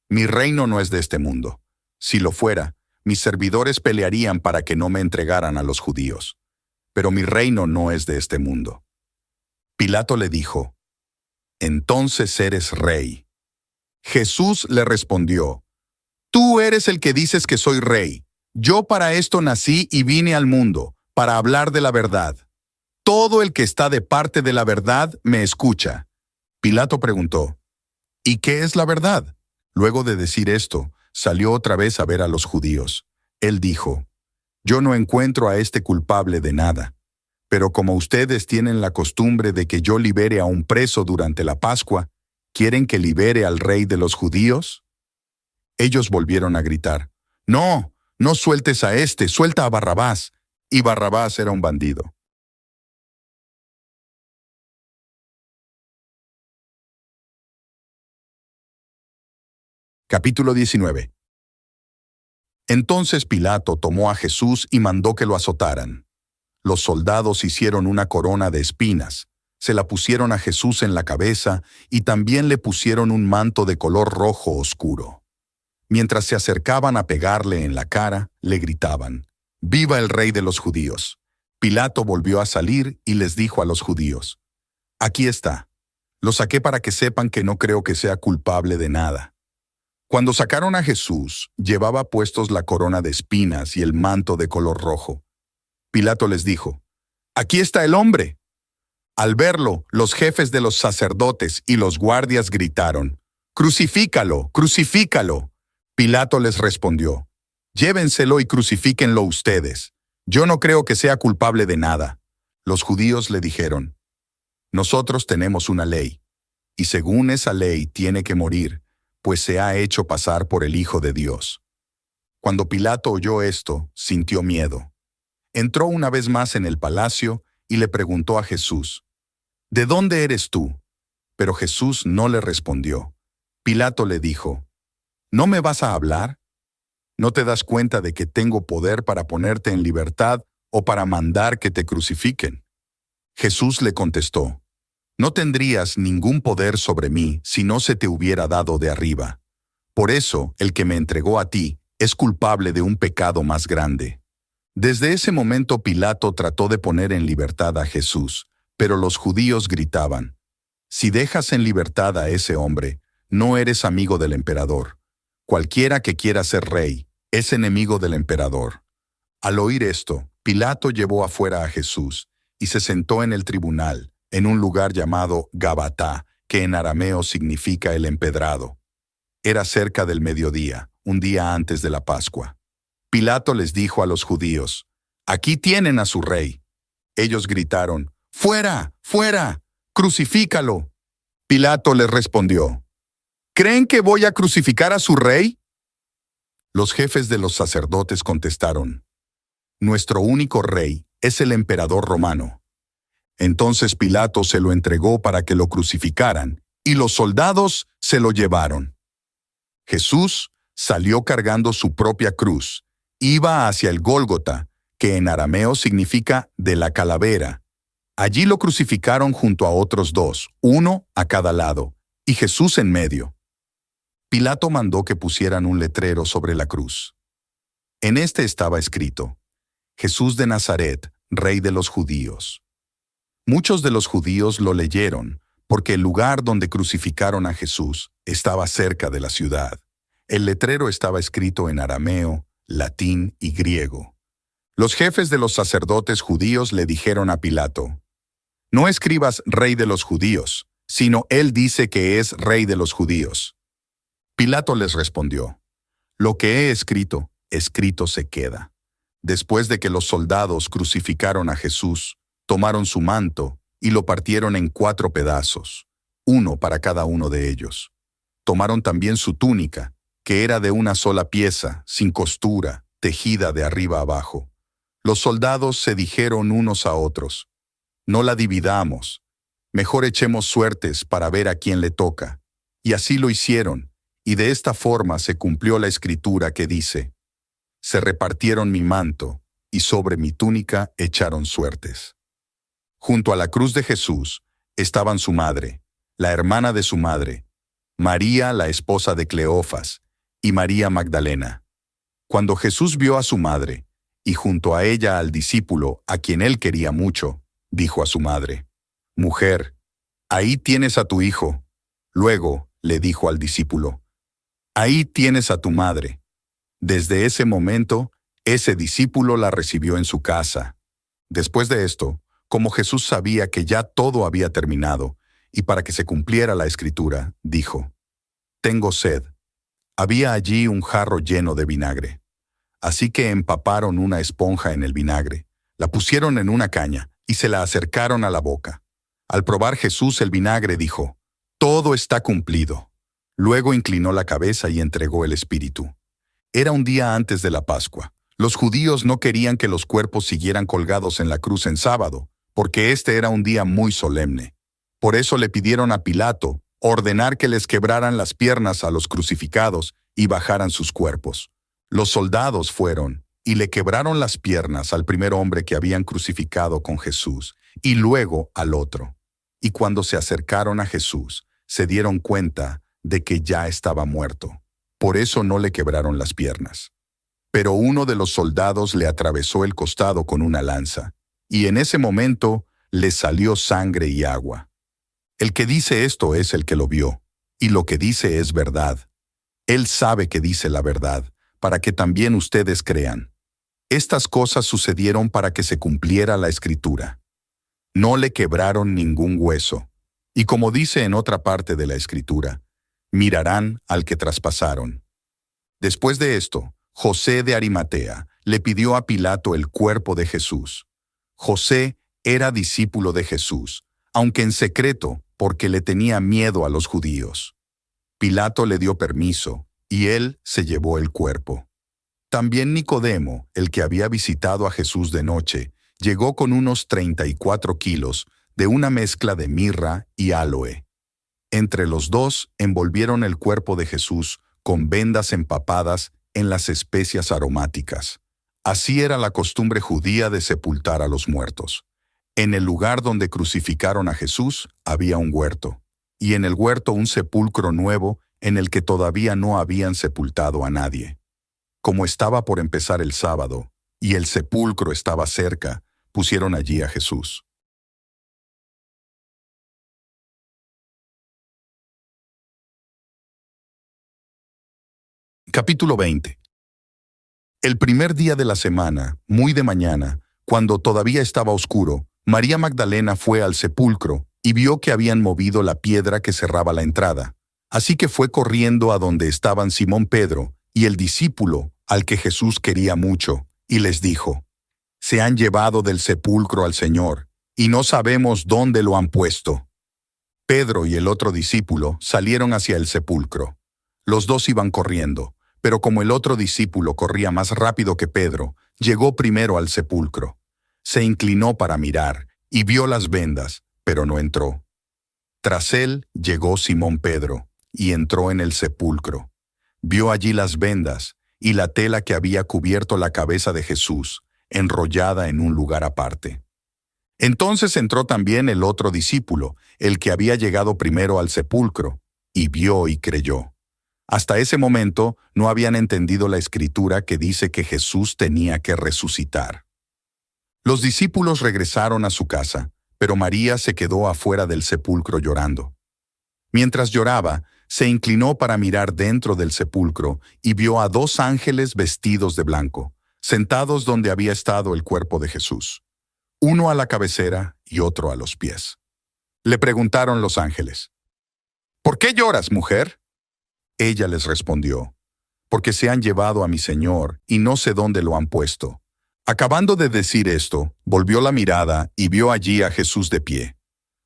mi reino no es de este mundo. Si lo fuera, mis servidores pelearían para que no me entregaran a los judíos. Pero mi reino no es de este mundo. Pilato le dijo, entonces eres rey. Jesús le respondió, tú eres el que dices que soy rey. Yo para esto nací y vine al mundo, para hablar de la verdad. Todo el que está de parte de la verdad me escucha. Pilato preguntó, ¿y qué es la verdad? Luego de decir esto, salió otra vez a ver a los judíos. Él dijo, yo no encuentro a este culpable de nada. Pero como ustedes tienen la costumbre de que yo libere a un preso durante la Pascua, ¿quieren que libere al rey de los judíos? Ellos volvieron a gritar, no, no sueltes a este, suelta a Barrabás. Y Barrabás era un bandido. Capítulo 19. Entonces Pilato tomó a Jesús y mandó que lo azotaran. Los soldados hicieron una corona de espinas, se la pusieron a Jesús en la cabeza y también le pusieron un manto de color rojo oscuro. Mientras se acercaban a pegarle en la cara, le gritaban, ¡viva el rey de los judíos! Pilato volvió a salir y les dijo a los judíos, aquí está, lo saqué para que sepan que no creo que sea culpable de nada. Cuando sacaron a Jesús, llevaba puestos la corona de espinas y el manto de color rojo. Pilato les dijo, aquí está el hombre. Al verlo, los jefes de los sacerdotes y los guardias gritaron, ¡crucifícalo, crucifícalo! Pilato les respondió, llévenselo y crucifíquenlo ustedes. Yo no creo que sea culpable de nada. Los judíos le dijeron, nosotros tenemos una ley, y según esa ley tiene que morir, pues se ha hecho pasar por el Hijo de Dios. Cuando Pilato oyó esto, sintió miedo. Entró una vez más en el palacio y le preguntó a Jesús, ¿de dónde eres tú? Pero Jesús no le respondió. Pilato le dijo, ¿no me vas a hablar? ¿No te das cuenta de que tengo poder para ponerte en libertad o para mandar que te crucifiquen? Jesús le contestó, no tendrías ningún poder sobre mí si no se te hubiera dado de arriba. Por eso, el que me entregó a ti es culpable de un pecado más grande. Desde ese momento Pilato trató de poner en libertad a Jesús, pero los judíos gritaban, si dejas en libertad a ese hombre, no eres amigo del emperador. Cualquiera que quiera ser rey, Es enemigo del emperador. Al oír esto, Pilato llevó afuera a Jesús y se sentó en el tribunal, en un lugar llamado Gabatá, que en arameo significa el empedrado. Era cerca del mediodía, un día antes de la Pascua. Pilato les dijo a los judíos, «Aquí tienen a su rey». Ellos gritaron, «¡Fuera! ¡Fuera! ¡Crucifícalo!». Pilato les respondió, «¿Creen que voy a crucificar a su rey?». Los jefes de los sacerdotes contestaron, «Nuestro único rey es el emperador romano». Entonces Pilato se lo entregó para que lo crucificaran, y los soldados se lo llevaron. Jesús salió cargando su propia cruz. Iba hacia el Gólgota, que en arameo significa de la calavera. Allí lo crucificaron junto a otros dos, uno a cada lado, y Jesús en medio. Pilato mandó que pusieran un letrero sobre la cruz. En este estaba escrito, Jesús de Nazaret, Rey de los Judíos. Muchos de los judíos lo leyeron, porque el lugar donde crucificaron a Jesús estaba cerca de la ciudad. El letrero estaba escrito en arameo, latín y griego. Los jefes de los sacerdotes judíos le dijeron a Pilato, «No escribas Rey de los Judíos, sino él dice que es Rey de los Judíos». Pilato les respondió, «Lo que he escrito, escrito se queda». Después de que los soldados crucificaron a Jesús, tomaron su manto y lo partieron en 4 pedazos, uno para cada uno de ellos. Tomaron también su túnica, que era de una sola pieza, sin costura, tejida de arriba abajo. Los soldados se dijeron unos a otros, «No la dividamos, mejor echemos suertes para ver a quién le toca». Y así lo hicieron, y de esta forma se cumplió la escritura que dice, «Se repartieron mi manto, y sobre mi túnica echaron suertes». Junto a la cruz de Jesús estaban su madre, la hermana de su madre, María, la esposa de Cleofas, y María Magdalena. Cuando Jesús vio a su madre, y junto a ella al discípulo a quien él quería mucho, dijo a su madre, «Mujer, ahí tienes a tu hijo». Luego le dijo al discípulo, «Ahí tienes a tu madre». Desde ese momento, ese discípulo la recibió en su casa. Después de esto, como Jesús sabía que ya todo había terminado, y para que se cumpliera la escritura, dijo, «Tengo sed». Había allí un jarro lleno de vinagre. Así que empaparon una esponja en el vinagre, la pusieron en una caña y se la acercaron a la boca. Al probar Jesús el vinagre dijo, «Todo está cumplido». Luego inclinó la cabeza y entregó el espíritu. Era un día antes de la Pascua. Los judíos no querían que los cuerpos siguieran colgados en la cruz en sábado, porque este era un día muy solemne. Por eso le pidieron a Pilato ordenar que les quebraran las piernas a los crucificados y bajaran sus cuerpos. Los soldados fueron y le quebraron las piernas al primer hombre que habían crucificado con Jesús, y luego al otro. Y cuando se acercaron a Jesús, se dieron cuenta de que ya estaba muerto. Por eso no le quebraron las piernas. Pero uno de los soldados le atravesó el costado con una lanza, y en ese momento le salió sangre y agua. El que dice esto es el que lo vio, y lo que dice es verdad. Él sabe que dice la verdad, para que también ustedes crean. Estas cosas sucedieron para que se cumpliera la Escritura. No le quebraron ningún hueso. Y como dice en otra parte de la Escritura, mirarán al que traspasaron. Después de esto, José de Arimatea le pidió a Pilato el cuerpo de Jesús. José era discípulo de Jesús, aunque en secreto, porque le tenía miedo a los judíos. Pilato le dio permiso, y él se llevó el cuerpo. También Nicodemo, el que había visitado a Jesús de noche, llegó con unos 34 kilos de una mezcla de mirra y áloe. Entre los dos envolvieron el cuerpo de Jesús con vendas empapadas en las especias aromáticas. Así era la costumbre judía de sepultar a los muertos. En el lugar donde crucificaron a Jesús había un huerto, y en el huerto un sepulcro nuevo en el que todavía no habían sepultado a nadie. Como estaba por empezar el sábado, y el sepulcro estaba cerca, pusieron allí a Jesús. Capítulo 20. El primer día de la semana, muy de mañana, cuando todavía estaba oscuro, María Magdalena fue al sepulcro y vio que habían movido la piedra que cerraba la entrada. Así que fue corriendo a donde estaban Simón Pedro y el discípulo al que Jesús quería mucho, y les dijo: «Se han llevado del sepulcro al Señor, y no sabemos dónde lo han puesto». Pedro y el otro discípulo salieron hacia el sepulcro. Los dos iban corriendo, pero como el otro discípulo corría más rápido que Pedro, llegó primero al sepulcro. Se inclinó para mirar y vio las vendas, pero no entró. Tras él llegó Simón Pedro y entró en el sepulcro. Vio allí las vendas y la tela que había cubierto la cabeza de Jesús, enrollada en un lugar aparte. Entonces entró también el otro discípulo, el que había llegado primero al sepulcro, y vio y creyó. Hasta ese momento no habían entendido la escritura que dice que Jesús tenía que resucitar. Los discípulos regresaron a su casa, pero María se quedó afuera del sepulcro llorando. Mientras lloraba, se inclinó para mirar dentro del sepulcro y vio a dos ángeles vestidos de blanco, sentados donde había estado el cuerpo de Jesús, uno a la cabecera y otro a los pies. Le preguntaron los ángeles: «¿Por qué lloras, mujer?» Ella les respondió: «Porque se han llevado a mi Señor y no sé dónde lo han puesto». Acabando de decir esto, volvió la mirada y vio allí a Jesús de pie,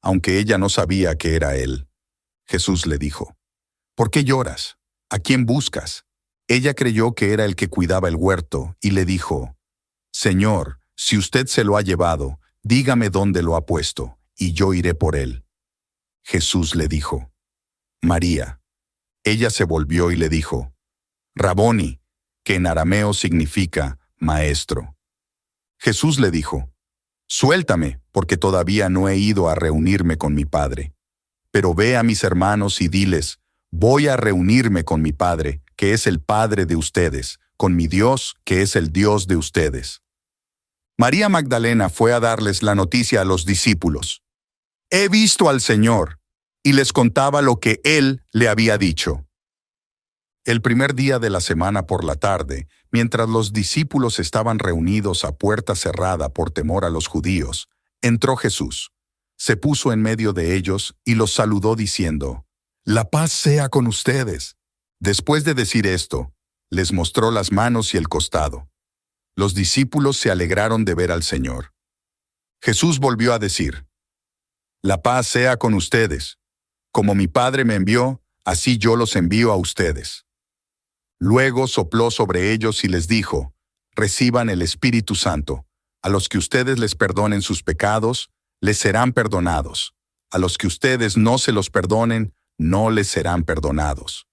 aunque ella no sabía que era él. Jesús le dijo: «¿Por qué lloras? ¿A quién buscas?» Ella creyó que era el que cuidaba el huerto y le dijo: «Señor, si usted se lo ha llevado, dígame dónde lo ha puesto, y yo iré por él». Jesús le dijo: «María». Ella se volvió y le dijo: «Raboni», que en arameo significa maestro. Jesús le dijo: «Suéltame, porque todavía no he ido a reunirme con mi Padre. Pero ve a mis hermanos y diles: voy a reunirme con mi Padre, que es el Padre de ustedes, con mi Dios, que es el Dios de ustedes». María Magdalena fue a darles la noticia a los discípulos: «He visto al Señor», y les contaba lo que Él le había dicho. El primer día de la semana por la tarde, mientras los discípulos estaban reunidos a puerta cerrada por temor a los judíos, entró Jesús. Se puso en medio de ellos y los saludó diciendo: «La paz sea con ustedes». Después de decir esto, les mostró las manos y el costado. Los discípulos se alegraron de ver al Señor. Jesús volvió a decir: «La paz sea con ustedes. Como mi Padre me envió, así yo los envío a ustedes». Luego sopló sobre ellos y les dijo: «Reciban el Espíritu Santo. A los que ustedes les perdonen sus pecados, les serán perdonados. A los que ustedes no se los perdonen, no les serán perdonados».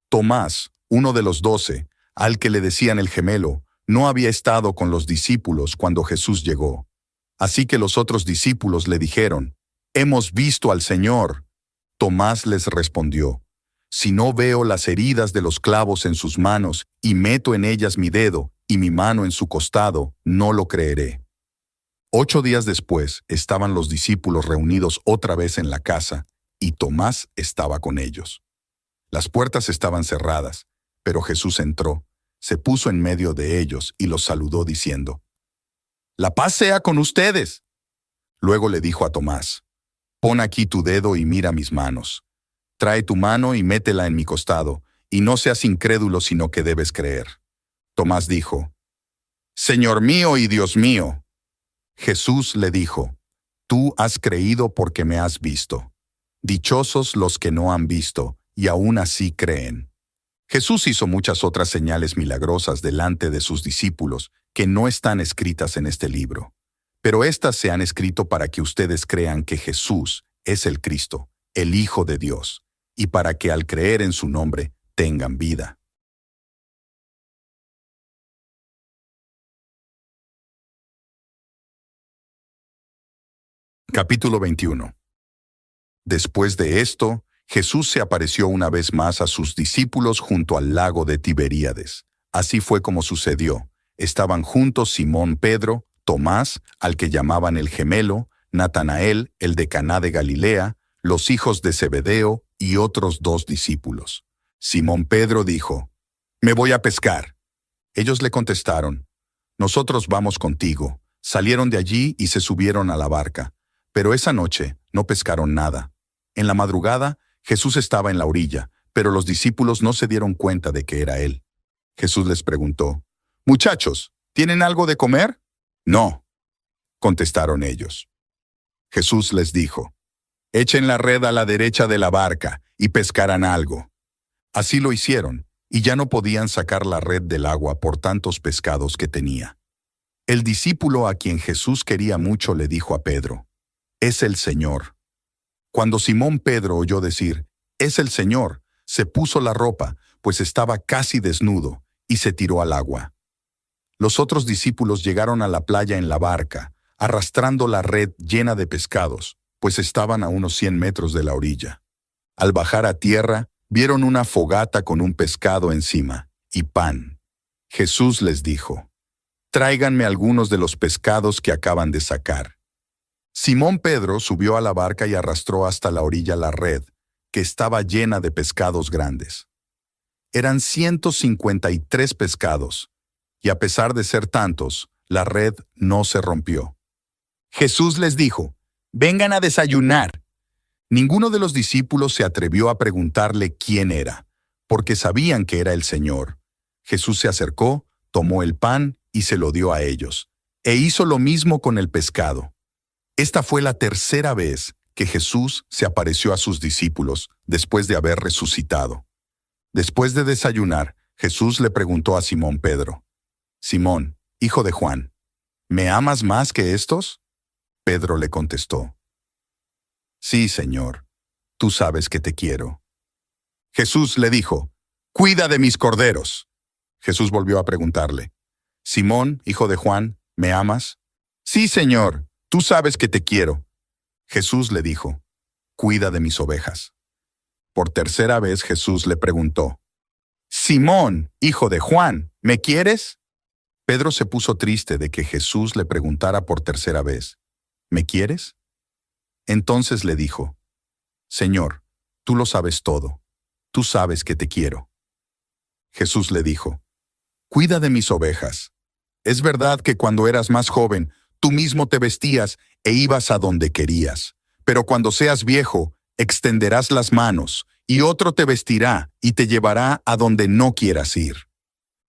Tomás, uno de los 12, al que le decían el gemelo, no había estado con los discípulos cuando Jesús llegó. Así que los otros discípulos le dijeron: «Hemos visto al Señor». Tomás les respondió: «Si no veo las heridas de los clavos en sus manos, y meto en ellas mi dedo y mi mano en su costado, no lo creeré». 8 días después estaban los discípulos reunidos otra vez en la casa, y Tomás estaba con ellos. Las puertas estaban cerradas, pero Jesús entró, se puso en medio de ellos y los saludó diciendo: «La paz sea con ustedes». Luego le dijo a Tomás: «Pon aquí tu dedo y mira mis manos. Trae tu mano y métela en mi costado, y no seas incrédulo sino que debes creer». Tomás dijo: «Señor mío y Dios mío». Jesús le dijo: «Tú has creído porque me has visto. Dichosos los que no han visto, y aún así creen». Jesús hizo muchas otras señales milagrosas delante de sus discípulos que no están escritas en este libro. Pero éstas se han escrito para que ustedes crean que Jesús es el Cristo, el Hijo de Dios, y para que al creer en su nombre tengan vida. Capítulo 21. Después de esto, Jesús se apareció una vez más a sus discípulos junto al lago de Tiberíades. Así fue como sucedió. Estaban juntos Simón Pedro, Tomás, al que llamaban el gemelo, Natanael, el de Caná de Galilea, los hijos de Zebedeo y otros 2 discípulos. Simón Pedro dijo: «Me voy a pescar». Ellos le contestaron, nosotros vamos contigo. Salieron de allí y se subieron a la barca, pero esa noche no pescaron nada. En la madrugada, Jesús estaba en la orilla, pero los discípulos no se dieron cuenta de que era él. Jesús les preguntó, «Muchachos, ¿tienen algo de comer?» «No», contestaron ellos. Jesús les dijo, «Echen la red a la derecha de la barca y pescarán algo». Así lo hicieron, y ya no podían sacar la red del agua por tantos pescados que tenía. El discípulo a quien Jesús quería mucho le dijo a Pedro, «Es el Señor». Cuando Simón Pedro oyó decir, «Es el Señor», se puso la ropa, pues estaba casi desnudo, y se tiró al agua. Los otros discípulos llegaron a la playa en la barca, arrastrando la red llena de pescados, pues estaban a unos 100 metros de la orilla. Al bajar a tierra, vieron una fogata con un pescado encima y pan. Jesús les dijo, «Tráiganme algunos de los pescados que acaban de sacar». Simón Pedro subió a la barca y arrastró hasta la orilla la red, que estaba llena de pescados grandes. Eran 153 pescados, y a pesar de ser tantos, la red no se rompió. Jesús les dijo, «Vengan a desayunar». Ninguno de los discípulos se atrevió a preguntarle quién era, porque sabían que era el Señor. Jesús se acercó, tomó el pan y se lo dio a ellos, e hizo lo mismo con el pescado. Esta fue la tercera vez que Jesús se apareció a sus discípulos después de haber resucitado. Después de desayunar, Jesús le preguntó a Simón Pedro, «Simón, hijo de Juan, ¿me amas más que estos?» Pedro le contestó, «Sí, Señor, tú sabes que te quiero». Jesús le dijo, «Cuida de mis corderos». Jesús volvió a preguntarle, «Simón, hijo de Juan, ¿me amas?» «Sí, Señor, tú sabes que te quiero». Jesús le dijo, «Cuida de mis ovejas». Por tercera vez Jesús le preguntó, «Simón, hijo de Juan, ¿me quieres?» Pedro se puso triste de que Jesús le preguntara por tercera vez, «¿Me quieres?» Entonces le dijo, «Señor, tú lo sabes todo, tú sabes que te quiero». Jesús le dijo, «Cuida de mis ovejas. Es verdad que cuando eras más joven, tú mismo te vestías e ibas a donde querías, pero cuando seas viejo, extenderás las manos, y otro te vestirá y te llevará a donde no quieras ir».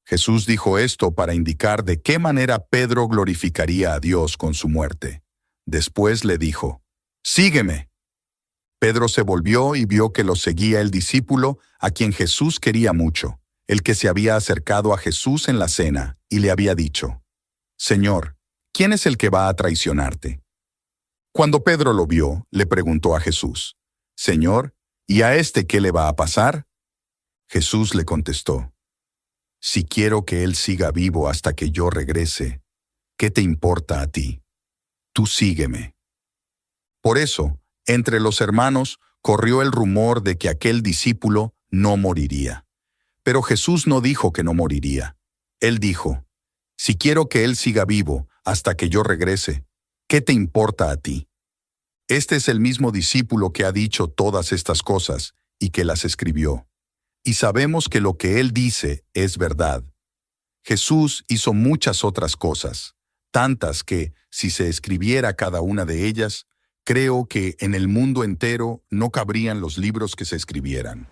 Jesús dijo esto para indicar de qué manera Pedro glorificaría a Dios con su muerte. Después le dijo, «Sígueme». Pedro se volvió y vio que lo seguía el discípulo a quien Jesús quería mucho, el que se había acercado a Jesús en la cena y le había dicho, «Señor, ¿quién es el que va a traicionarte?» Cuando Pedro lo vio, le preguntó a Jesús, «Señor, ¿y a este qué le va a pasar?» Jesús le contestó, «Si quiero que él siga vivo hasta que yo regrese, ¿qué te importa a ti? Tú sígueme». Por eso, entre los hermanos corrió el rumor de que aquel discípulo no moriría. Pero Jesús no dijo que no moriría. Él dijo, «Si quiero que él siga vivo hasta que yo regrese, ¿qué te importa a ti?» Este es el mismo discípulo que ha dicho todas estas cosas y que las escribió. Y sabemos que lo que él dice es verdad. Jesús hizo muchas otras cosas, tantas que, si se escribiera cada una de ellas, creo que en el mundo entero no cabrían los libros que se escribieran.